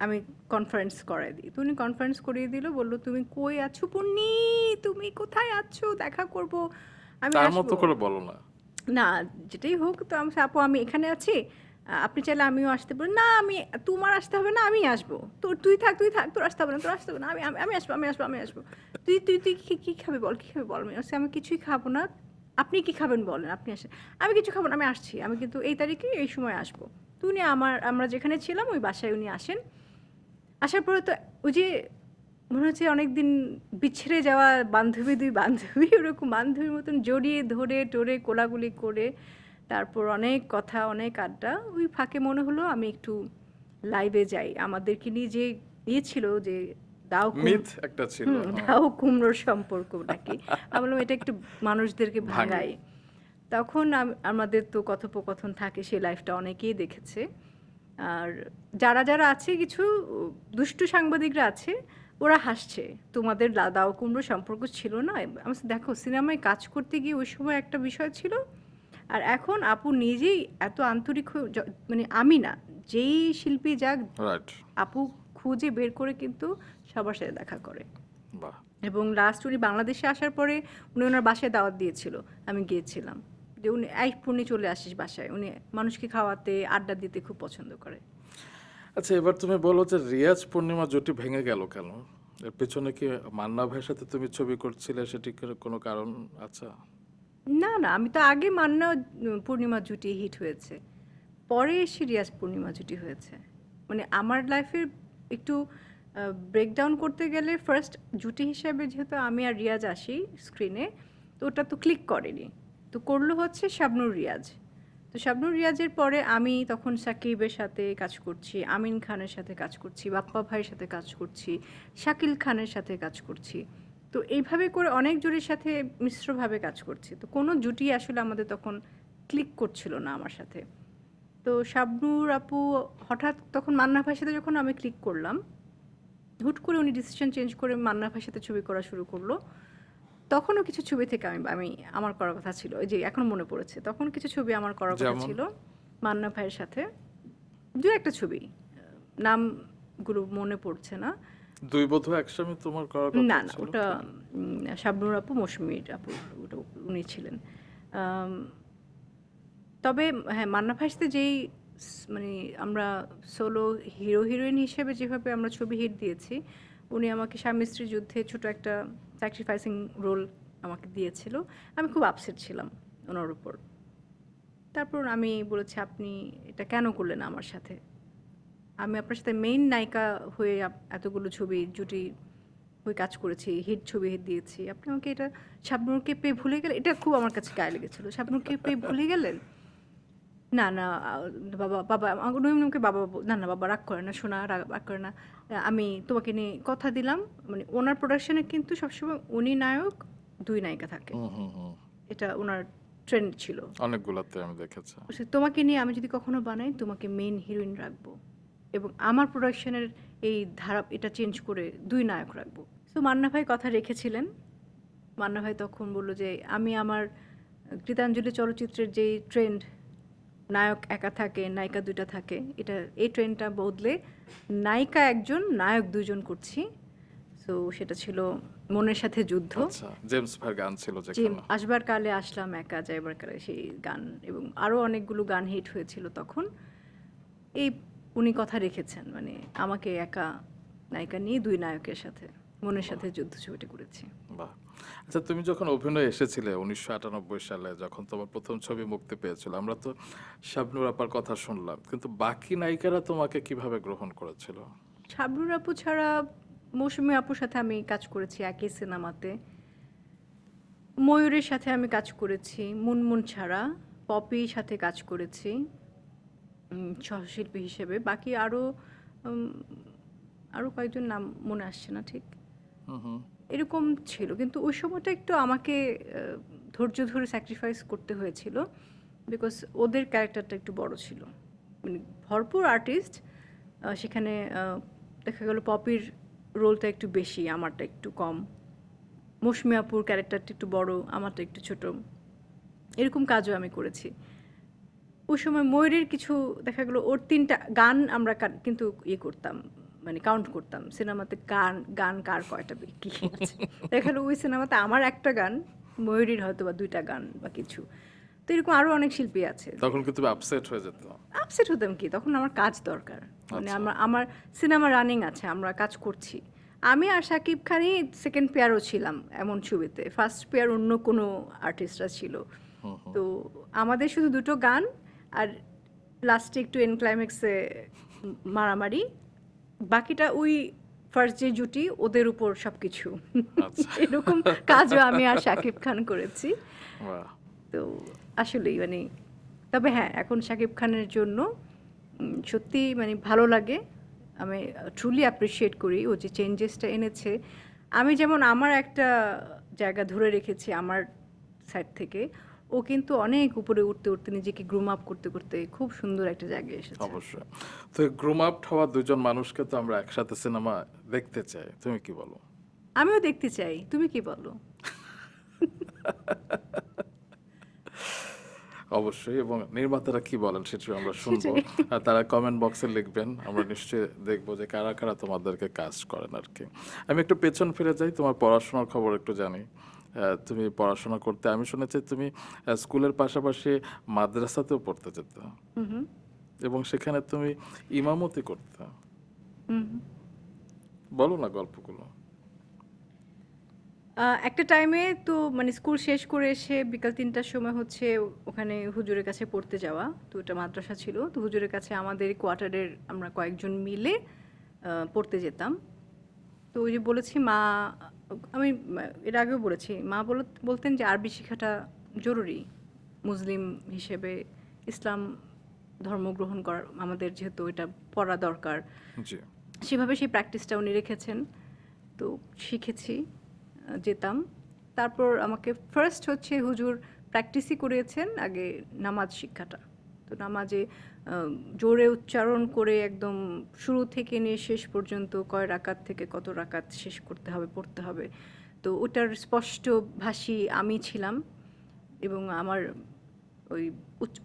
আমি কনফারেন্স করাই দিই। তো উনি কনফারেন্স করিয়ে দিল, বলল তুমি কই আছো পূর্ণি, তুমি কোথায় আছো, দেখা করব, আমি তার আসবো। মতো করে বলো না। না যেটাই হোক, তো আমি বলছি, আপু আমি এখানে আছি, আপনি চাইলে আমিও আসতে পারি। না আমি, তোমার আসতে হবে না, আমি আসবো। তো তুই থাক, তোর আসতে হবে না, তোর আসতে হবে না, আমি আসবো। তুই কি খাবি বল, কি খাবি বল। আমি বলছি, আমি কিছুই খাবো না, আপনি কি খাবেন বলেন, আপনি আসেন। আমি কিছু খাবো না, আমি আসছি, আমি কিন্তু এই তারিখে এই সময় আসবো। তো উনি আমরা যেখানে ছিলাম ওই বাসায় উনি আসেন। আসার পরে তো ওই যে মনে হচ্ছে অনেকদিন বিচ্ছেড়ে যাওয়া বান্ধবী, দুই বান্ধবী ওরকম বান্ধবীর মতন জড়িয়ে ধরে টোরে কোলাগুলি করে, তারপর অনেক কথা, অনেক আড্ডা। ওই ফাঁকে মনে হলো আমি একটু লাইভে যাই। আমাদেরকে নিয়ে যে ছিল যে মিথ একটা ছিল, হ্যাঁ। দাও কুমড়োর সম্পর্ক নাকি, আমি বললাম এটা একটু মানুষদেরকে ভাঙে। ভাঙাই। তখন আমাদের তো কথোপকথন থাকে, সেই লাইফটা অনেকেই দেখেছে। আর যারা যারা আছে, কিছু দুষ্টু সাংবাদিকরা আছে, ওরা হাসছে, তোমাদের দাও কুমড়ো সম্পর্ক ছিল না। আমি বলছি, দেখো সিনেমায় কাজ করতে গিয়ে ওই সময় একটা বিষয় ছিল, আর এখন আপু নিজেই এত আন্তরিক হয়ে মানে আমি না, যেই শিল্পী যাক, রাইট। আপু খুঁজে বের করে কিন্তু সবার সাথে দেখা করে। বাহ। এবং লাস্ট উনি বাংলাদেশে আসার পরে উনি ওনার বাসায় দাওয়াত দিয়েছিল, আমি গিয়েছিলাম। যে উনি এই পূর্ণি চলে আসিস বাসায়, উনি মানুষকে খাওয়াতে আড্ডা দিতে খুব পছন্দ করে। আচ্ছা, এবার তুমি বলো যে রিয়াজ পূর্ণিমা জুটি ভেঙে গেল কেন? এর পেছনে কি মান্না ভাইয়ের সাথে তুমি ছবি করছিলে, সেটি কোনো কারণ আছে? না না, আমি তো আগে মান্না পূর্ণিমা জুটি হিট হয়েছে, পরে এসে রিয়াজ পূর্ণিমা জুটি হয়েছে। মানে আমার লাইফের একটু ব্রেকডাউন করতে গেলে ফার্স্ট জুটি হিসাবে যেহেতু আমি আর রিয়াজ আসি স্ক্রিনে, তো ওটা তো ক্লিক করেনি, তো করলো হচ্ছে শাবনূর রিয়াজ। তো শাবনূর রিয়াজের পরে আমি তখন সাকিবের সাথে কাজ করছি, আমিন খানের সাথে কাজ করছি, বাপ্পা ভাইয়ের সাথে কাজ করছি, শাকিল খানের সাথে কাজ করছি। তো এইভাবে করে অনেক জুটির সাথে মিশ্রভাবে কাজ করছি, তো কোনো জুটি আসলে আমাদের তখন ক্লিক করছিল না আমার সাথে। তো শাবনূর আপু হঠাৎ তখন মান্না ভাইয়ের সাথে যখন আমি ক্লিক করলাম, হুট করে উনি ডিসিশন চেঞ্জ করে মান্না ভাইয়ের সাথে ছবি করা শুরু করলো। তখনও কিছু ছবি থেকে আমি আমার করার কথা ছিল, ওই যে এখন মনে পড়েছে, তখন কিছু ছবি আমার করার কথা যেমন? ছিল মান্না ভাইয়ের সাথে, দু একটা ছবি, নামগুলো মনে পড়ছে না। দুই বধূ একসঙ্গে তোমার করার কথা না না, ছিল? ওটা শাবনূর আপু, মৌসুমীর আপু, ওটা উনি ছিলেন। আম, তবে হ্যাঁ, মান্না ভাইয়ের সাথে যেই মানে আমরা সোলো হিরো হিরোইন হিসেবে যেভাবে আমরা ছবি হিট দিয়েছি, উনি আমাকে স্বামী স্ত্রী যুদ্ধে ছোট একটা স্যাক্রিফাইসিং রোল আমাকে দিয়েছিল। আমি খুব আপসেট ছিলাম ওনার উপর। তারপর আমি বলেছি, আপনি এটা কেন করলেন আমার সাথে? আমি আপনার সাথে মেইন নায়িকা হয়ে এতগুলো ছবি জুটি হয়ে কাজ করেছি, হিট ছবি হিট দিয়েছি, আপনি আমাকে এটা শাবনূরকে পেয়ে ভুলে গেলেন। এটা খুব আমার কাছে গায়ে লেগেছিল, শাবনূরকে পেয়ে ভুলে গেলেন। না না বাবা বাবা নইমকে বাবা না না বাবা রাগ করে না, শোনা রাগ করে না, আমি তোমাকে নিয়ে কথা দিলাম। মানে ওনার প্রোডাকশনে কিন্তু সবসময় উনি নায়ক, দুই নায়িকা থাকে, হুম হুম হুম। এটা ওনার ট্রেন্ড ছিল। অনেকগুলাতে আমি দেখেছি। তোমাকে নিয়ে আমি যদি কখনো বানাই, তোমাকে মেইন হিরোইন রাখবো, এবং আমার প্রোডাকশনের এই ধারা এটা চেঞ্জ করে দুই নায়ক রাখবো। তো মান্না ভাই কথা রেখেছিলেন। মান্না ভাই তখন বললো যে আমি আমার গীতাঞ্জলি চলচ্চিত্রের যেই ট্রেন্ড, নায়ক একা থাকে নায়িকা দুইটা থাকে, এটা এই ট্রেন্ডটা বদলে নায়িকা একজন নায়ক দুজন করছি। সো সেটা ছিল মনের সাথে যুদ্ধ। আচ্ছা, জেমস ভাইয়ের গান ছিল যে যেখানে। আসবার কালে আসলাম একা, যাইবার কালে, সেই গান এবং আরও অনেকগুলো গান হিট হয়েছিল তখন। এই উনি কথা রেখেছেন, মানে আমাকে একা নায়িকা নিয়ে দুই নায়কের সাথে মনের সাথে যুদ্ধ ছবিটা করেছি। বাহ। আচ্ছা, তুমি যখন অভিনয় এসেছিলে 1998 সালে, যখন তোমার প্রথম ছবি মুক্তি পেয়েছিল, আমরা তো শাবনূর আপার কথা শুনলাম, কিন্তু বাকি নায়িকারা তোমাকে কিভাবে গ্রহণ করেছিল? শাবনূর আপু ছাড়া মৌসুমী আপুর সাথে আমি কাজ করেছি একই সিনেমাতে, ময়ূরের সাথে আমি কাজ করেছি, মুনমুন ছাড়া পপির সাথে কাজ করেছি সহশিল্পী হিসেবে। বাকি আরও কয়েকজন নাম মনে আসছে না ঠিক, হুম হুম। এরকম ছিল। কিন্তু ওই সময়টা একটু আমাকে ধৈর্য ধরে স্যাক্রিফাইস করতে হয়েছিল, বিকজ ওদের ক্যারেক্টারটা একটু বড় ছিল, মানে ভরপুর আর্টিস্ট, সেখানে দেখা গেল পপির রোলটা একটু বেশি, আমারটা একটু কম। মৌসুমী আপুর ক্যারেক্টারটা একটু বড়, আমারটা একটু ছোট, এরকম কাজও আমি করেছি। ওই সময় ময়ূরের কিছু দেখা গেলো ওর 3টা গান আমরা কিন্তু ইয়ে করতাম, মানে কাউন্ট করতাম সিনেমাতে গান গান কার কয়টা কি আছে। দেখা গেলো ওই সিনেমাতে আমার একটা গান, ময়ূরীর হয়তো বা 2টা গান বা কিছু। তো এরকম আরও অনেক শিল্পী আছে। তখন কি তুমি আপসেট হয়ে যেত? আপসেট হতাম কি, তখন আমার কাজ দরকার, মানে আমার সিনেমা রানিং আছে, আমরা কাজ করছি। আমি আর শাকিব খানই সেকেন্ড পেয়ারও ছিলাম এমন ছবিতে, ফার্স্ট পেয়ার অন্য কোনো আর্টিস্টরা ছিল। তো আমাদের শুধু 2টো গান, আর লাস্টে একটু এন ক্লাইম্যাক্সে মারামারি, বাকিটা ওই ফার্স্ট যে জুটি ওদের উপর সব কিছু। এরকম কাজও আমি আর শাকিব খান করেছি। বাহ। তো আসলেই মানে, তবে হ্যাঁ, এখন শাকিব খানের জন্য সত্যি মানে ভালো লাগে, আমি ট্রুলি অ্যাপ্রিসিয়েট করি ও যে চেঞ্জেসটা এনেছে। আমি যেমন আমার একটা জায়গা ধরে রেখেছি আমার সাইড থেকে, ও কিন্তু অনেক উপরে উঠতে উঠতে নিজেকে গ্রুম আপ করতে করতে খুব সুন্দর একটা জায়গায় এসেছে। অবশ্যই। তো গ্রুম আপ হওয়া দুজন মানুষকে তো আমরা একসাথে সিনেমা দেখতে চাই, তুমি কি বলো? আমিও দেখতে চাই, তুমি কি বলো? অবশ্যই, এবং নির্মাতারা কি বলেন সেটা আমরা শুনবো, আর তারা কমেন্ট বক্সে লিখবেন, আমরা নিশ্চয়ই দেখবো যে কারা কারা তোমাদেরকে কাস্ট করেন আর কি। আমি একটু পেছন ফিরে যাই, তোমার পড়াশোনার খবর একটু জানি। তুমি পড়াশোনা করতে, আমি শুনেছি তুমি স্কুলের পাশাপাশি মাদ্রাসাতেও পড়তে যেত, এবং সেখানে তুমি ইমামতি করতে। বলো না গল্পগুলো। একটা টাইমে তো মানে স্কুল শেষ করে এসে বিকাল 3টার সময় হচ্ছে ওখানে হুজুরের কাছে পড়তে যাওয়া, তো ওটা মাদ্রাসা ছিল। তো হুজুরের কাছে আমাদের কোয়ার্টারের আমরা কয়েকজন মিলে পড়তে যেতাম। তো ওই যে বলেছি মা, আমি এর আগেও বলেছি, মা বলতেন যে আরবি শেখাটা জরুরি মুসলিম হিসেবে, ইসলাম ধর্ম গ্রহণ করা আমাদের যেহেতু এটা পড়া দরকার, জি। সেভাবে সেই প্র্যাকটিসটা উনি রেখেছেন। তো শিখেছি, যেতাম। তারপর আমাকে ফার্স্ট হচ্ছে হুজুর প্র্যাকটিসই করিয়েছেন আগে নামাজ শিক্ষাটা। তো নামাজে জোরে উচ্চারণ করে একদম শুরু থেকে নিয়ে শেষ পর্যন্ত কয় রাকাত থেকে কত রাকাত শেষ করতে হবে, পড়তে হবে, তো ওটার স্পষ্ট ভাষী আমি ছিলাম। এবং আমার ওই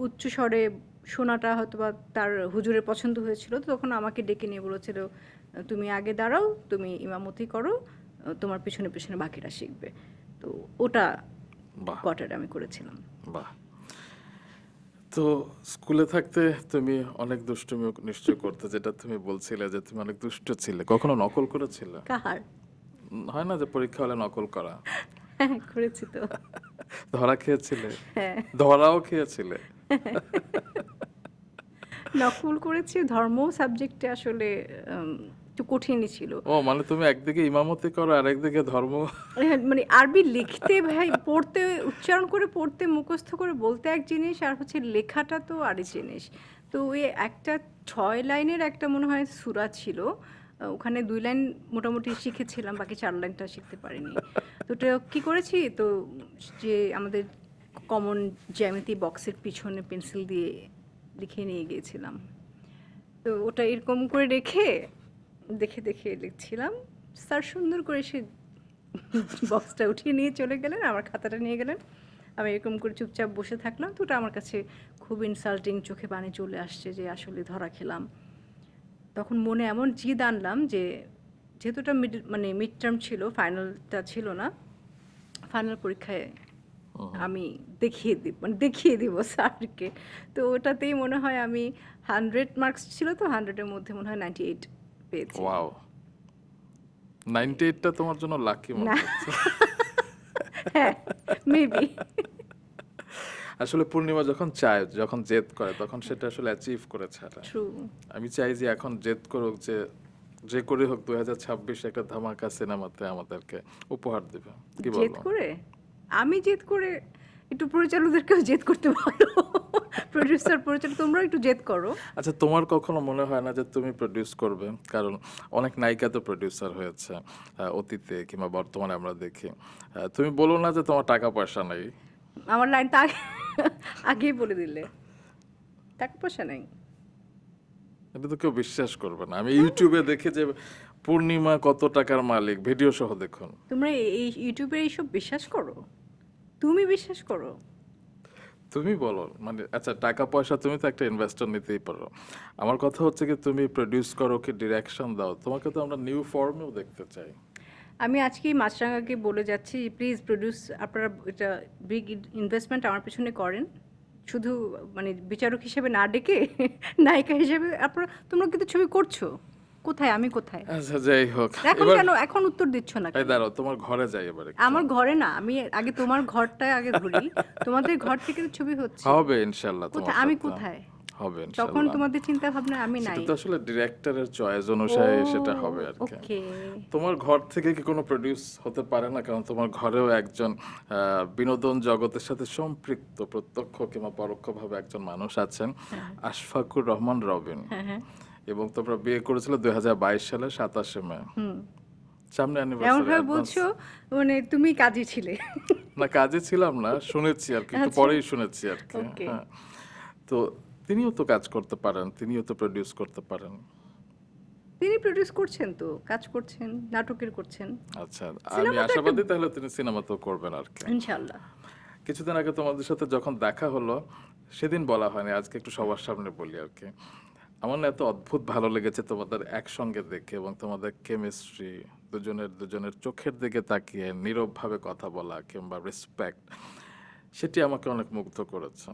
উচ্চ স্বরে শোনাটা হয়তো বা তার হুজুরের পছন্দ হয়েছিল। তো তখন আমাকে ডেকে নিয়ে বলেছিল, তুমি আগে দাঁড়াও, তুমি ইমামতি করো, তোমার পেছনে পেছনে বাকিরা শিখবে। তো ওটা বাহ, কোয়ার্টারে আমি করেছিলাম। বাহ। তো স্কুলে থাকতে তুমি অনেক দুষ্টুমি নিশ্চয় করতে, যেটা তুমি বলছিলে যে তুমি অনেক দুষ্ট ছিলে, কখনো নকল করেছিলে? কাহার? হয় না যে পরীক্ষা হলে নকল করা? হ্যাঁ, করেছি তো। ধরা খেয়েছিলে? হ্যাঁ, ধরাও খেয়েছিলে? নকল করেছি। ধর্ম সাবজেক্টে আসলে একটু কঠিনই ছিল। ও মানে তুমি একদিকে ইমামতি করো আর একদিকে ধর্ম। হ্যাঁ, মানে আরবি লিখতে ভাই, পড়তে উচ্চারণ করে পড়তে মুখস্থ করে বলতে এক জিনিস, আর হচ্ছে লেখাটা তো আরেক জিনিস। তো ওই একটা 6 লাইনের একটা মনে হয় সূরা ছিল, ওখানে 2 লাইন মোটামুটি শিখেছিলাম, বাকি 4 লাইনটা শিখতে পারিনি। তো ওটা কী করেছি, তো যে আমাদের কমন জ্যামিতি বক্সের পিছনে পেন্সিল দিয়ে লিখে নিয়ে গিয়েছিলাম। তো ওটা এরকম করে রেখে দেখে দেখে লিখছিলাম। স্যার সুন্দর করে সে বক্সটা উঠিয়ে নিয়ে চলে গেলেন, আমার খাতাটা নিয়ে গেলেন, আমি এরকম করে চুপচাপ বসে থাকলাম। তো ওটা আমার কাছে খুব ইনসাল্টিং, চোখে পানি চলে আসছে যে আসলে ধরা খেলাম। তখন মনে এমন জিদ আনলাম যে যেহেতু এটা মিড টার্ম ছিল, ফাইনালটা ছিল না, ফাইনাল পরীক্ষায় আমি দেখিয়ে দিব স্যারকে। তো ওটাতেই মনে হয় আমি 100 মার্কস ছিল, তো 100-এর মধ্যে মনে হয় 98 পেয়েছি। ওয়াও, 98টা তোমার জন্য লাকি মনে না, হচ্ছে। হ্যাঁ, মেবি। আসলে পূর্ণিমা যখন জেদ করে তখন সেটা আসলে অ্যাচিভ করে ছাড়া। ট্রু। আমি চাই যে এখন জেদ করুক, যে করে হোক 2026 একটা ধামাকা সিনেমাতে আমাদেরকে উপহার দেবে। কি জেদ বলো? করে? আমি জেদ করে? একটু পরিচালকদেরকেও জেদ করতে বলো। প্রোডিউসার, পরিচালক, তোমরাও একটু জেদ করো। আচ্ছা, তোমার কখনো মনে হয় না যে তুমি প্রডিউস করবে? কারণ অনেক নায়িকা তো প্রডিউসার হয়েছে অতীতে কিংবা বর্তমানে আমরা দেখি। তুমি বলো না যে তোমার টাকা পয়সা নেই? আমার লাইনটা আগেই বলে দিলে। টাকা পয়সা নেই। এটা তো কেউ বিশ্বাস করবে না। আমি ইউটিউবে দেখে যে পূর্ণিমা কত টাকার মালিক ভিডিও সহ দেখুন। তোমরা এই ইউটিউবে এইসব বিশ্বাস করো? তুমি বিশ্বাস করো? তুমি বলো, মানে আচ্ছা টাকা পয়সা তুমি তো একটা ইনভেস্টর নিতেই পারো। আমার কথা হচ্ছে কি তুমি প্রডিউস করো কি ডিরেকশন দাও, তোমাকে তো আমরা নিউ ফর্মেও দেখতে চাই। আমি আজকেই মাছরাঙাকে বলে যাচ্ছি, প্লিজ প্রডিউস, আপনারা এটা বিগ ইনভেস্টমেন্ট আমার পেছনে করেন, শুধু মানে বিচারক হিসেবে না ডেকে নায়িকা হিসেবে। আপনারা, তোমরা কিন্তু ছবি করছো, কোথায় আমি কোথায়? আচ্ছা যাই হোক, এখন এবার কেন এখন উত্তর দিচ্ছ না এই কেন? দাঁড়াও, তোমার ঘরে যাই এবারে। আমার ঘরে না, আমি আগে তোমার ঘরটা আগে ধরি। তোমাদের ঘর থেকে তো ছবি হচ্ছে। হবে ইনশাল্লাহ তোমার কোথায় আমি সাথে। কোথায়? হবে তখন ইনশাল্লাহ। তোমাদের চিন্তা ভাবনা আমি সেটা নাই। তো আসলে ডিরেক্টরের চয়েস অনুসারে সেটা হবে আর কি। ওকে। তোমার ঘর থেকে কি কোনো প্রডিউস হতে পারে না? কারণ তোমার ঘরেও একজন বিনোদন জগতের সাথে সম্পৃক্ত প্রত্যক্ষ কিংবা পরোক্ষভাবে একজন মানুষ আছেন, আশফাকুর রহমান রবিন। হ্যাঁ হ্যাঁ। এবং তোমরা বিয়ে করেছিলে 2022 সালের 27 মে। সামনে এমন অ্যানিভার্সারি। ভাবে বলছো মানে তুমি কাজী ছিলে। না কাজে ছিলাম না, শুনেছি আর কি, একটু আচ্ছা। পরেই শুনেছি আর কি। Okay. হ্যাঁ, তো তিনিও তো কাজ করতে পারেন, তিনিও তো প্রডিউস করতে পারেন। তিনি প্রডিউস করছেন, তো কাজ করছেন, নাটকের করছেন, আচ্ছা, আমি সিনেমাতে একটা- আশাবাদী তাহলে তিনি সিনেমাতেও করবেন আর কি। ইনশাল্লাহ। কিছুদিন আগে তোমাদের সাথে যখন দেখা হলো, সেদিন বলা হয়নি, আজকে একটু সবার সামনে বলি আর কি। আমার না এত অদ্ভুত ভালো লেগেছে তোমাদের একসঙ্গে দেখে, এবং তোমাদের কেমিস্ট্রি, দুজনের চোখের দিকে তাকিয়ে নীরবভাবে কথা বলা কিংবা রেসপেক্ট, সেটি আমাকে অনেক মুগ্ধ করেছে।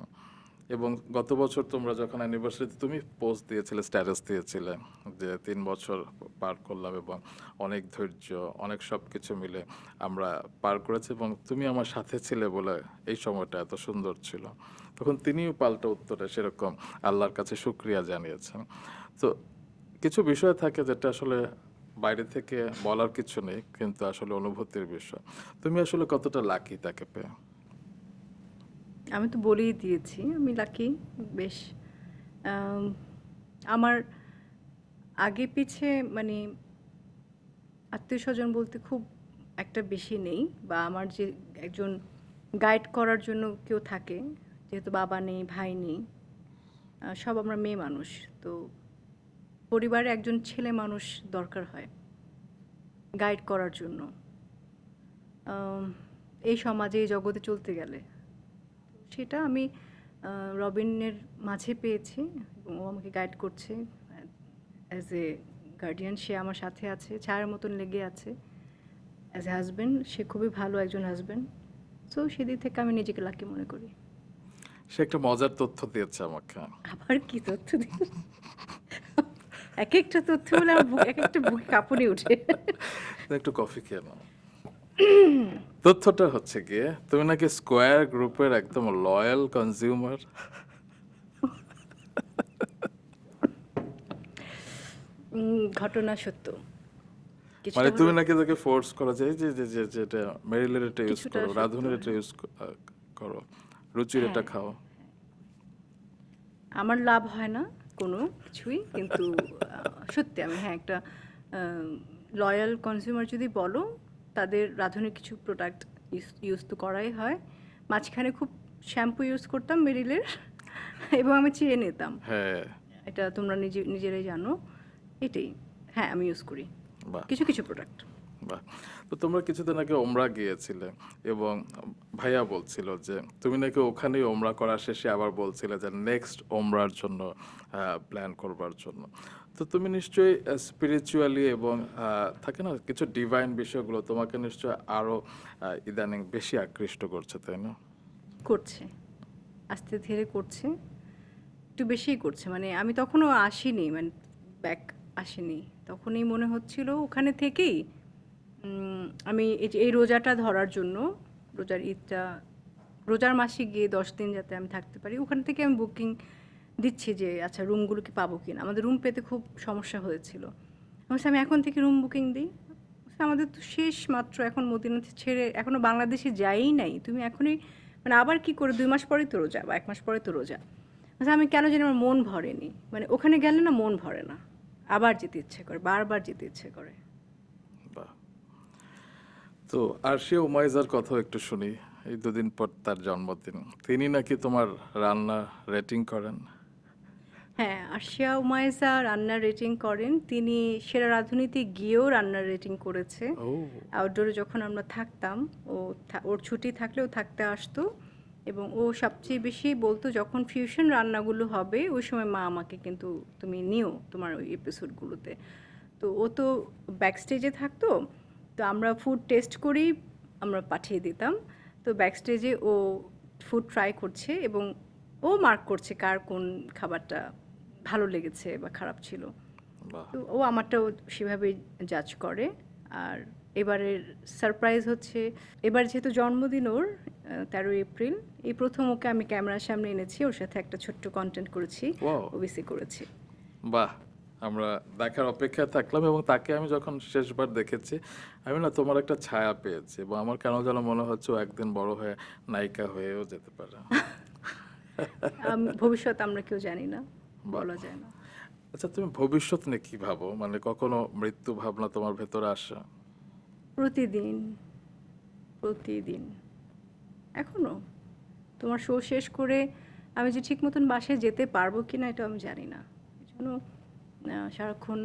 এবং গত বছর তোমরা যখন অ্যানিভার্সারিতে তুমি পোস্ট দিয়েছিলে, স্ট্যাটাস দিয়েছিলে যে 3 বছর পার করলাম এবং অনেক ধৈর্য, অনেক সব কিছু মিলে আমরা পার করেছি, এবং তুমি আমার সাথে ছিলে বলে এই সময়টা এত সুন্দর ছিল। তখন তিনিও পাল্টা উত্তরে সেরকম আল্লাহর কাছে শুকরিয়া জানিয়েছেন। তো কিছু বিষয় থাকে যেটা আসলে বাইরে থেকে বলার কিছু নেই, কিন্তু আসলে অনুভূতির বিষয়। তুমি আসলে কতটা লাকি তাকে পেয়ে? আমি তো বলেই দিয়েছি আমি লাকি বেশ। আম, আমার আগে পিছে মানে আত্মীয় স্বজন বলতে খুব একটা বেশি নেই, বা আমার যে একজন গাইড করার জন্য কেউ থাকে, যেহেতু বাবা নেই, ভাই নেই, সব আমরা মেয়ে মানুষ, তো পরিবারে একজন ছেলে মানুষ দরকার হয় গাইড করার জন্য। এই সমাজে, এই জগতে চলতে গেলে সেটা আমি রবিনের মাঝে পেয়েছি, এবং ও আমাকে গাইড করছে অ্যাজ এ গার্ডিয়ান। সে আমার সাথে আছে, ছায়ার মতন লেগে আছে। অ্যাজ এ হাজব্যান্ড সে খুবই ভালো একজন হাজব্যান্ড। সো সেদিক থেকে আমি নিজেকে লাকি মনে করি। সে একটা মজার তথ্য দিয়েছে আমাকে। আবার কি তথ্য দিল? এক একটা তথ্য বলে আমার এক একটা বুকে কাঁপুনি উঠে। একটু কফি খেয়ে নাও। তথ্যটা হচ্ছে গিয়ে তুমি নাকি স্কোয়ার গ্রুপের একদম লয়াল কনজিউমার। ঘটনা সত্য। কিছুটা মানে তুমি হলেও- নাকি তাকে ফোর্স করা যায় যে যে যে যেটা মেরিলের এটা ইউজ কিছুটা করো, সত্য, রাধুনের এটা হ্যাঁ। ইউজ করো, রুচির এটা হ্যাঁ। খাও। আমার লাভ হয় না কোনো কিছুই, কিন্তু সত্যি আমি হ্যাঁ একটা লয়াল কনজিউমার যদি বলো, তাদের রাঁধুনি কিছু প্রোডাক্ট ইউজ তো করাই হয়। মাঝখানে খুব শ্যাম্পু ইউজ করতাম মেরিলের, এবং আমি চেয়ে নিতাম, হ্যাঁ, এটা তোমরা নিজেরাই জানো। এটাই, হ্যাঁ আমি ইউজ করি বাহ কিছু কিছু প্রোডাক্ট। বাহ। তো তোমরা কিছুদিন আগে ওমরা গিয়েছিলে, এবং ভাইয়া বলছিল যে তুমি নাকি ওখানেই ওমরা করা শেষে আবার বলছিলে যে নেক্সট ওমরার জন্য প্ল্যান করবার জন্য। তো তুমি নিশ্চয়ই স্পিরিচুয়ালি এবং থাকে না কিছু ডিভাইন বিষয়গুলো তোমাকে নিশ্চয়ই আরও ইদানিং বেশি আকৃষ্ট করছে, তাই না? করছে, আস্তে ধীরে করছে, একটু বেশিই করছে। মানে আমি তখনও আসিনি, মানে ব্যাক আসিনি, তখনই মনে হচ্ছিল ওখানে থেকেই আমি এই রোজাটা ধরার জন্য, রোজার ঈদটা, রোজার মাসে গিয়ে 10 দিন যাতে আমি থাকতে পারি, ওখান থেকে আমি বুকিং দিচ্ছি যে আচ্ছা রুমগুলো কি পাবো কিনা। আমাদের রুম পেতে খুব সমস্যা হয়েছিল। আমি এখন থেকে রুম বুকিং দিই। আমাদের তো শেষ মাত্র, এখন মদিনা ছেড়ে এখনও বাংলাদেশে যাই নাই, তুমি এখনই মানে আবার কি করে 2 মাস পরেই তো রোজা বা 1 মাস পরে তো রোজা। আচ্ছা আমি কেন জানি আমার মন ভরেনি, মানে ওখানে গেলে না মন ভরে না, আবার যেতে ইচ্ছে করে, বারবার যেতে ইচ্ছে করে। বাহ। তো আর সে উমাইজার কথাও একটু শুনি। এই 2 দিন পর তার জন্মদিন, তিনি নাকি তোমার রান্না রেটিং করেন। হ্যাঁ, আরশিয়া উমাইসা রান্নার রেটিং করেন। তিনি সেরা রাঁধুনিতে গিয়েও রান্নার রেটিং করেছে। ও আউটডোরে যখন আমরা থাকতাম, ওর ছুটি থাকলেও থাকতে আসতো এবং ও সবচেয়ে বেশি বলতো যখন ফিউশন রান্নাগুলো হবে ওই সময় মা আমাকে কিন্তু তুমি নিও তোমার ওই এপিসোডগুলোতে। তো ও তো ব্যাকস্টেজে থাকতো, তো আমরা ফুড টেস্ট করেই আমরা পাঠিয়ে দিতাম। তো ব্যাকস্টেজে ও ফুড ট্রাই করছে এবং ও মার্ক করছে কার কোন খাবারটা ভালো লেগেছে বা খারাপ ছিল। বাহ, তো ও আমারটাও সেভাবেই জাজ করে। আর এবারের সারপ্রাইজ হচ্ছে, এবার যেহেতু জন্মদিন ওর 13 এপ্রিল, এই প্রথম ওকে আমি ক্যামেরার সামনে এনেছি, ওর সাথে একটা ছোট্ট কন্টেন্ট করেছি, ওয়াও, ওবিসি করেছি। বাহ। আমরা দেখার অপেক্ষায় থাকলাম এবং তাকে আমি যখন শেষবার দেখেছি আমি না তোমার একটা ছায়া পেয়েছি এবং আমার কেন যেন মনে হচ্ছে ও একদিন বড় হয়ে নায়িকা হয়েও যেতে পারে। ভবিষ্যৎ আমরা কেউ জানি না, বাহ। বলা যায় না। আচ্ছা, তুমি ভবিষ্যৎ নিয়ে কি ভাবো? মানে কখনো মৃত্যু ভাবনা তোমার ভেতরে আসে? প্রতিদিন, প্রতিদিন, এখনো তোমার শো শেষ করে আমি যে ঠিক মতন বাসায় যেতে পারবো কি না এটা আমি জানি না। এই জন্য সারাক্ষণ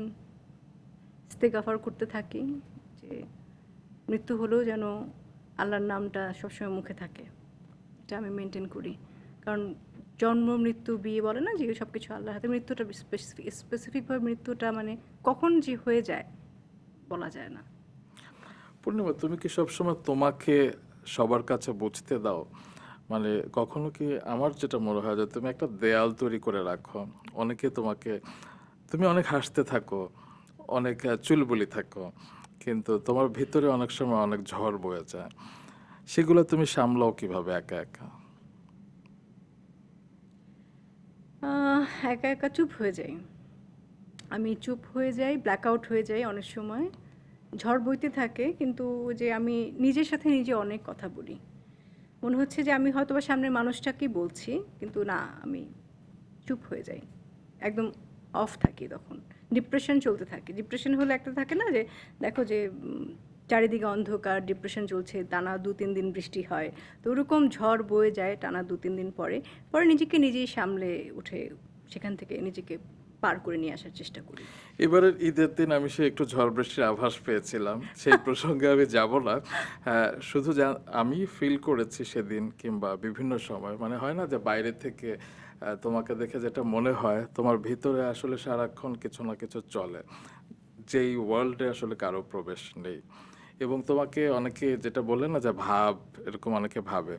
ইস্তেগফার করতে থাকি যে মৃত্যু হলেও যেন আল্লাহর নামটা সবসময় মুখে থাকে, এটা আমি মেনটেন করি। কারণ জন্ম মৃত্যু বিয়ে বলে না যে সব কিছু আল্লাহর হাতে, মৃত্যুটা স্পেসিফিকভাবে মৃত্যুটা মানে কখন যে হয়ে যায় বলা যায় না। পূর্ণিমা, তুমি কি সবসময় তোমাকে সবার কাছে বুঝতে দাও? মানে কখনো কি, আমার যেটা মনে হয় যে তুমি একটা দেয়াল তৈরি করে রাখো, অনেকে তোমাকে, তুমি অনেক হাসতে থাকো, অনেক চুলবুলি থাকো, কিন্তু তোমার ভিতরে অনেক সময় অনেক ঝড় বয়ে যায়, সেগুলো তুমি সামলাও কিভাবে একা একা? একা একা চুপ হয়ে যাই, আমি চুপ হয়ে যাই, ব্ল্যাক আউট হয়ে যাই অনেক সময়। ঝড় বইতে থাকে কিন্তু যে আমি নিজের সাথে নিজে অনেক কথা বলি, মনে হচ্ছে যে আমি হয়তো বা সামনের মানুষটাকেই বলছি, কিন্তু না, আমি চুপ হয়ে যাই, একদম অফ থাকি। তখন ডিপ্রেশন চলতে থাকে। ডিপ্রেশন হলে একটা থাকে না যে দেখো যে চারিদিকে অন্ধকার, ডিপ্রেশন চলছে, টানা 2-3 দিন বৃষ্টি হয়, তো ওরকম ঝড় বয়ে যায় টানা 2-3 দিন পরে পরে নিজেকে নিজেই সামলে উঠে সেখান থেকে নিজেকে পার করে নিয়ে আসার চেষ্টা করি। এবারের ঈদের দিন আমি সে একটু ঝড় বৃষ্টির আভাস পেয়েছিলাম, সেই প্রসঙ্গে আমি যাব না। হ্যাঁ, শুধু আমি ফিল করেছি সেদিন কিংবা বিভিন্ন সময়, মানে হয় না যে বাইরে থেকে তোমাকে দেখে যেটা মনে হয় তোমার ভিতরে আসলে সারাক্ষণ কিছু না কিছু চলে, যেই ওয়ার্ল্ডে আসলে কারো প্রবেশ নেই। এবং তোমাকে অনেকে যেটা বলে না যে ভাব, এরকম অনেকে ভাবে,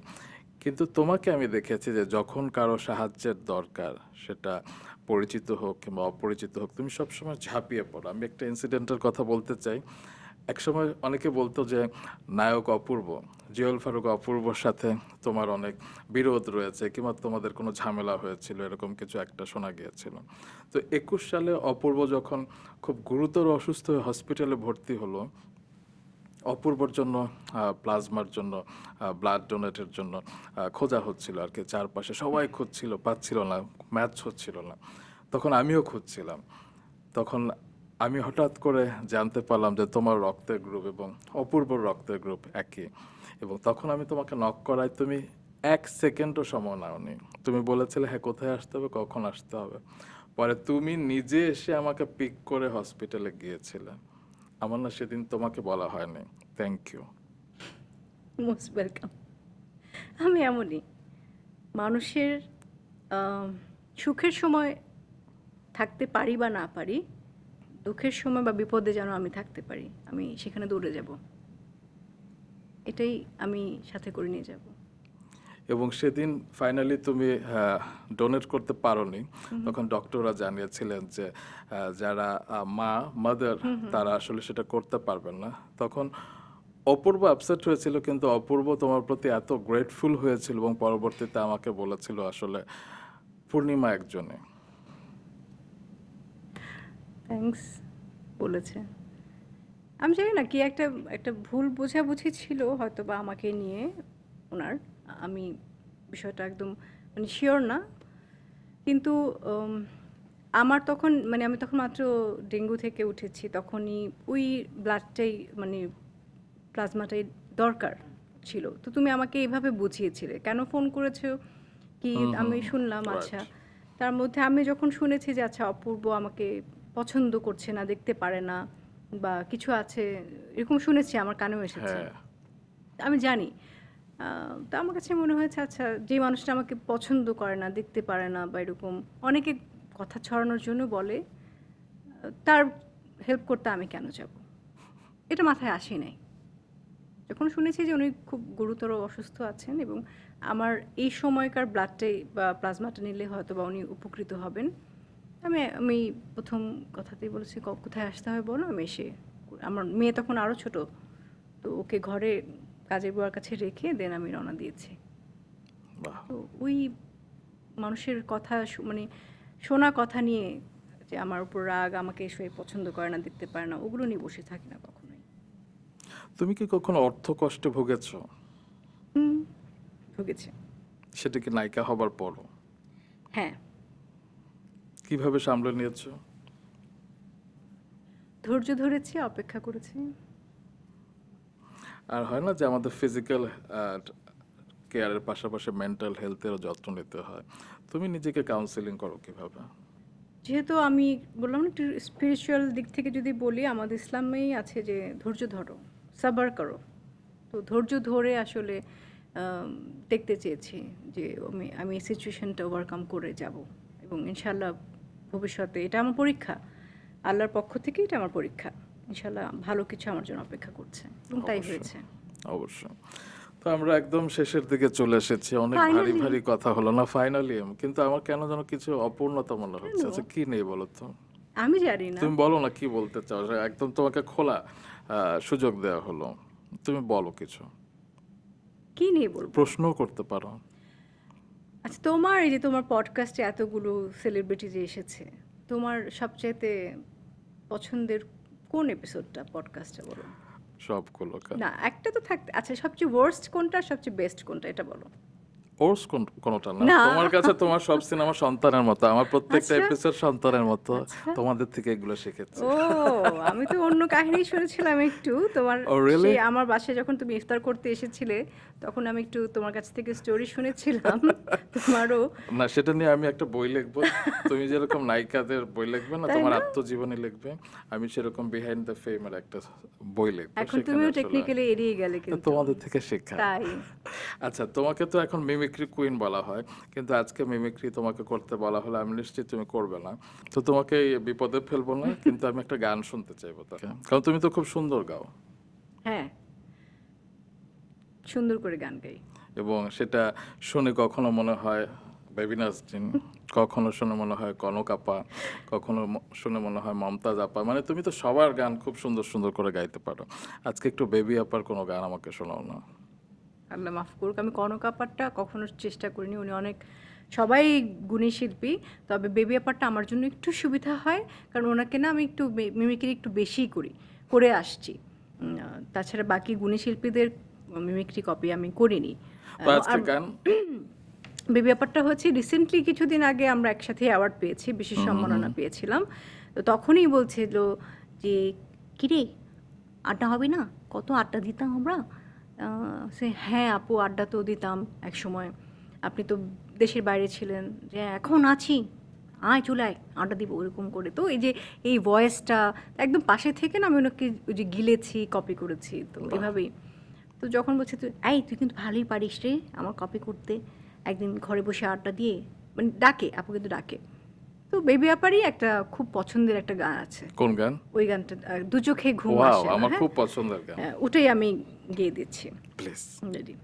কিন্তু তোমাকে আমি দেখেছি যে যখন কারো সাহায্যের দরকার, সেটা পরিচিত হোক কিংবা অপরিচিত হোক, তুমি সবসময় ঝাঁপিয়ে পড়ো। আমি একটা ইনসিডেন্টের কথা বলতে চাই। একসময় অনেকে বলতো যে নায়ক অপূর্ব, জিওল ফারুক অপূর্বর সাথে তোমার অনেক বিরোধ রয়েছে কিংবা তোমাদের কোনো ঝামেলা হয়েছিল, এরকম কিছু একটা শোনা গিয়েছিল। তো 21 সালে অপূর্ব যখন খুব গুরুতর অসুস্থ হয়ে হসপিটালে ভর্তি হলো, অপূর্বর জন্য প্লাজমার জন্য, ব্লাড ডোনেটের জন্য খোঁজা হচ্ছিল আর কি, চারপাশে সবাই খুঁজছিল, পাচ্ছিল না, ম্যাচ হচ্ছিল না। তখন আমিও খুঁজছিলাম। তখন আমি হঠাৎ করে জানতে পারলাম যে তোমার রক্তের গ্রুপ এবং অপূর্বর রক্তের গ্রুপ একই। এবং তখন আমি তোমাকে নক করায় তুমি 1 সেকেন্ডও সময় নাওনি। তুমি বলেছিলে হ্যাঁ কোথায় আসতে হবে, কখন আসতে হবে। পরে তুমি নিজে এসে আমাকে পিক করে হসপিটালে গিয়েছিলে। আমার না সেদিন তোমাকে বলা হয়নি, থ্যাংক ইউ। Most welcome. আমি এমনই মানুষের আহ, সুখের সময় থাকতে পারি বা না পারি, দুঃখের সময় বা বিপদে যেন আমি থাকতে পারি, আমি সেখানে দৌড়ে যাব, এটাই আমি সাথে করে নিয়ে যাব। এবং সেদিন ফাইনালি তুমি ডোনেট করতে পারোনি, তখন ডক্টররা জানিয়েছিলেন যে যারা মাদার তারা আসলে সেটা করতে পারবেন না। তখন অপূর্ব আপসেট হয়েছিল, কিন্তু অপূর্ব তোমার প্রতি এত গ্রেটফুল হয়েছিল এবং পরবর্তীতে আমাকে বলেছিল আসলে পূর্ণিমা একজনে। থ্যাঙ্কস বলেছে। আমি জানি না কি একটা একটা ভুল বোঝাবুঝি ছিল হয়তো বা আমাকে নিয়ে ওনার, আমি বিষয়টা একদম মানে শিওর না, কিন্তু আমার তখন মানে আমি তখন মাত্র ডেঙ্গু থেকে উঠেছি, তখনই ওই ব্লাডটাই মানে প্লাজমাটাই দরকার ছিল। তো তুমি আমাকে এইভাবে বুঝিয়েছিলে, কেন ফোন করেছো কি আমি শুনলাম, আচ্ছা। রাইট। তার মধ্যে আমি যখন শুনেছি যে আচ্ছা অপূর্ব আমাকে পছন্দ করছে না, দেখতে পারে না বা কিছু আছে, এরকম শুনেছি, আমার কানেও এসেছে। হ্যাঁ, আমি জানি। তো আমার কাছে মনে হয়েছে আচ্ছা যে মানুষটা আমাকে পছন্দ করে না, দেখতে পারে না বা এরকম অনেকে কথা ছড়ানোর জন্য বলে, তার হেল্প করতে আমি কেন যাব? এটা মাথায় আসে নাই। যখন শুনেছি যে উনি খুব গুরুতর অসুস্থ আছেন এবং আমার এই সময়কার ব্লাডটাই বা প্লাজমাটা নিলে হয়তো বা উনি উপকৃত হবেন, আমি আমি প্রথম কথাতেই বলেছি কোথায় আসতে হবে বলো, আমি এসে আমার মেয়ে তখন আরও ছোট, তো ওকে ঘরে কাজের বুয়ার কাছে রেখে দেন আমি রওনা দিয়েছি। বাহ, তো ওই মানুষের কথা মানে শোনা কথা নিয়ে যে আমার উপর রাগ, আমাকে সে পছন্দ করে না, দেখতে পারে না, ওগুলো নিয়ে বসে থাকি না কখনোই। তুমি কি কখনো অর্থ কষ্টে ভুগেছো? হুম, ভুগেছে। সেটা কি নায়িকা হবার পরও? হ্যাঁ, কিভাবে সামলে নিয়েছো? ধৈর্য ধরেছি, অপেক্ষা করেছি। আর হয় না যে আমাদের ফিজিক্যাল কেয়ারের পাশাপাশি মেন্টাল হেলথেরও যত্ন নিতে হয়। তুমি নিজেকে কাউন্সিলিং করো কিভাবে? যেহেতু আমি বললাম না একটু স্পিরিচুয়াল দিক থেকে যদি বলি, আমাদের ইসলামেই আছে যে ধৈর্য ধরো, সাবার করো। তো ধৈর্য ধরে আসলে আম, দেখতে চেয়েছি যে আমি এই সিচুয়েশনটা ওভারকাম করে যাব এবং ইনশাল্লাহ ভবিষ্যতে এটা আমার পরীক্ষা, আল্লাহর পক্ষ থেকে এটা আমার পরীক্ষা, ইনশাল্লাহ ভালো কিছু আমার জন্য অপেক্ষা করছে এবং তাই অবশ্যই। হয়েছে। অবশ্যই। তো আমরা একদম শেষের দিকে চলে এসেছি, অনেক ভারী ফাইনালি ভারী কথা হলো না ফাইনালি, কিন্তু আমার কেন যেন কিছু অপূর্ণতা মনে হচ্ছে। আচ্ছা কি নেই বলো তো? আমি জানি না তুমি বলো না কি বলতে চাও, একদম তোমাকে খোলা সুযোগ দেওয়া হলো, তুমি বলো কিছু, কি নিয়ে বলবো। প্রশ্নও করতে পারো। আচ্ছা তোমার এই যে তোমার পডকাস্টে এতগুলো সেলিব্রিটি যে এসেছে, তোমার সবচাইতে পছন্দের কোন এপিসোডটা পডকাস্টে বলো? সবগুলো না একটা তো থাকতে, আচ্ছা সবচেয়ে ওয়ার্স্ট কোনটা, সবচেয়ে বেস্ট কোনটা, এটা বলো। ওর্স কোনটা না, না। তোমার কাছে তোমার সব সিনেমা সন্তানের মতো, আমার প্রত্যেকটা আচ্ছা এপিসোড সন্তানের মতো, আচ্ছা। তোমাদের থেকে এগুলো শিখেছি। ও, আমি তো অন্য কাহিনী শুনেছিলাম একটু তোমার। ও রিয়েলি? সেই আমার বাসায় যখন তুমি ইফতার করতে এসেছিলে, তখন আমি একটু তোমার কাছ থেকে স্টোরি শুনেছিলাম তোমারও। না, সেটা নিয়ে আমি একটা বই লিখবো। তুমি যেরকম নায়িকাদের বই লিখবে না, তাই তোমার না? আত্মজীবনী লিখবে, আমি সেরকম বিহাইন্ড দ্য ফেমের একটা বই লিখবো। এখন সেখানে তুমিও আসলে টেকনিক্যালি এড়িয়ে গেলে কিন্তু। তোমাদের থেকে শেখা। তাই আচ্ছা, তোমাকে তো এখন মিমিক্রি কুইন বলা হয়, কিন্তু আজকে মিমিক্রি তোমাকে করতে বলা হলে আমি নিশ্চিত তুমি করবে না। তো তোমাকে এই বিপদে ফেলবো না, কিন্তু আমি একটা গান শুনতে চাইবো তাকে, কারণ তুমি তো খুব সুন্দর গাও হ্যাঁ, সুন্দর করে গান গাই। এবং সেটা শুনে কখনো মনে হয় বেবি নাজরিন, কখনো শুনে মনে হয় কনক আপা, কখনো শুনে মনে হয় মমতাজ আপা, মানে তুমি তো সবার গান খুব সুন্দর সুন্দর করে গাইতে পারো। আজকে একটু বেবি আপার কোনো গান আমাকে শোনাও না। আল্লাহ মাফ করুক, আমি কনক আপারটা কখনো চেষ্টা করিনি, উনি অনেক সবাই গুণী শিল্পী, তবে বেবি আপারটা আমার জন্য একটু সুবিধা হয়, কারণ ওনাকে না আমি একটু মিমিক্রি একটু বেশিই করে আসছি। তাছাড়া বাকি গুণী শিল্পীদের মিমিক্রি কপি আমি করিনি। তো আজকে গান বেবি ব্যাপারটা হচ্ছে রিসেন্টলি কিছুদিন আগে আমরা একসাথে অ্যাওয়ার্ড পেয়েছি, বিশেষ সম্মাননা পেয়েছিলাম। তো তখনই বলছিল যে কিরে আড্ডা হবে না, কত আড্ডা দিতাম আমরা। সে হ্যাঁ আপু, আড্ডা তো দিতাম এক সময়, আপনি তো দেশের বাইরে ছিলেন, যে এখন আছি, আয় চলে আয় আড্ডা দিব, ওরকম করে। তো এই যে এই ভয়েসটা একদম পাশে থেকে না আমি ওনাকে ওই যে গিলেছি, কপি করেছি, তো এভাবেই। তো যখন বলছে তুই কিন্তু ভালোই পারিস রে আমার কপি করতে, একদিন ঘরে বসে আড্ডা দিয়ে, মানে ডাকে, আপু কিন্তু ডাকে। তো বেবি আপারই একটা খুব পছন্দের একটা গান আছে, কোন গান? ওই গানটা দু চোখে ঘুম ওয়াও, আসে না, আমার হ্যাঁ? খুব পছন্দের গান। ওটাই আমি গেয়ে দিচ্ছি। প্লিজ। রেডি?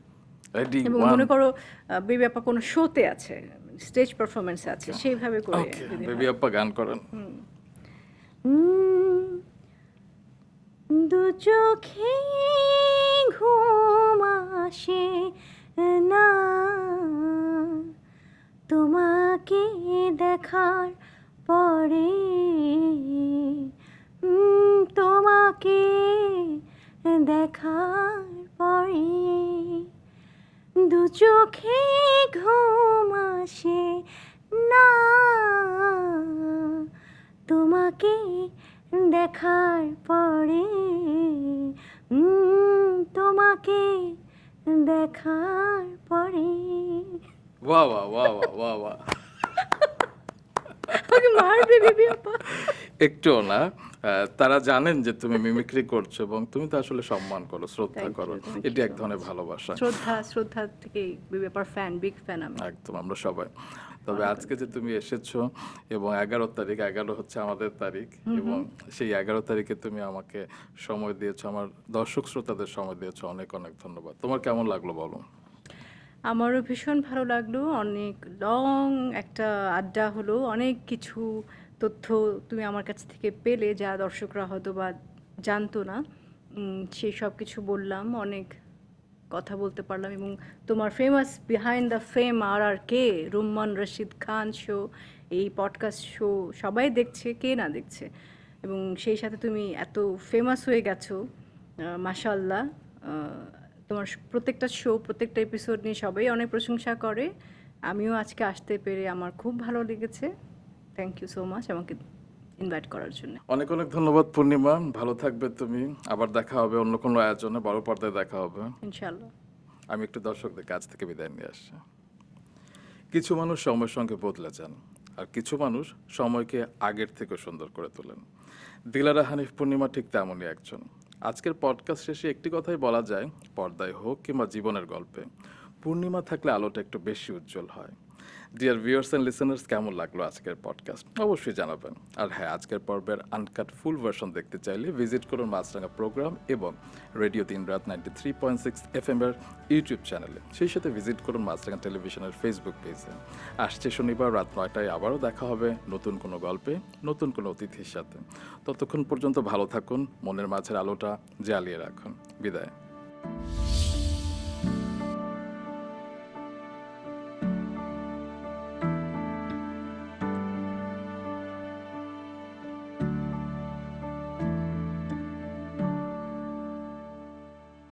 রেডি এবং ওয়ান। মনে করো বেবি আপা কোনো শোতে আছে, স্টেজ পারফরমেন্স আছে, সেইভাবে করে ওকে, যদি বেবি আপা গান করেন। উম, দু চোখে ঘুম আসে না তোমাকে দেখার পরে, তোমাকে দেখার পরে দু চোখে ঘুম আসে না তোমাকে দেখার পরে, তোমাকে দেখার পরে। বাহ বাহ বাহ বাহ বাহ বাহ। আমাকে মারবে বেবি আপা। একটুও না, তারা জানেন যে তুমি মিমিক্রি করছো এবং তুমি তো আসলে সম্মান করো, শ্রদ্ধা Thank you, করো, thank এটি you এক so ধরনের much. ভালোবাসা। শ্রদ্ধা থেকে বেবি আপার ফ্যান, বিগ ফ্যান আমি। একদম, আমরা সবাই। তবে আজকে যে তুমি এসেছো এবং 11 তারিখ, 11 হচ্ছে আমাদের তারিখ, এবং সেই 11 তারিখে তুমি আমাকে সময় দিয়েছো, আমার দর্শক শ্রোতাদের সময় দিয়েছো, অনেক অনেক ধন্যবাদ। তোমার কেমন লাগলো বলো? আমারও ভীষণ ভালো লাগলো, অনেক লং একটা আড্ডা হলো, অনেক কিছু তথ্য তুমি আমার কাছ থেকে পেলে যা দর্শকরা হয়তো বা জানতো না। সেই সব কিছু বললাম, অনেক কথা বলতে পারলাম, এবং তোমার famous behind the fame RRK Rumman Rashid Khan show, এই পডকাস্ট শো সবাই দেখছে, কে না দেখছে, এবং সেই সাথে তুমি এত ফেমাস হয়ে গেছো, মাশাল্লাহ। তোমার প্রত্যেকটা শো, প্রত্যেকটা এপিসোড নিয়ে সবাই অনেক প্রশংসা করে। আমিও আজকে আসতে পেরে আমার খুব ভালো লেগেছে। থ্যাংক ইউ সো মাচ আমাকে ইনভাইট করার জন্য। অনেক অনেক ধন্যবাদ পূর্ণিমা, ভালো থাকবে তুমি। আবার দেখা হবে অন্য কোনো আয়োজনে, বড় পর্দায় দেখা হবে ইনশাল্লাহ। আমি একটু দর্শকদের কাছ থেকে বিদায় নিয়ে আসছি। কিছু মানুষ সময়ের সঙ্গে বদলে যান, আর কিছু মানুষ সময়কে আগের থেকে সুন্দর করে তোলেন। দিলারা হানিফ পূর্ণিমা ঠিক তেমনই একজন। আজকের পডকাস্ট শেষে একটি কথাই বলা যায়, পর্দায় হোক কিংবা জীবনের গল্পে, পূর্ণিমা থাকলে আলোটা একটু বেশি উজ্জ্বল হয়। ডিয়ার ভিউয়ার্স অ্যান্ড লিসেনার্স, কেমন লাগলো আজকের পডকাস্ট অবশ্যই জানাবেন। আর হ্যাঁ, আজকের পর্বের আনকাট ফুল ভার্সন দেখতে চাইলে ভিজিট করুন মাছরাঙা প্রোগ্রাম এবং রেডিও 3 রাত 93.6 FM এর ইউটিউব চ্যানেলে। সেই সাথে ভিজিট করুন মাছরাঙা টেলিভিশনের ফেসবুক পেজে। আসছে শনিবার রাত 9টায় আবারও দেখা হবে নতুন কোনো গল্পে, নতুন কোনো অতিথির সাথে। ততক্ষণ পর্যন্ত ভালো থাকুন, মনের মাঝের আলোটা জ্বালিয়ে রাখুন। বিদায়।